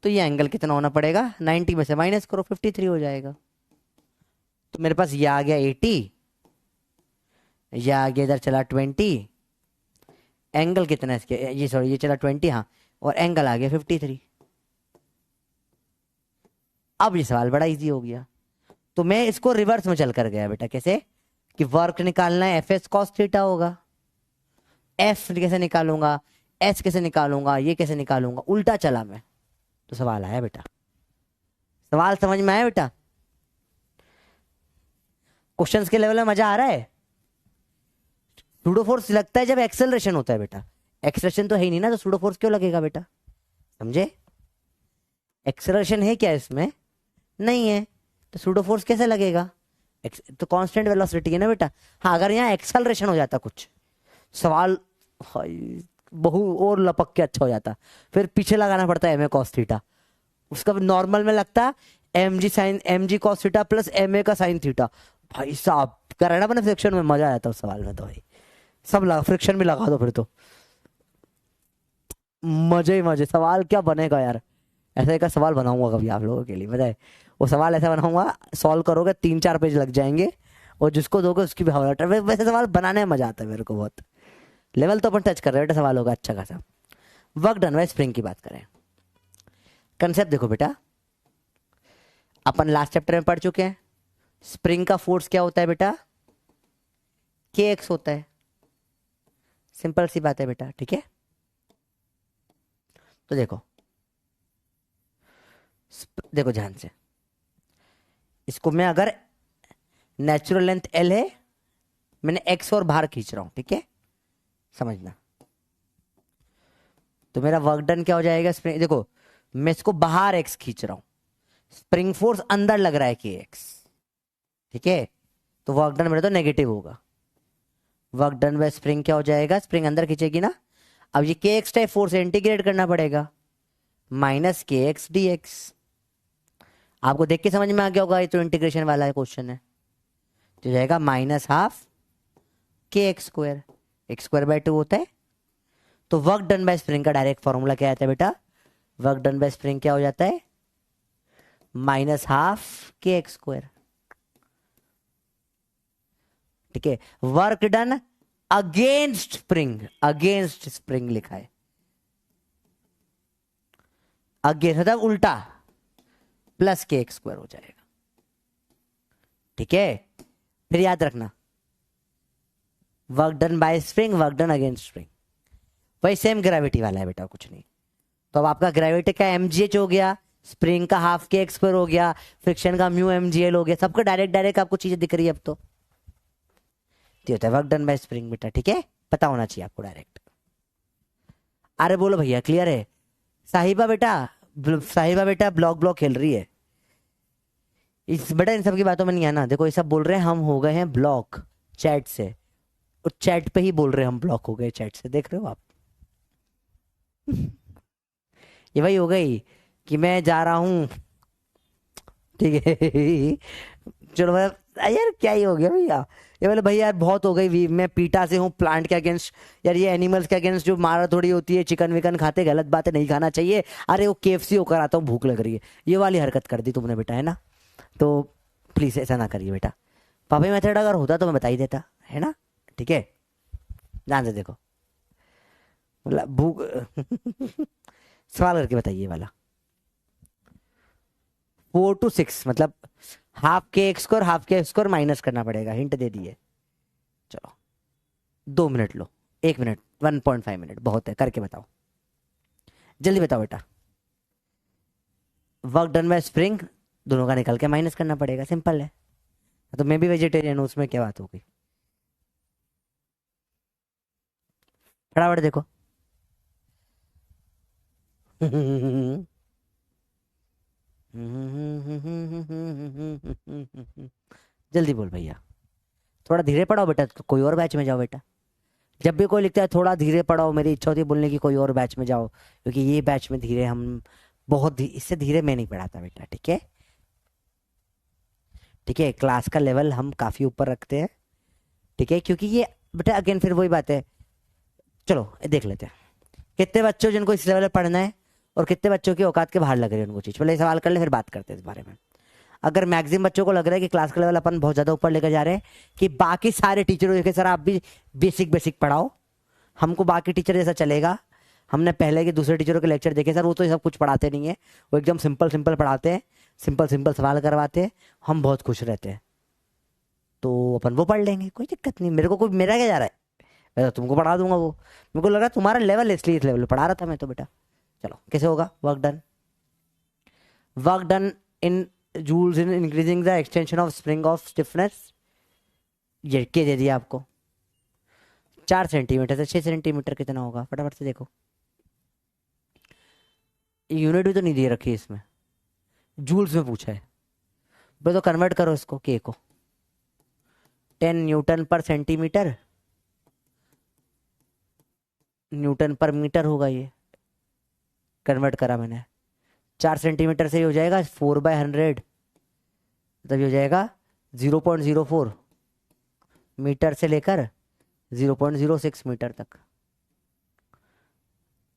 तो ये एंगल कितना होना पड़ेगा? 90 में से माइनस करो, 53 हो जाएगा। तो मेरे पास ये आ गया 80, ये आ गया इधर चला 20, एंगल कितना है इसके, ये सॉरी ये चला 20, हाँ, और एंगल आ गया 53। अब ये सवाल बड़ा इजी हो गया। तो मैं इसको रिवर्स में चल कर गया बेटा। कैसे? कि वर्क निकालना है, एफ एस कॉस थीटा होगा। एफ कैसे निकालूंगा, एस कैसे निकालूंगा, ये कैसे निकालूंगा, उल्टा चला मैं। तो सवाल आया बेटा। सवाल समझ में आया बेटा? क्वेश्चंस के लेवल में मजा आ रहा है? सूडो फोर्स लगता है जब एक्सेलरेशन होता है बेटा। एक्सेलरेशन तो है ही नहीं ना, तो सूडो फोर्स क्यों लगेगा बेटा? समझे? एक्सेलरेशन है क्या इसमें? नहीं है, तो सूडो फोर्स कैसे लगेगा? तो कांस्टेंट वेलोसिटी है ना बेटा। हाँ, अगर यहाँ एक्सेलरेशन हो जाता कुछ, सवाल बहु और लपक के अच्छा हो जाता। फिर पीछे लगाना पड़ता है एम ए कॉस थीटा, उसका नॉर्मल में लगता M ji cos theta plus M A का साइन थीटा। भाई साहब करना अपने फ्रिक्शन में मजा आ जाता उस सवाल में। तो भाई सब लगा, फ्रिक्शन भी लगा दो फिर तो मजे ही मजे। सवाल क्या बनेगा यार, ऐसा एक सवाल बनाऊंगा कभी आप लोगों के लिए, पता है? वो सवाल ऐसा बनाऊंगा, सॉल्व करोगे 3-4 पेज लग जाएंगे, और जिसको दोगे उसकी भी हवा। वैसे सवाल बनाने में मजा आता है मेरे को बहुत। लेवल तो अपन टच कर रहे हैं बेटा, सवाल होगा अच्छा खासा। वर्क डन बाय स्प्रिंग की बात करें, कंसेप्ट देखो बेटा, अपन लास्ट चैप्टर में पढ़ चुके हैं। स्प्रिंग का फोर्स क्या होता है बेटा? के एक्स होता है। सिंपल सी बात है बेटा, ठीक है? तो देखो देखो ध्यान से, इसको मैं अगर नेचुरल लेंथ एल है, मैंने एक्स और बाहर खींच रहा हूं, ठीक है? समझना। तो मेरा वर्क डन क्या हो जाएगा? स्प्रिंग देखो, मैं इसको बाहर एक्स खींच रहा हूं, स्प्रिंग फोर्स अंदर लग रहा है कि एक्स, ठीक है? तो वर्क डन मेरा तो नेगेटिव होगा। वर्क डन बाय स्प्रिंग क्या हो जाएगा? स्प्रिंग अंदर खींचेगी ना। अब ये के एक्स टाइप फोर्स इंटीग्रेट करना पड़ेगा, माइनस के एक्स डी एक्स। आपको देख के समझ में आ गया होगा, ये तो इंटीग्रेशन वाला क्वेश्चन है। तो जाएगा माइनस हाफ के x square, x square by 2 होता है। तो वर्क डन बाय स्प्रिंग का डायरेक्ट फॉर्मूला क्या आता है बेटा? वर्क डन बाय स्प्रिंग क्या हो जाता है? माइनस हाफ के एक्स स्क्वायर, ठीक है? Work done against spring, against spring लिखा है, अगेंस्ट मतलब उल्टा, प्लस के एक्स स्क्वायर हो जाएगा, ठीक है? फिर याद रखना, work done bye spring, work done against spring, वही सेम ग्रेविटी वाला है बेटा, कुछ नहीं। तो अब आपका ग्रेविटी का mgh हो गया, स्प्रिंग का हाफ के एक्स स्क्वायर हो गया, फ्रिक्शन का म्यू mgl हो गया, सबका डायरेक्ट डायरेक्ट आपको चीजें दिख रही है अब तो। ये होता है वर्क डन बाय स्प्रिंग बेटा, ठीक है? पता होना चाहिए आपको डायरेक्ट। अरे बोलो भैया क्लियर है? साहिबा बेटा, साहिबा बेटा ब्लॉक खेल रही है इस बेटा, इन सब की बातों में नहीं आना। देखो ये सब बोल रहे हैं हम हो गए हैं ब्लॉक चैट से, और चैट पे ही बोल रहे हैं हम ब्लॉक हो गए चैट से, देख रहे हो आप? ये वही हो गई कि मैं जा रहा हूँ, ठीक है। चलो यार क्या ही हो गया भैया, ये बोले भाई यार बहुत हो गई, मैं पीटा से हूँ प्लांट के अगेंस्ट, यार ये एनिमल्स के अगेंस्ट जो मारा थोड़ी होती है, चिकन विकन खाते, गलत बात है, नहीं खाना चाहिए। अरे वो KFC होकर आता हूँ, भूख लग रही है, ये वाली हरकत कर दी तुमने बेटा, है ना। तो प्लीज ऐसा ना करिए बेटा, पापा मेथड अगर होता तो मैं बता ही देता, है ना, ठीक है। ध्यान से देखो, मतलब भूख सवाल करके बताइए ये वाला। 4 to 6 मतलब हाफ के एक्स स्क्वायर, हाफ के एक्स स्क्वायर माइनस करना पड़ेगा, हिंट दे दिए। चलो 2 मिनट लो, 1 मिनट, 1.5 मिनट बहुत है, करके बताओ, जल्दी बताओ बेटा। वर्क डन बाय स्प्रिंग, दोनों का निकल के माइनस करना पड़ेगा, सिंपल है। तो मैं भी वेजिटेरियन हूँ, उसमें क्या बात हो गई। फटाफट देखो। जल्दी बोल भैया, थोड़ा धीरे पढ़ाओ बेटा, तो कोई और बैच में जाओ बेटा। जब भी कोई लिखता है थोड़ा धीरे पढ़ाओ, मेरी इच्छा होती है बोलने की कोई और बैच में जाओ, क्योंकि ये बैच में धीरे हम बहुत इससे धीरे मैं नहीं पढ़ाता बेटा, ठीक है। ठीक है, क्लास का लेवल हम काफी ऊपर रखते हैं, ठीक है, क्योंकि ये बेटा अगेन फिर वही बात है। चलो देख लेते हैं कितने बच्चों जिनको इस लेवल पे पढ़ना है, और कितने बच्चों की औकात के बाहर लग रही है उनको चीज, पहले सवाल कर ले फिर बात करते हैं इस बारे में। अगर मैक्सिमम बच्चों को लग रहा है कि क्लास का लेवल अपन बहुत ज्यादा ऊपर लेकर जा रहे हैं, कि बाकी सारे टीचरों देखे सर आप भी बेसिक बेसिक पढ़ाओ, हमको बाकी टीचर जैसा चलेगा, हमने पहले के दूसरे टीचरों के लेक्चर देखे सर, वो तो ये सब कुछ पढ़ाते नहीं है, वो एकदम सिंपल सिंपल पढ़ाते हैं, सिंपल सिंपल सवाल करवाते हैं, हम बहुत खुश रहते हैं, तो अपन वो पढ़ लेंगे, कोई दिक्कत नहीं, मेरे को कोई, मेरा क्या जा रहा है, मैं तो तुमको पढ़ा दूंगा वो, मेरे को लग रहा है तुम्हारा लेवल इसलिए इस लेवल पे पढ़ा रहा था मैं तो बेटा। चलो कैसे होगा work done, work done in joules in increasing the extension of spring of stiffness, ये के दे दिया आपको 4 सेंटीमीटर से 6 सेंटीमीटर कितना होगा, फटाफट से देखो, यूनिट भी तो नहीं दे रखी इसमें, जूल्स में पूछा है, तो कन्वर्ट करो इसको के को, 10 न्यूटन पर सेंटीमीटर, न्यूटन पर मीटर होगा ये, कन्वर्ट करा मैंने, 4 सेंटीमीटर से ही हो जाएगा 4/100, मतलब ये हो जाएगा 0.04 मीटर से लेकर 0.06 मीटर तक।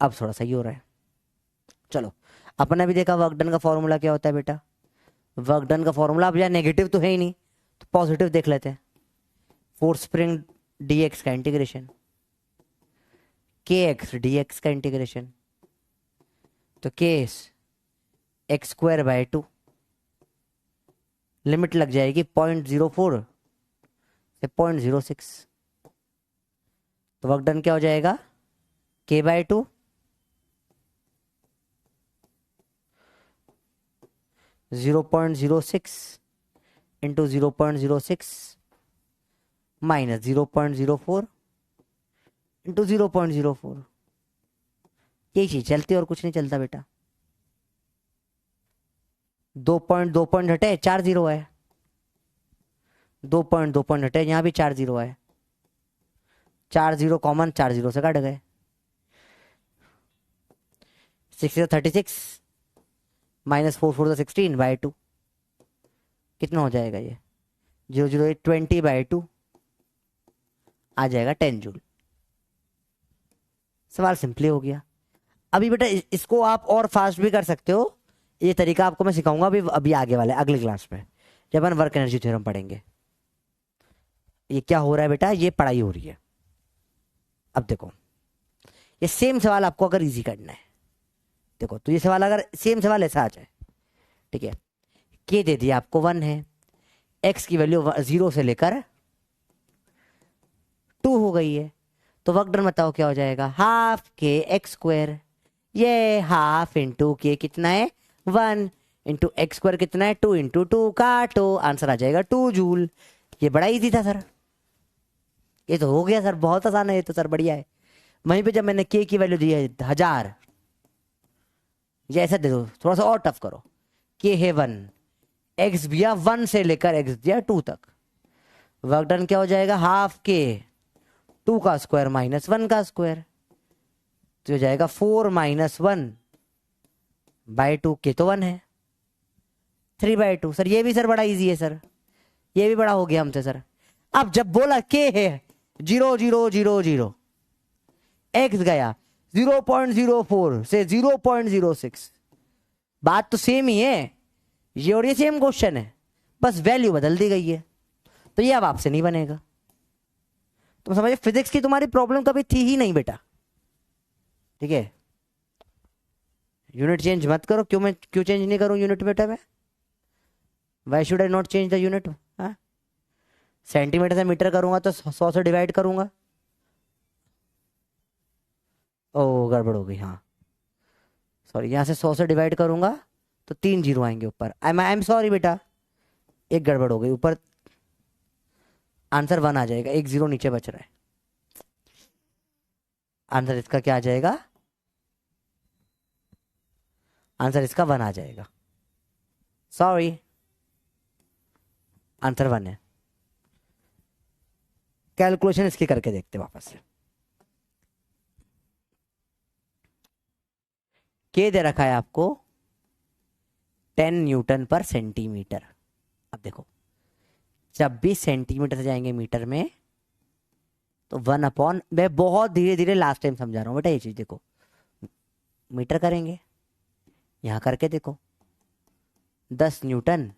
अब थोड़ा सही हो रहा है। चलो अपने भी देखा वर्क डन का फॉर्मूला क्या होता है बेटा, वर्क डन का फॉर्मूला, अब यार नेगेटिव तो है ही नहीं, तो पॉजिटिव देख लेते हैं, फोर्स स्प्रिंग dx का इंटीग्रेशन, kx dx का इंटीग्रेशन, तो केस x²/2, लिमिट लग जाएगी 0.04 से 0.06, तो वर्क डन क्या हो जाएगा k/2 0.06 इंटू 0.06 माइनस 0.04 इंटू 0.04, यही चीज चलती है और कुछ नहीं चलता बेटा। 2 पॉइंट हटे 4 0 है, 2 पॉइंट हटे, यहां भी 4 0 है, 4 0 कॉमन, 4 0 से कट गए, 6 से 36 माइनस 4 4 16/2, कितना हो जाएगा ये 0 0 20/2 आ जाएगा 10 जूल। सवाल सिंपली हो गया। अभी बेटा इसको आप और फास्ट भी कर सकते हो, ये तरीका आपको मैं सिखाऊंगा अभी आगे वाले अगली क्लास में जब हम वर्क एनर्जी थ्योरम पढ़ेंगे। ये क्या हो रहा है बेटा, ये पढ़ाई हो रही है। अब देखो ये सेम सवाल आपको अगर इजी करना है, देखो तो ये सवाल अगर सेम सवाल ऐसा आ जाए, ठीक है, के दे दिया आपको 1 है, एक्स की वैल्यू 0 से लेकर 2 हो गई है, तो वर्क डन बताओ क्या हो जाएगा, हाफ के x², ये हाफ इंटू के कितना है 1 इंटू x² कितना है 2 इंटू 2, काटो आंसर आ जाएगा 2 जूल। ये बड़ा इजी था सर, ये तो हो गया सर, बहुत आसान है ये तो सर, बढ़िया है। वहीं पे जब मैंने के की वैल्यू दी है 1000, ये ऐसा दे दो, थोड़ा सा और टफ करो, के है 1, एक्स दिया 1 से लेकर एक्स दिया 2 तक, वर्क डन क्या हो जाएगा हाफ के 2 का स्क्वायर माइनस 1 का स्क्वायर, तो हो जाएगा 4 - 1 बाई टू, के तो 1 है, 3/2 सर। ये भी सर बड़ा इजी है सर, ये भी बड़ा हो गया हमसे सर। अब जब बोला के है 0.000, एक्स गया 0.04 से 0.06, बात तो सेम ही है, ये और ये सेम क्वेश्चन है, बस वैल्यू बदल दी गई है। तो ये अब आपसे नहीं बनेगा। तुम समझे, फिजिक्स की तुम्हारी प्रॉब्लम कभी थी ही नहीं बेटा, ठीक है। यूनिट चेंज मत करो। क्यों, मैं क्यों चेंज नहीं करूं यूनिट बेटा मैं? Why should I not change the unit? Centimetre से मीटर करूंगा तो 100 से डिवाइड करूंगा। ओ गड़बड़ हो गई, हाँ सॉरी, यहाँ से 100 से डिवाइड करूंगा तो 3 जीरो आएंगे ऊपर। आई एम सॉरी बेटा, एक गड़बड़ हो गई ऊपर, आंसर 1 आ जाएगा, एक जीरो नीचे बच रहा है। आंसर इसका क्या आ जाएगा? आंसर इसका 1 आ जाएगा, सॉरी आंसर 1 है। कैलकुलेशन इसकी करके देखते वापस से। के दे रखा है आपको 10 न्यूटन पर सेंटीमीटर। अब देखो, जब भी सेंटीमीटर से जाएंगे मीटर में तो 1/, मैं बहुत धीरे धीरे लास्ट टाइम समझा रहा हूं बेटा, ये चीज देखो, मीटर करेंगे, यहां करके देखो 10 न्यूटन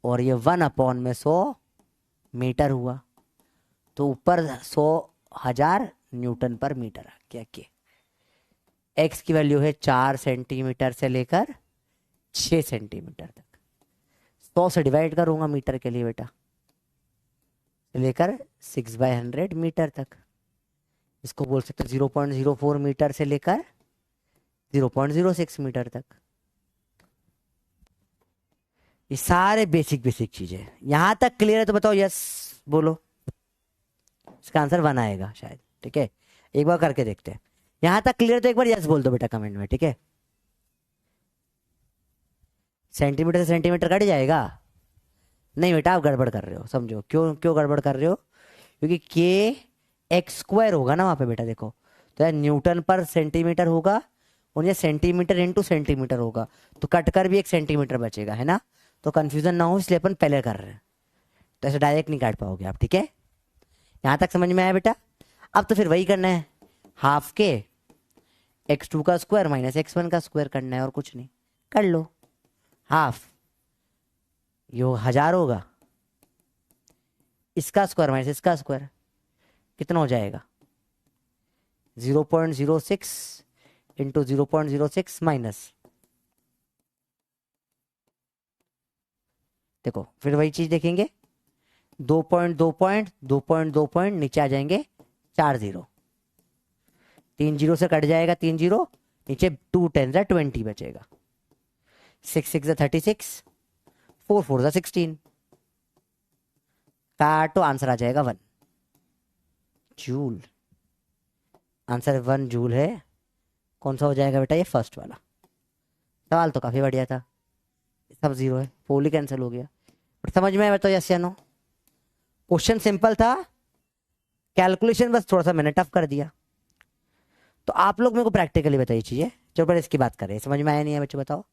और ये 1/, में 100 मीटर हुआ, तो ऊपर 100,000 न्यूटन पर मीटर आ गया। के एक्स की वैल्यू है 4 सेंटीमीटर से लेकर 6 सेंटीमीटर तक। 100 से डिवाइड करूंगा मीटर के लिए बेटा, लेकर 6/100 मीटर तक। इसको बोल सकते 0.04 मीटर से लेकर 0.06 मीटर तक। ये सारे बेसिक बेसिक चीजें, यहां तक क्लियर है तो बताओ यस बोलो। इसका आंसर 1 आएगा शायद, ठीक है। एक बार करके देखते हैं। यहां तक क्लियर तो एक बार यस बोल दो बेटा कमेंट में, ठीक है। सेंटीमीटर से सेंटीमीटर कट जाएगा? नहीं बेटा, आप गड़बड़ कर रहे हो, समझो क्यों क्यों गड़बड़ कर रहे हो, क्योंकि के एक्स स्क्वायर होगा ना वहां पे बेटा, देखो तो यार न्यूटन पर सेंटीमीटर होगा और ये सेंटीमीटर इंटू सेंटीमीटर होगा, तो कट कर भी 1 सेंटीमीटर बचेगा, है ना। तो कंफ्यूजन ना हो इसलिए अपन पहले कर रहे हैं, तो ऐसे डायरेक्ट नहीं काट पाओगे आप, ठीक है। यहां तक समझ में आया बेटा? अब तो फिर वही करना है, हाफ के x2 का स्क्वायर माइनस x1 का स्क्वायर करना है, और कुछ नहीं, कर लो। हाफ यो 1000 होगा, इसका स्क्वायर माइनस इसका स्क्वायर कितना हो जाएगा? 0.06 इंटू 0.06 माइनस, देखो फिर वही चीज देखेंगे, 2 पॉइंट नीचे आ जाएंगे, 4 जीरो, 3 जीरो से कट जाएगा 3 जीरो, नीचे 2 10 20 बचेगा, 6 6 36, 4 4 16, काटो, आंसर आ जाएगा 1 जूल। आंसर 1 जूल है। कौन सा हो जाएगा बेटा? ये फर्स्ट वाला। सवाल तो काफी बढ़िया था, सब जीरो है, पोली कैंसिल हो गया। बट समझ में आया तो यस या नो? क्वेश्चन सिंपल था, कैलकुलेशन बस थोड़ा सा मैंने टफ कर दिया। तो आप लोग मेरे को प्रैक्टिकली बताइए चीजें, चलो पहले इसकी बात करें। समझ में आया नहीं है बच्चों? बताओ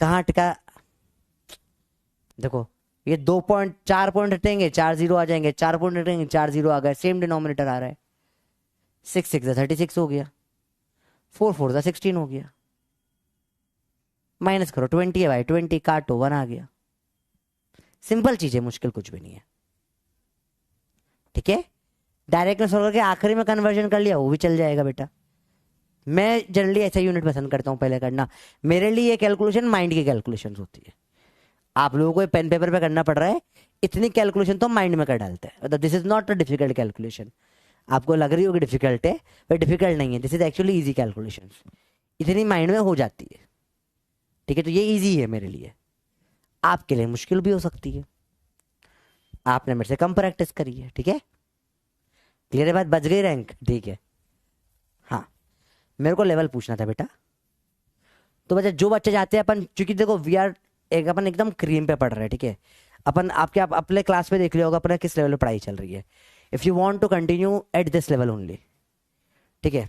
कहाँ टिका? देखो ये 4 पॉइंट हटेंगे, 4 जीरो आ जाएंगे, 4 पॉइंट हटेंगे, 4 जीरो आ गए, सेम डिनोमिनेटर आ रहा है। 6 6 36 हो गया, 4 4 16 हो गया, माइनस करो 20 है भाई, 20 काटो 1 आ गया। सिंपल चीज है, मुश्किल कुछ भी नहीं है, ठीक है। डायरेक्ट में सॉल्व करके आखिरी में कन्वर्जन कर लिया वो भी चल जाएगा बेटा। मैं जनरली ऐसा यूनिट पसंद करता हूं पहले करना, मेरे लिए ये कैलकुलेशन माइंड की कैलकुलेशन होती है। आप लोगों को पेन पेपर पे करना पड़ रहा है, इतनी कैलकुलेशन तो माइंड में कर डालते हैं, मतलब this is not a difficult calculation. आपको लग रही होगी डिफिकल्ट है, बट डिफिकल्ट नहीं है, this is actually easy calculation, इतनी माइंड में हो जाती है, ठीक है। तो ये इजी है मेरे लिए, आपके लिए मुश्किल भी हो सकती है, आपने मेरे से कम प्रैक्टिस करी है, ठीक है। क्लियर है बात? बच गई रैंक, ठीक है। हाँ मेरे को लेवल पूछना था बेटा। तो बच्चा जो बच्चे जाते हैं अपन, क्योंकि देखो वी आर अपन एकदम क्रीम पे पढ़ रहे हैं, ठीक है। अपन आपके आप अपने क्लास में देख लिया होगा अपना किस लेवल पे पढ़ाई चल रही है। If you want to continue at this level only, ठीक है,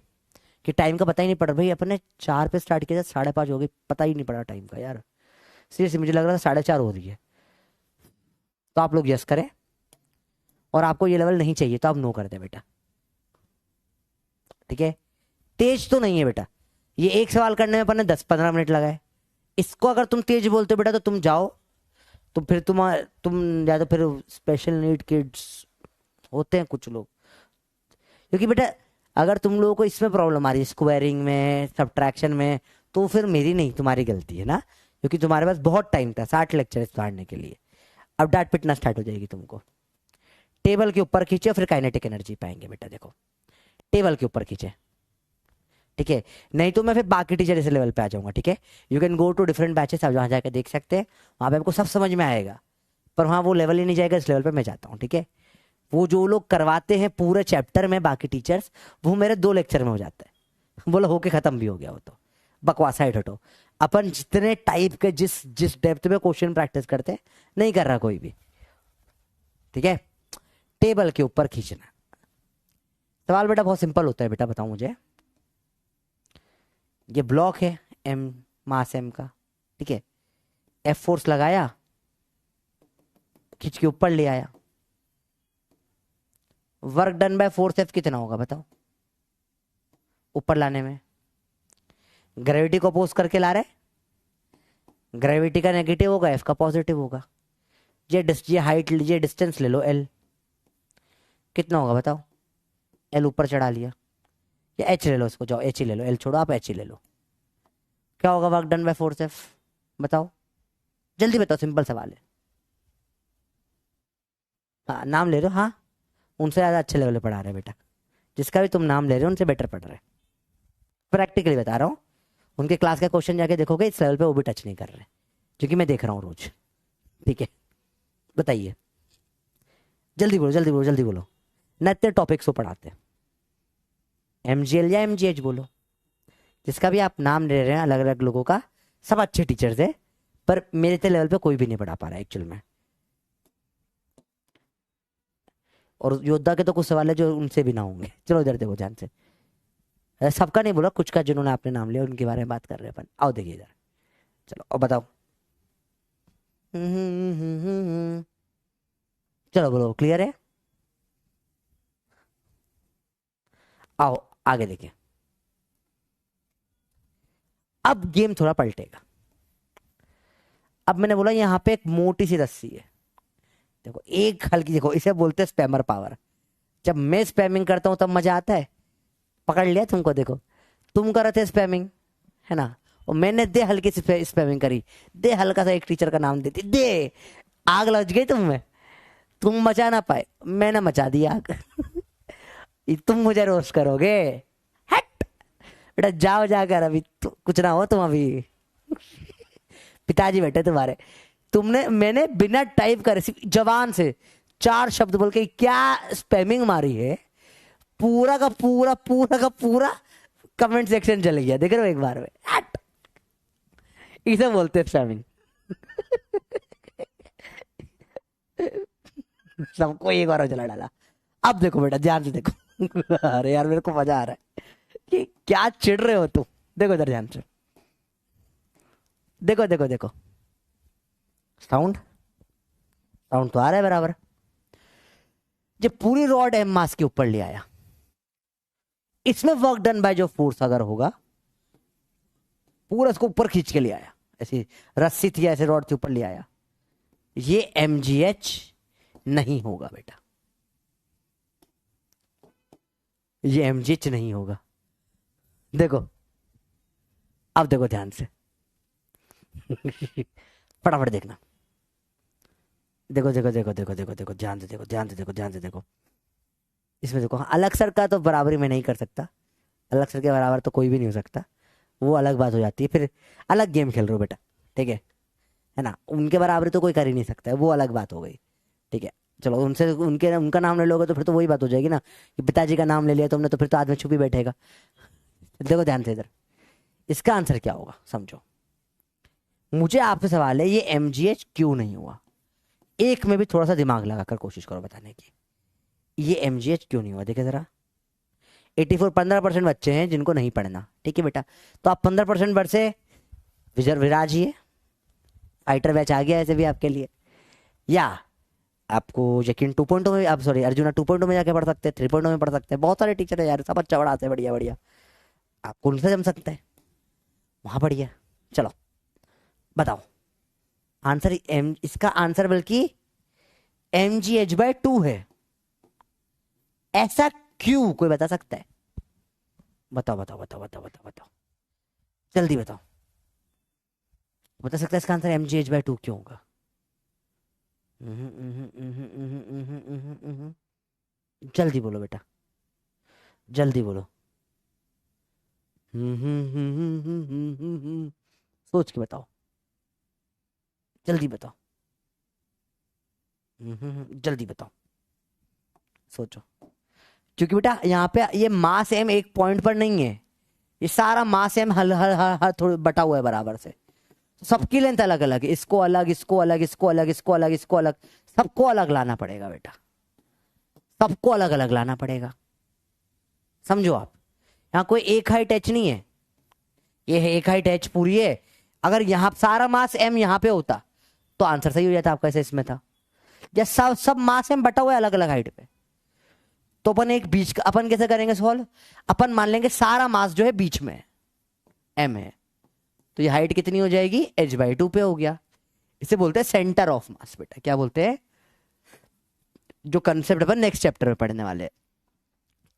कि टाइम का पता ही नहीं पड़ा भाई, अपने 4 पे स्टार्ट किया था, 5:30 हो गई, पता ही नहीं पड़ा टाइम का यार। सीरियसली मुझे लग रहा था 4:30 हो रही है। तो आप लोग यस करें, और आपको ये लेवल नहीं चाहिए तो आप नो कर दे बेटा, ठीक है। तेज तो नहीं है बेटा, ये एक सवाल करने में अपन ने 10-15 मिनट लगाए। इसको अगर तुम तेज बोलते हो बेटा तो तुम जाओ, तो फिर तुम या तो फिर स्पेशल नीड किड्स होते हैं कुछ लोग, क्योंकि बेटा अगर तुम लोगों को इसमें प्रॉब्लम आ रही है स्क्वायरिंग में, सब्ट्रैक्शन में, तो फिर मेरी नहीं तुम्हारी गलती है ना, क्योंकि तुम्हारे पास बहुत टाइम था 60 लेक्चर पढ़ने के लिए। अब डांट पिटना स्टार्ट हो जाएगी तुमको। टेबल के ऊपर खींचे फिर काइनेटिक एनर्जी पाएंगे बेटा, देखो टेबल के ऊपर खींचे, ठीक है। नहीं तो मैं फिर बाकी टीचर इस लेवल पे आ जाऊंगा, ठीक है। You can go to different batches, आप वहां जाकर देख सकते हैं, वहां पे आपको सब समझ में आएगा, पर वहां वो लेवल ही नहीं जाएगा, इस लेवल पे मैं जाता हूँ, ठीक है। वो जो लोग करवाते हैं पूरे चैप्टर में बाकी टीचर्स, वो मेरे 2 लेक्चर में हो जाता है, बोलो होके खत्म भी हो गया वो तो बकवास साइड हटो। अपन जितने टाइप के जिस जिस डेप्थ में क्वेश्चन प्रैक्टिस करते हैं नहीं कर रहा कोई भी, ठीक है। टेबल के ऊपर खींचना, सवाल बेटा बहुत सिंपल होता है बेटा, बताओ मुझे। ये ब्लॉक है एम, मास एम का, ठीक है। एफ फोर्स लगाया, खींच के ऊपर ले आया, work done by force F कितना होगा बताओ ऊपर लाने में। ग्रेविटी को अपोज करके ला रहे, ग्रेविटी का नेगेटिव होगा, एफ का पॉजिटिव होगा। ये हाइट लीजिए, डिस्टेंस ले लो एल, कितना होगा बताओ। एल ऊपर चढ़ा लिया, या एच ले लो, इसको जाओ एच ही ले लो, एल छोड़ो आप एच ही ले लो। क्या होगा work done by force F बताओ, जल्दी बताओ, सिंपल सवाल है। हाँ नाम ले रहे हो, हाँ उनसे ज़्यादा अच्छे लेवल पे पढ़ा रहे बेटा, जिसका भी तुम नाम ले रहे हो उनसे बेटर पढ़ रहे, प्रैक्टिकली बता रहा हूँ। उनके क्लास का क्वेश्चन जाके देखोगे इस लेवल पे वो भी टच नहीं कर रहे, क्योंकि मैं देख रहा हूँ रोज, ठीक है। बताइए जल्दी बोलो जल्दी बोलो जल्दी बोलो, न इतने टॉपिक्स को पढ़ाते हैं। एमजीएल या एमजीएच बोलो, जिसका भी आप नाम ले रहे हैं अलग अलग लोगों का, सब अच्छे टीचर्स है, पर मेरे तो लेवल पे कोई भी नहीं पढ़ा पा रहा है एक्चुअल में। और योद्धा के तो कुछ सवाल है जो उनसे भी ना होंगे। चलो इधर देखो ध्यान से, सबका नहीं बोला, कुछ का जिन्होंने आपने नाम लिया उनके बारे में बात कर रहे हैं अपन। आओ देखिए इधर, चलो और बताओ। चलो बोलो क्लियर है, आओ आगे देखिए। अब गेम थोड़ा पलटेगा। अब मैंने बोला यहाँ पे एक मोटी सी रस्सी है, देखो एक हल्की, देखो इसे बोलते हैं स्पैमर पावर। जब मैं स्पैमिंग करता हूं तब मजा आता है, पकड़ लिया तुमको, देखो तुम कर रहे थे स्पैमिंग है ना, और मैंने दे हल्की सी स्पैमिंग करी, दे हल्का सा एक टीचर का नाम देती, दे आग लग गई तुम में, तुम मचा ना पाए, मैंने मचा दी आग। तुम मुझे रोस्ट करोगे, हट बेटा जाओ जाकर, अभी कुछ ना हो तुम अभी। पिताजी बैठे तुम्हारे, तुमने मैंने बिना टाइप करे सिर्फ जवान से 4 शब्द बोल के क्या स्पैमिंग मारी है, पूरा का पूरा पूरा का पूरा कमेंट सेक्शन चले गया, देख रहे हो एक बार में। हट, इसे बोलते हैं स्पैमिंग। सबको एक बार चला डाला। अब देखो बेटा ध्यान से देखो। अरे यार मेरे को मजा आ रहा है कि क्या चिढ़ रहे हो तुम, देखो इधर ध्यान से, देखो देखो देखो, साउंड साउंड तो आ रहा है बराबर। जब पूरी रॉड एम मास के ऊपर ले आया, इसमें वर्क डन बाय जो फोर्स अगर होगा, पूरा इसको ऊपर खींच के ले आया, ऐसी रस्सी थी ऐसे रॉड के ऊपर ले आया, ये एमजीएच नहीं होगा बेटा, ये एमजीएच नहीं होगा। देखो अब देखो ध्यान से। फटाफट देखना, देखो देखो देखो देखो देखो देखो ध्यान से देखो ध्यान से देखो ध्यान से देखो। इसमें देखो, हाँ अलग सर का तो बराबरी में नहीं कर सकता, अलग सर के बराबर तो कोई भी नहीं हो सकता, वो अलग बात हो जाती है, फिर अलग गेम खेल रहे हो बेटा, ठीक है ना। उनके बराबरी तो कोई कर ही नहीं सकता है, वो अलग बात हो गई, ठीक है। चलो उनसे उनका नाम ले लोगे तो फिर तो वही बात हो जाएगी ना कि पिताजी का नाम ले लिया तुमने, तो फिर तो आदमी छुपी बैठेगा। देखो ध्यान से इधर, इसका आंसर क्या होगा समझो। मुझे आपसे सवाल है, ये एमजीएच क्यों नहीं हुआ, एक में भी थोड़ा सा दिमाग लगाकर कोशिश करो बताने की, ये एमजीएच क्यों नहीं हुआ। देखिए जरा, 84 15% बच्चे हैं जिनको नहीं पढ़ना, ठीक है बेटा। तो आप 15% बच्चे विराजिए, फाइटर बैच आ गया ऐसे भी आपके लिए। या आपको यकीन 2.0 में, आप सॉरी अर्जुना 2.0 में जाके पढ़ सकते हैं, 3.0 में पढ़ सकते हैं, बहुत सारे टीचर है यार, सब अच्छा पढ़ाते हैं, बढ़िया बढ़िया, आपको उनसे जम सकते हैं, वहां बढ़िया। चलो बताओ आंसर, इसका आंसर बल्कि mgh/2 है। ऐसा क्यों, कोई बता सकता है? बताओ बताओ बताओ बताओ बताओ बताओ, जल्दी बताओ, बता सकता है इसका आंसर mgh/2 क्यों होगा? जल्दी बोलो बेटा, जल्दी बोलो। सोच के बताओ, जल्दी बताओ, जल्दी बताओ, सोचो। क्योंकि बेटा यहाँ पे ये मास m एक पॉइंट पर नहीं है, ये सारा मास m हल हल हल हल थोड़ा बटा हुआ है बराबर से, सबकी लेंथ अलग अलग है, इसको अलग, इसको अलग, इसको अलग, इसको अलग, इसको अलग, सबको अलग लाना पड़ेगा बेटा, सबको अलग अलग लाना पड़ेगा, समझो आप। यहाँ कोई एक हाइट h नहीं है, ये है एक हाइट h पूरी है। अगर यहाँ सारा मास m यहाँ पे होता तो आंसर सही हो जाता आपका, ऐसे इसमें था। या सब मास m बटा हुआ है अलग अलग हाइट पे, तो अपन एक बीच का, अपन कैसे करेंगे सॉल्व? अपन मान लेंगे सारा मास जो है बीच में m है, तो ये हाइट कितनी हो जाएगी? h/2 पे हो गया। इसे बोलते हैं सेंटर ऑफ मास बेटा। क्या बोलते हैं? जो कंसेप्ट अपन नेक्स्ट चैप्टर में पढ़ने वाले हैं,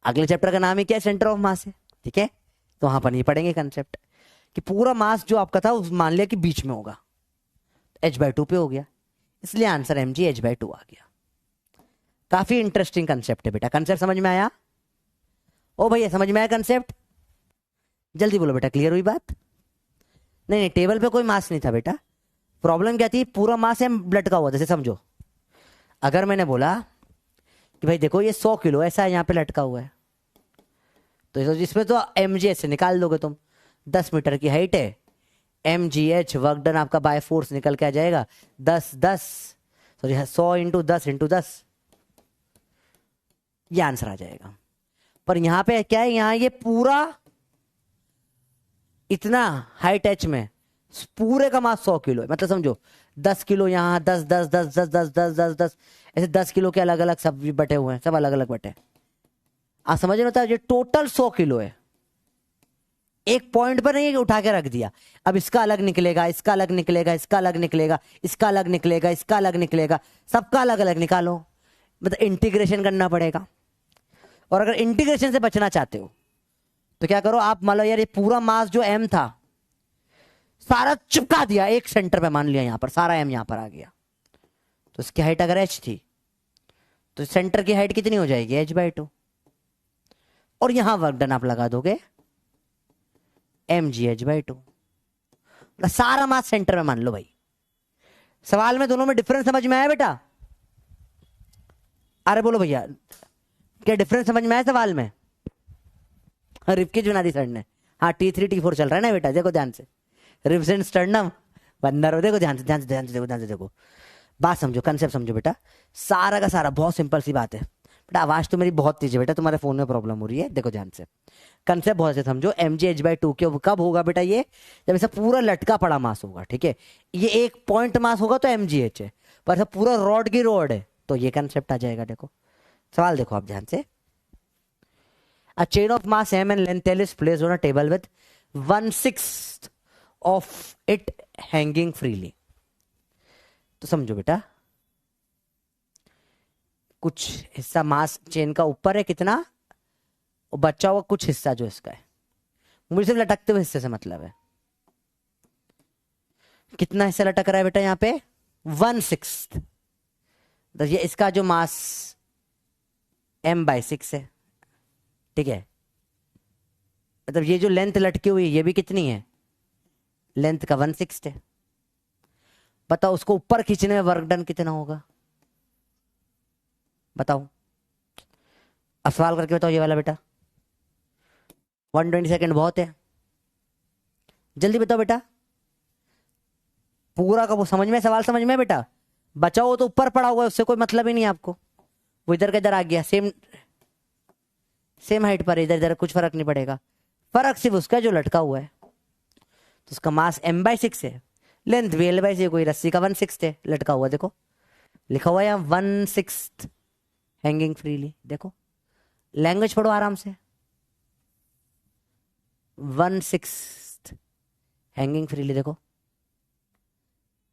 अगले चैप्टर का नाम ही क्या है? सेंटर ऑफ मास है, ठीक है। तो वहां पर ये पढ़ेंगे कंसेप्ट कि पूरा मास जो आपका था उस मान लिया कि बीच में होगा, h/2 पे हो गया, इसलिए आंसर mgh/2 आ गया। काफी इंटरेस्टिंग कंसेप्ट है बेटा। कंसेप्ट समझ में आया? ओ भैया समझ में आया कंसेप्ट? जल्दी बोलो बेटा, क्लियर हुई बात? नहीं नहीं, टेबल पे कोई मास नहीं था बेटा। प्रॉब्लम क्या थी? पूरा मास m लटका हुआ। जैसे समझो, अगर मैंने बोला कि भाई देखो ये 100 किलो ऐसा यहाँ पे लटका हुआ है, तो इसमें तो mgh से निकाल दोगे तुम, 10 मीटर की हाइट है, mgh वर्क डन आपका बाय फोर्स निकल के आ जाएगा 10 सॉरी 100 इंटू 10, ये आंसर आ जाएगा। पर यहां पे क्या है? यहां ये पूरा इतना हाइट h में पूरे का मास 100 किलो है, मतलब समझो 10 किलो यहाँ, 10 10 10 10 10 10 10 10 ऐसे 10 किलो के अलग अलग सब भी बटे हुए हैं, सब अलग अलग बटे। आप समझ रहे होता है? ये टोटल 100 किलो है, एक पॉइंट पर नहीं उठा के रख दिया। अब इसका अलग निकलेगा, इसका अलग निकलेगा, इसका अलग निकलेगा, इसका अलग निकलेगा, इसका अलग निकलेगा, सबका अलग अलग निकालो, मतलब इंटीग्रेशन करना पड़ेगा। और अगर इंटीग्रेशन से बचना चाहते हो तो क्या करो आप, मान लो यार ये पूरा मास जो m था सारा चिपका दिया एक सेंटर पे, मान लिया यहां पर सारा m यहां पर आ गया, तो इसकी हाइट अगर h थी तो सेंटर की हाइट कितनी हो जाएगी? h/2। और यहां वर्क डन आप लगा दोगे mgh/2, सारा मास सेंटर में मान लो भाई। सवाल में दोनों में डिफरेंस समझ में आया बेटा? अरे बोलो भैया, क्या डिफरेंस समझ में आया सवाल में? रिपकी जुनादी सर ने, हाँ T3 T4 चल रहा है ना बेटा, देखो ध्यान से, रिब्स एंड स्टर्नम बंदर हो, देखो ध्यान से ध्यान से ध्यान से देखो, ध्यान से देखो, बात समझो, कंसेप्ट समझो बेटा। सारा का सारा बहुत सिंपल सी बात है बेटा। आवाज तो मेरी बहुत तेज है बेटा, तुम्हारे फोन में प्रॉब्लम हो रही है, देखो ध्यान से, कंसेप्ट बहुत से समझो। mgh/2 के कब होगा बेटा? ये जब ऐसा पूरा लटका पड़ा मास होगा, ठीक है। ये एक पॉइंट मास होगा तो mgh है, पर ऐसा पूरा रॉड की रॉड है तो ये कंसेप्ट आ जाएगा। देखो सवाल देखो आप ध्यान से। A chain of mass m and length l is placed on a table with 1/6 of it hanging freely. तो समझो बेटा, कुछ हिस्सा मास चेन का ऊपर है कितना, और बचा हुआ कुछ हिस्सा जो इसका है, मुझे सिर्फ लटकते हुए हिस्से से मतलब है। कितना हिस्सा लटक रहा है बेटा यहाँ पे? 1/6। तो ये इसका जो मास m/6 है, ठीक है। मतलब ये जो लेंथ लटकी हुई है ये भी कितनी है? लेंथ का 1/6 है। बताओ उसको ऊपर खींचने में वर्क डन कितना होगा? बताओ, अब सवाल करके बताओ ये वाला बेटा। 120 सेकेंड बहुत है, जल्दी बताओ बेटा। पूरा का वो समझ में, सवाल समझ में बेटा? बचा हो तो ऊपर पड़ा हुआ है, उससे कोई मतलब ही नहीं है आपको, वो इधर का इधर आ गया, सेम सेम हाइट पर, इधर इधर कुछ फर्क नहीं पड़ेगा, फर्क सिर्फ उसका जो लटका हुआ है। तो उसका मास m/6 है, लेंथ भी l/6, कोई रस्सी का 1/6 है लटका हुआ, देखो लिखा हुआ है यहाँ 1/6 हैंगिंग फ्रीली। देखो लैंग्वेज पढ़ो आराम से, 1/6 हैंगिंग फ्रीली। देखो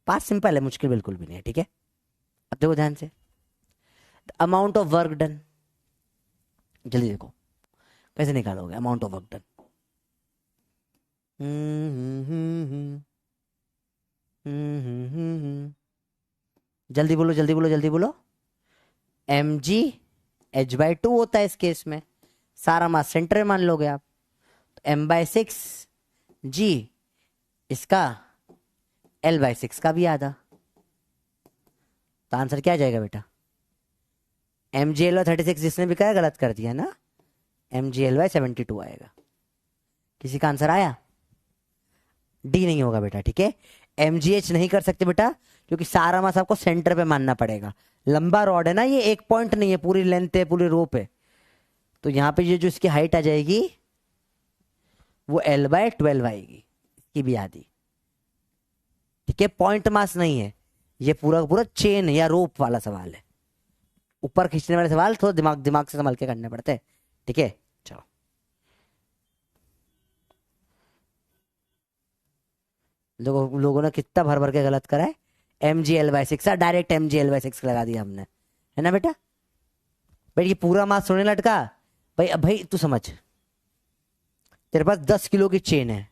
पास सिंपल है, मुश्किल बिल्कुल भी नहीं है, ठीक है। अब देखो ध्यान से, अमाउंट ऑफ वर्क डन, जल्दी देखो कैसे निकालोगे अमाउंट ऑफ वर्क डन। जल्दी बोलो जल्दी बोलो जल्दी बोलो। mg/h/2 होता है इस केस में, सारा मास सेंटर में मान लोगे आप, तो m/6 g, इसका l/6 का भी आधा, तो आंसर क्या आ जाएगा बेटा? mgl/36, जिसने भी कहा गलत कर दिया ना, mgl/72 आएगा। किसी का आंसर आया? डी नहीं होगा बेटा, ठीक है। mgh नहीं कर सकते बेटा, क्योंकि सारा मास आपको सेंटर पे मानना पड़ेगा। लंबा रॉड है ना, ये एक पॉइंट नहीं है, पूरी लेंथ है, पूरी रोप है। तो यहां पे ये जो इसकी हाइट आ जाएगी वो l/12 आएगी, इसकी भी आधी, ठीक है। पॉइंट मास नहीं है, ये पूरा पूरा चेन या रोप वाला सवाल है। ऊपर खींचने वाले सवाल थोड़ा दिमाग दिमाग से संभाल के करने पड़ते हैं, ठीक है। चलो लोगों ने कितना भर भर के गलत करा है। mgl/6, डायरेक्ट mgl/6 लगा दिया हमने, है ना बेटा। भाई ये पूरा मास सोने लटका भाई। अब भाई तू समझ, तेरे पास 10 किलो की चेन है,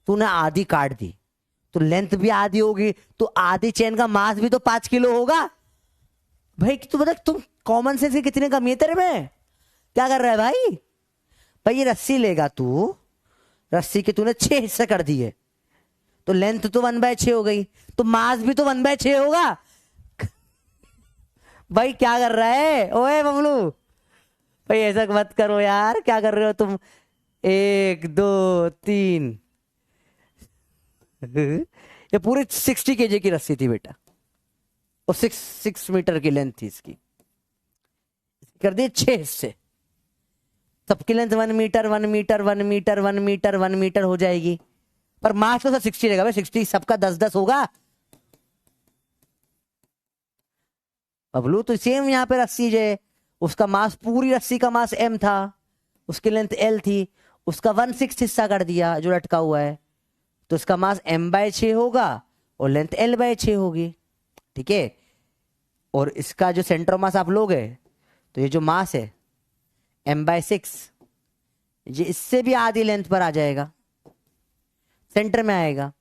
तूने आधी काट दी, तो लेंथ भी आधी होगी, तो आधी चेन का मास भी तो 5 किलो होगा। भाई तू बता, तुम कॉमन सेंस की कितनी कमी है तेरे में? क्या कर रहा है भाई? भाई ये रस्सी लेगा तू, रस्सी के तूने 6 हिस्से कर दिए, तो लेंथ तो 1/6 हो गई, तो मास भी तो 1/6 होगा। भाई क्या कर रहा है ओए बबलू? भाई ऐसा मत करो यार, क्या कर रहे हो तुम? 1 2 3 ये पूरी 60 kg की रस्सी थी बेटा, और 6 मीटर की लेंथ थी इसकी, कर दिए 6 हिस्से। सबकी length 1 metre 1 metre 1 metre 1 metre 1 metre हो जाएगी, पर मास तो 60 रहेगा भाई। 60 सबका 10-10 होगा बबलू। तो सेम यहाँ पे रस्सी है, उसका मास, पूरी रस्सी का मास m था, उसकी लेंथ l थी, उसका 1/6 हिस्सा कर दिया जो लटका हुआ है, तो उसका मास m/6 होगा और लेंथ l/6 होगी, ठीक है। और इसका जो सेंटर मास आप लोगे, तो ये जो मास है m/6, ये इससे भी आधी लेंथ पर आ जाएगा, सेंटर में आएगा,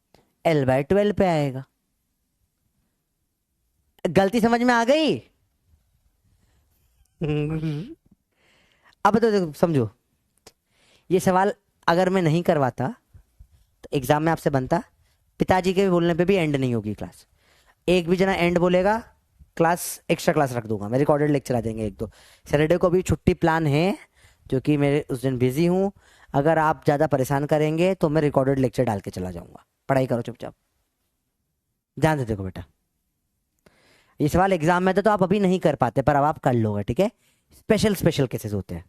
l/12 पे आएगा। गलती समझ में आ गई? अब तो समझो, ये सवाल अगर मैं नहीं करवाता तो एग्जाम में आपसे बनता, पिताजी के बोलने पे भी एंड नहीं होगी क्लास। एक भी जना एंड बोलेगा, क्लास एक्स्ट्रा क्लास रख दूंगा मैं, रिकॉर्डेड लेक्चर आ देंगे 1-2। सैटरडे को भी छुट्टी प्लान है, क्योंकि मेरे उस दिन बिजी हूँ। अगर आप ज़्यादा परेशान करेंगे तो मैं रिकॉर्डेड लेक्चर डाल के चला जाऊंगा। पढ़ाई करो चुपचाप, ध्यान से देखो बेटा। ये सवाल एग्जाम में था तो आप अभी नहीं कर पाते, पर अब आप कर लोगे, ठीक है। स्पेशल केसेस होते हैं,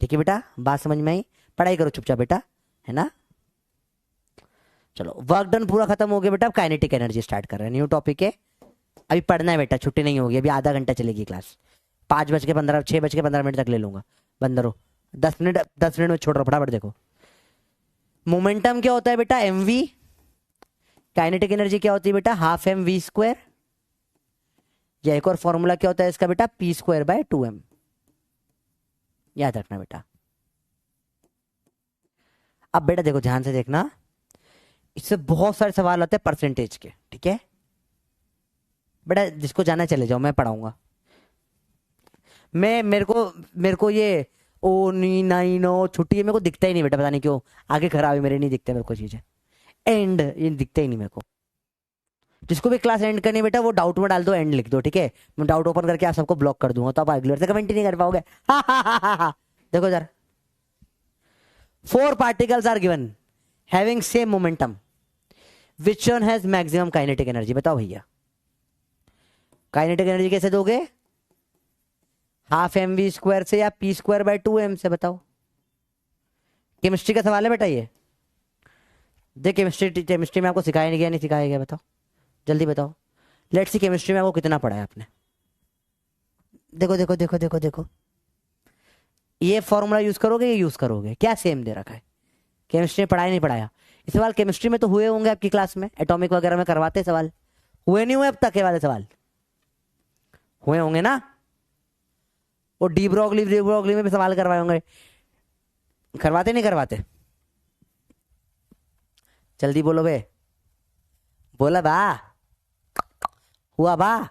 ठीक है बेटा। बात समझ में आई? पढ़ाई करो चुपचाप बेटा, है ना। चलो वर्क डन पूरा खत्म हो गया बेटा। अब काइनेटिक एनर्जी स्टार्ट कर रहे हैं, न्यू टॉपिक है। अभी पढ़ना है बेटा, छुट्टी नहीं होगी, अभी आधा घंटा चलेगी क्लास। 5:15 6:15 तक ले लूंगा, बंद रहो। 10 मिनट में छोड़ रहा, फटाफट देखो। मोमेंटम क्या होता है बेटा? mv। काइनेटिक एनर्जी क्या होती है बेटा? ½ mv²। या एक और फॉर्मूला क्या होता है इसका बेटा? p²/2m। याद रखना बेटा। अब बेटा देखो, ध्यान से देखना, इससे बहुत सारे सवाल आते हैं परसेंटेज के, ठीक है बेटा। जिसको जाना चले जाओ, मैं पढ़ाऊंगा। मेरे को ये ओ नी नाई नो छुट्टी है, मेरे को दिखता ही नहीं बेटा, पता नहीं क्यों। आगे खराब है मेरे, नहीं दिखते मेरे को चीजें। एंड ये दिखता ही नहीं मेरे को। जिसको भी क्लास एंड करनी है बेटा, वो डाउट में डाल दो, एंड लिख दो, ठीक है। मैं डाउट ओपन करके आप सबको ब्लॉक कर दूंगा, तो आप अगली बार से कमेंट ही नहीं कर पाओगे। देखो जरा, 4 particles are given having same momentum, which one has maximum kinetic energy? बताओ भैया, काइनेटिक एनर्जी कैसे दोगे? हाफ एम वी स्क्वायर से या पी स्क्वायर बाय 2m से? बताओ, केमिस्ट्री का सवाल है बेटा ये। देख केमिस्ट्री, केमिस्ट्री में आपको सिखाया नहीं गया, नहीं सिखाया गया, बताओ जल्दी बताओ। लेट्स सी केमिस्ट्री में आपको कितना पढ़ा है आपने। देखो देखो देखो देखो देखो, ये फॉर्मूला यूज करोगे, ये यूज करोगे, क्या सेम दे रखा है? केमिस्ट्री में पढ़ाया नहीं पढ़ाया? ये सवाल केमिस्ट्री में तो हुए होंगे आपकी क्लास में, एटॉमिक वगैरह में करवाते सवाल, हुए नहीं हुए अब तक ये वाले सवाल? हुए होंगे ना। वो डी ब्रोगली में भी सवाल करवाए होंगे, करवाते नहीं करवाते? जल्दी बोलो बे, बोला बा, हुआ बा।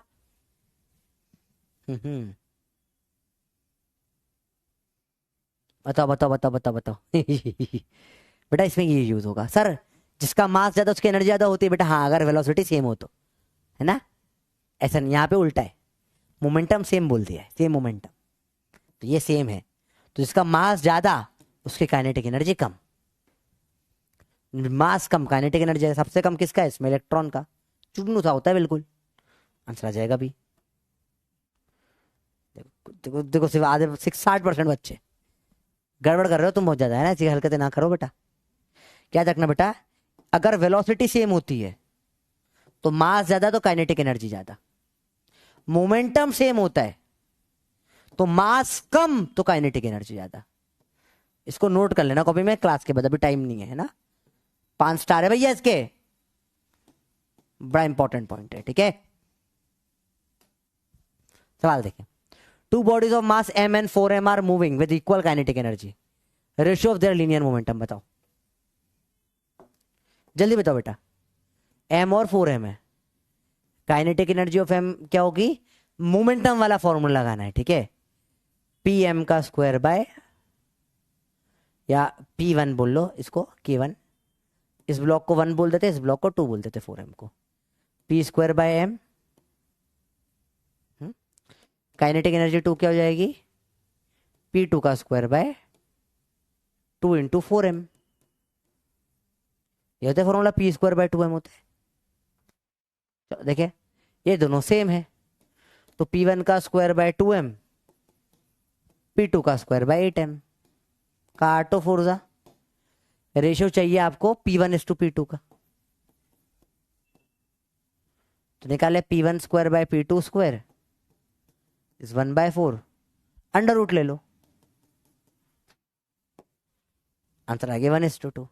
बताओ बताओ बताओ बताओ बताओ। बेटा इसमें ये यूज होगा सर, जिसका मास ज्यादा उसकी एनर्जी ज्यादा होती है बेटा। हाँ, अगर वेलोसिटी सेम हो तो, है ना? ऐसा नहीं, यहाँ पे उल्टा है, मोमेंटम सेम बोल दिया है, सेम मोमेंटम, तो ये सेम है। तो जिसका मास ज्यादा उसकी काइनेटिक एनर्जी कम। मास कम, काइनेटिक एनर्जी सबसे कम किसका है इसमें? इलेक्ट्रॉन का। चुगनू सा होता है बिल्कुल, आंसर आ जाएगा भी। देखो देखो, सिर्फ आधे 60% बच्चे गड़बड़ कर रहे हो तुम बहुत ज्यादा, है ना? ऐसी हरकतें ना करो बेटा। क्या रखना बेटा, अगर वेलोसिटी सेम होती है तो मास ज्यादा तो काइनेटिक एनर्जी ज्यादा। मोमेंटम सेम होता है तो मास कम तो काइनेटिक एनर्जी ज्यादा। इसको नोट कर लेना कॉपी में, क्लास के बाद, अभी टाइम नहीं है ना। 5 स्टार है भैया इसके, बड़ा इंपॉर्टेंट पॉइंट है, ठीक है? सवाल देखें। Two bodies of mass m and 4m are moving with equal kinetic energy, ratio of their linear momentum. बताओ जल्दी बताओ बेटा। m और 4m है, काइनेटिक एनर्जी ऑफ m क्या होगी? मोमेंटम वाला फॉर्मूला लगाना है, ठीक है? pm का स्क्वायर बाय, या p1 बोल लो इसको, k1। इस ब्लॉक को 1 बोल देते, इस ब्लॉक को 2 बोल देते, 4m को p square by m। Kinetic energy 2 क्या हो जाएगी? p2 का स्क्वायर बाय 2 इंटू 4m। ये होता है formula, p square by 2m होता है। देखिए ये दोनों सेम है, तो p1 का स्क्वायर बाय 2m, p2 का स्क्वायर बाय 8m। काटो फोर्जा, रेशियो चाहिए आपको p1:p2 का, तो निकाले p1 square by p2 square is 1/4, under root ले लो, आंसर आ गया 1:2।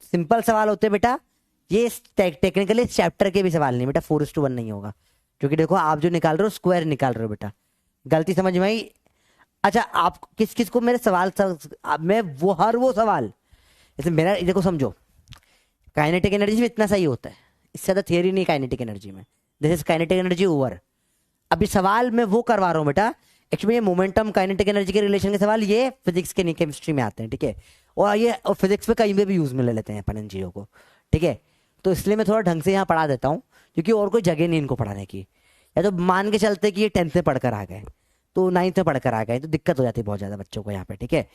सिंपल सवाल होते बेटा ये, टेक्निकली चैप्टर के भी सवाल नहीं बेटा, 4:1 नहीं होगा, क्योंकि देखो आप जो निकाल रहे हो स्क्वायर निकाल रहे हो बेटा। गलती समझ में आई? अच्छा, आप किस किस को मेरे सवाल मैं वो सवाल, जैसे मेरा देखो समझो, काइनेटिक एनर्जी में इतना सही होता है, इससे ज्यादा थियरी नहीं काइनेटिक एनर्जी में। This is kinetic energy over. अभी सवाल मैं वो करवा रहा हूँ बेटा, एक्चुअली ये मोमेंटम काइनेटिक एनर्जी के रिलेशन के सवाल ये फिजिक्स के नहीं केमिस्ट्री में आते हैं, ठीक है? और ये और फिजिक्स में कहीं पे भी यूज में ले लेते हैं अपन इन चीज़ों को, ठीक है? तो इसलिए मैं थोड़ा ढंग से यहाँ पढ़ा देता हूँ, क्योंकि और कोई जगह नहीं इनको पढ़ाने की। या तो मान के चलते कि ये 10th में पढ़कर आ गए, तो 9th में पढ़कर आ गए, तो दिक्कत हो जाती है बहुत ज़्यादा बच्चों को यहाँ पे, ठीक है?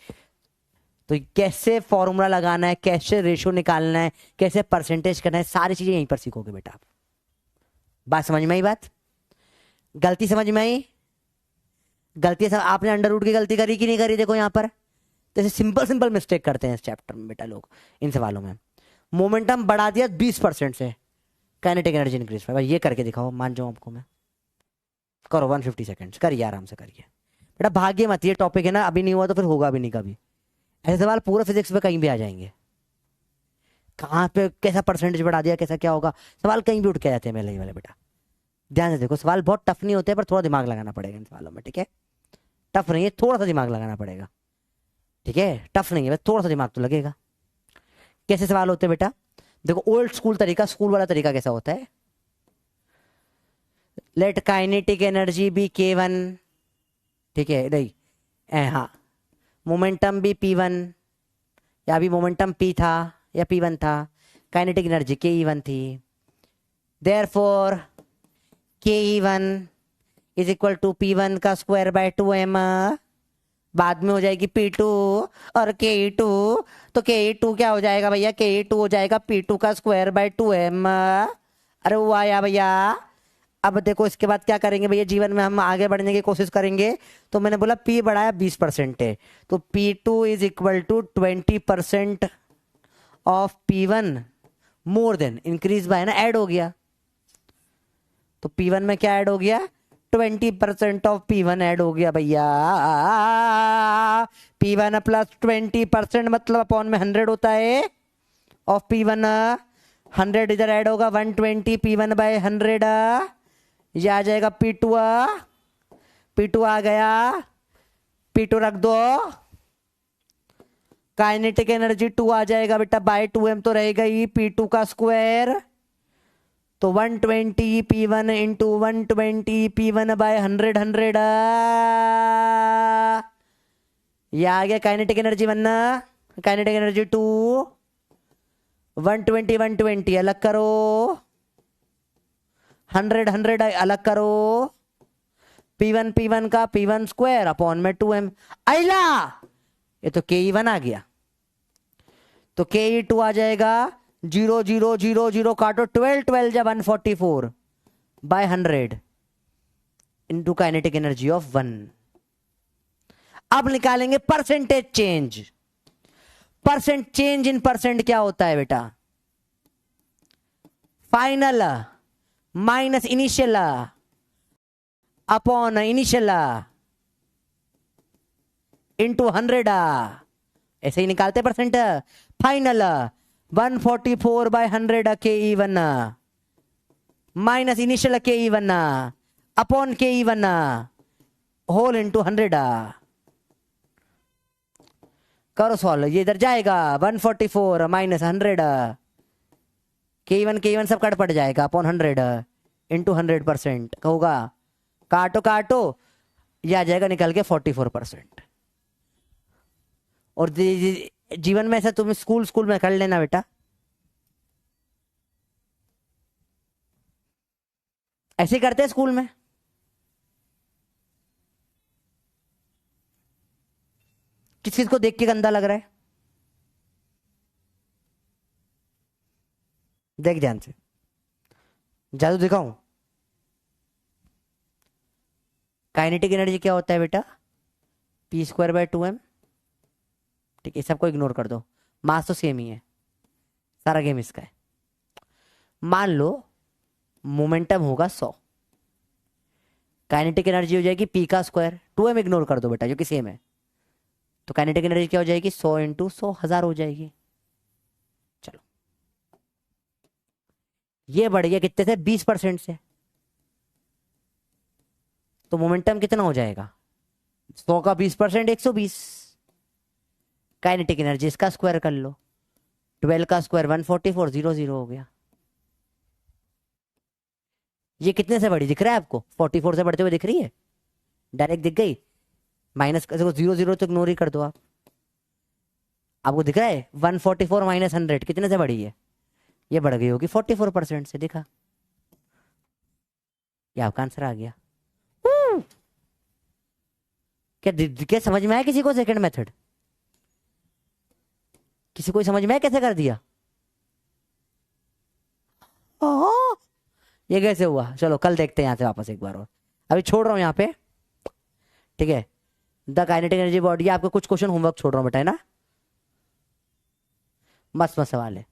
तो कैसे फॉर्मूला लगाना है, कैसे रेशियो निकालना है, कैसे परसेंटेज करना है, सारी चीज़ें यहीं पर सीखोगे बेटा आप। बात समझ में आई? बात गलती समझ में आई? गलती सब आपने अंडर रूट की गलती करी कि नहीं करी? देखो यहाँ पर तो सिंपल सिंपल मिस्टेक करते हैं इस चैप्टर में बेटा लोग, इन सवालों में। मोमेंटम बढ़ा दिया 20% से, काइनेटिक एनर्जी इंक्रीज। भाई ये करके दिखाओ, मान जाऊँ आपको मैं। करो 150 सेकेंड्स, करिए आराम से करिए बेटा, भाग्य मत, ये टॉपिक है ना, अभी नहीं हुआ तो फिर होगा भी नहीं कभी। ऐसे सवाल पूरा फिजिक्स में कहीं भी आ जाएंगे, कहाँ पे कैसा परसेंटेज बढ़ा दिया, कैसा क्या होगा, सवाल कहीं भी उठ के जाते हैं मेरे वाले बेटा। ध्यान से देखो, सवाल बहुत टफ नहीं होते, पर थोड़ा दिमाग लगाना पड़ेगा इन सवालों में, ठीक है? टफ नहीं है, थोड़ा सा दिमाग लगाना पड़ेगा, ठीक है? टफ नहीं है, बस थोड़ा सा दिमाग तो लगेगा। कैसे सवाल होते हैं बेटा? देखो ओल्ड स्कूल तरीका, स्कूल वाला तरीका कैसा होता है? Late kinetic energy B k1, ठीक है? नहीं, हाँ, मोमेंटम भी p1, या अभी मोमेंटम p था या p1 था, काइनेटिक एनर्जी ke1 थी, therefore ke1 is equal to p1 का स्क्वायर बाय 2m, बाद में हो जाएगी p2 और ke2, तो ke2 क्या हो जाएगा भैया? ke2 हो जाएगा p2 का स्क्वायर बाय 2m। अरे वो आया भैया, अब देखो इसके बाद क्या करेंगे भैया, जीवन में हम आगे बढ़ने की कोशिश करेंगे। तो मैंने बोला P बढ़ाया 20% है, तो P2 is equal to 20% of P1 more than increase by ना, ऐड हो गया। तो P1 में क्या ऐड हो गया, 20% ऑफ P1 ऐड हो गया भैया। P1 प्लस 20% मतलब अपॉन में 100 होता है ऑफ P1। 100 इधर ऐड होगा, 120 P1 बाय 100, ये आ जाएगा P2। P2 आ गया, P2 रख दो, काइनेटिक एनर्जी 2 आ जाएगा बेटा, बाय 2m तो रहेगा ही, P2 का स्क्वायर। तो 120 P1 इंटू 120 P1 बाय 100 100, ये आ गया काइनेटिक एनर्जी बनना, काइनेटिक एनर्जी 2। 120 120 अलग करो, 100 100 अलग करो, P1 का P1 स्क्वायर अपॉन में 2m। अला ये तो Ke1 आ गया, तो Ke2 आ जाएगा, 0 0 0 0 काटो, 12 12 जब 144 by 100 into kinetic energy of 1। अब निकालेंगे percentage change. Percent change in percent क्या होता है बेटा, final minus initial upon initial into 100, ऐसे ही निकालते percent. Final 144 by 100 Ke1 minus initial Ke1 upon Ke1 whole into 100। करो सॉल्व, ये इधर जाएगा 144 माइनस 100, Ke1 सब कट पड़ जाएगा अपॉन 100 इंटू 100% होगा, काटो काटो, ये आ जाएगा निकल के 44%। और जीवन में ऐसा तुम स्कूल में कर लेना बेटा, ऐसे करते हैं स्कूल में। किस चीज को देख के गंदा लग रहा है, देख ध्यान से, जादू दिखाऊं। काइनेटिक एनर्जी क्या होता है बेटा, P² बाय 2m। ठीक है, सबको इग्नोर कर दो, मास तो सेम ही है, सारा गेम इसका है। मान लो मोमेंटम होगा 100, काइनेटिक एनर्जी हो जाएगी P का स्क्वायर, 2m इग्नोर कर दो बेटा जो कि सेम है। तो काइनेटिक एनर्जी क्या हो जाएगी, 100 इंटू 100 1000 हो जाएगी। चलो ये बढ़ गया कितने से, 20% से। तो मोमेंटम कितना हो जाएगा, 100 का 20% 120। काइनेटिक एनर्जी इसका स्क्वायर कर लो, 12 का स्क्वायर 144 0 0 हो गया। ये कितने से बढ़ी दिख रहा है आपको, 44 से बढ़ते हुए दिख रही है, डायरेक्ट दिख गई। माइनस 0 0 तो इग्नोर ही कर दो आप, आपको दिख रहा है 144 माइनस 100 कितने से बढ़ी है, ये बढ़ गई होगी 44% से, दिखा, ये आपका आंसर आ गया। क्या समझ में आया किसी को सेकंड मेथड, किसी को समझ में आया कैसे कर दिया, ये कैसे हुआ। चलो कल देखते हैं यहां से वापस एक बार और, अभी छोड़ रहा हूं यहाँ पे, ठीक है। द काइनेटिक एनर्जी बॉडी, आपको कुछ क्वेश्चन होमवर्क छोड़ रहा हूं बेटा, है ना, मस्त मस्त सवाल है।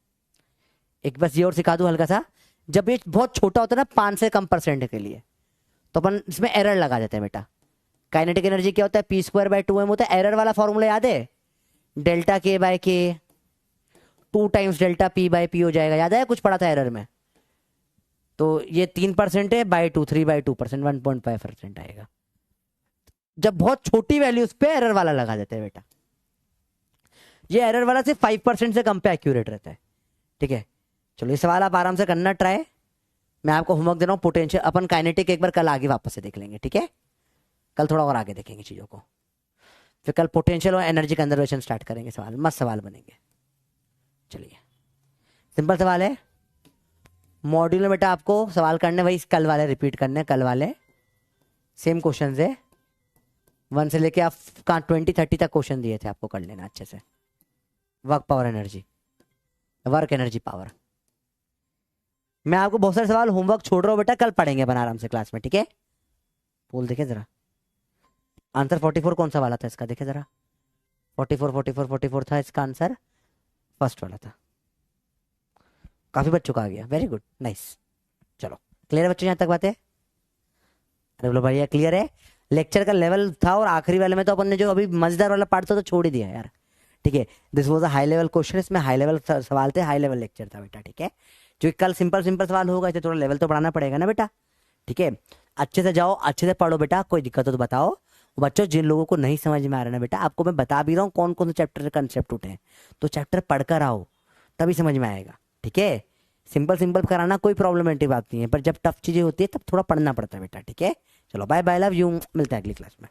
एक बस ये और सिखा दूं हल्का सा, जब ये बहुत छोटा होता है ना 5 से कम % के लिए, तो अपन इसमें एरर लगा देते हैं बेटा। काइनेटिक एनर्जी क्या होता है, P² बाय 2m होता है, एरर वाला फॉर्मूला याद है, delta K by K 2 times delta P by P हो जाएगा, याद है कुछ पढ़ा था एरर में। तो ये 3% है, बाय 2 3 बाय 2% 1.5% आएगा। जब बहुत छोटी वैल्यूज पे एरर वाला लगा देते हैं बेटा, ये एरर वाला सिर्फ 5% से कम पे एक्यूरेट रहता है, ठीक है। चलो ये सवाल आप आराम से करना ट्राई, मैं आपको होमवर्क दे रहा हूँ। पोटेंशियल अपन काइनेटिक एक बार कल आगे वापस से देख लेंगे, ठीक है, कल थोड़ा और आगे देखेंगे चीजों को, फिर कल पोटेंशियल और एनर्जी कंजर्वेशन स्टार्ट करेंगे। सवाल मस्त सवाल बनेंगे। चलिए सिंपल सवाल है, मॉड्यूल में बेटा आपको सवाल करने वही कल वाले रिपीट करने, कल वाले सेम क्वेश्चन है, 1 से लेके आप 20 30 तक क्वेश्चन दिए थे, आपको कर लेना अच्छे से। Work power energy, work energy power, मैं आपको बहुत सारे सवाल होमवर्क छोड़ रहा हूँ बेटा, कल पढ़ेंगे अपन आराम से क्लास में, ठीक है। बोल देखे जरा आंसर 44 कौन सा वाला था इसका, देखे जरा 44 था इसका आंसर, फर्स्ट वाला था। काफी बच्चों का आ गया, वेरी गुड, नाइस। चलो क्लियर है बच्चों, यहाँ तक बात है? अरे बोलो भैया क्लियर है। लेक्चर का लेवल था और आखिरी वाले में तो अपन ने जो अभी मजेदार वाला पार्ट था तो छोड़ ही दिया यार, ठीक है। This was a high level question, इसमें हाई लेवल सवाल थे, हाई लेवल लेक्चर था बेटा, ठीक है। जो कल सिंपल सिंपल सवाल होगा इसे थोड़ा लेवल तो बढ़ाना पड़ेगा ना बेटा, ठीक है। अच्छे से जाओ, अच्छे से पढ़ो बेटा, कोई दिक्कत हो तो बताओ। बच्चों जिन लोगों को नहीं समझ में आ रहा ना बेटा, आपको मैं बता भी रहा हूँ कौन कौन से चैप्टर के कंसेप्ट उठे हैं, तो चैप्टर पढ़कर आओ तभी समझ में आएगा, ठीक है। सिंपल सिंपल कराना कोई प्रॉब्लमेटिक बात नहीं है, पर जब टफ चीजें होती है तब थोड़ा पढ़ना पड़ता है बेटा, ठीक है। चलो बाय बाय, लव यू, मिलते हैं अगली क्लास में।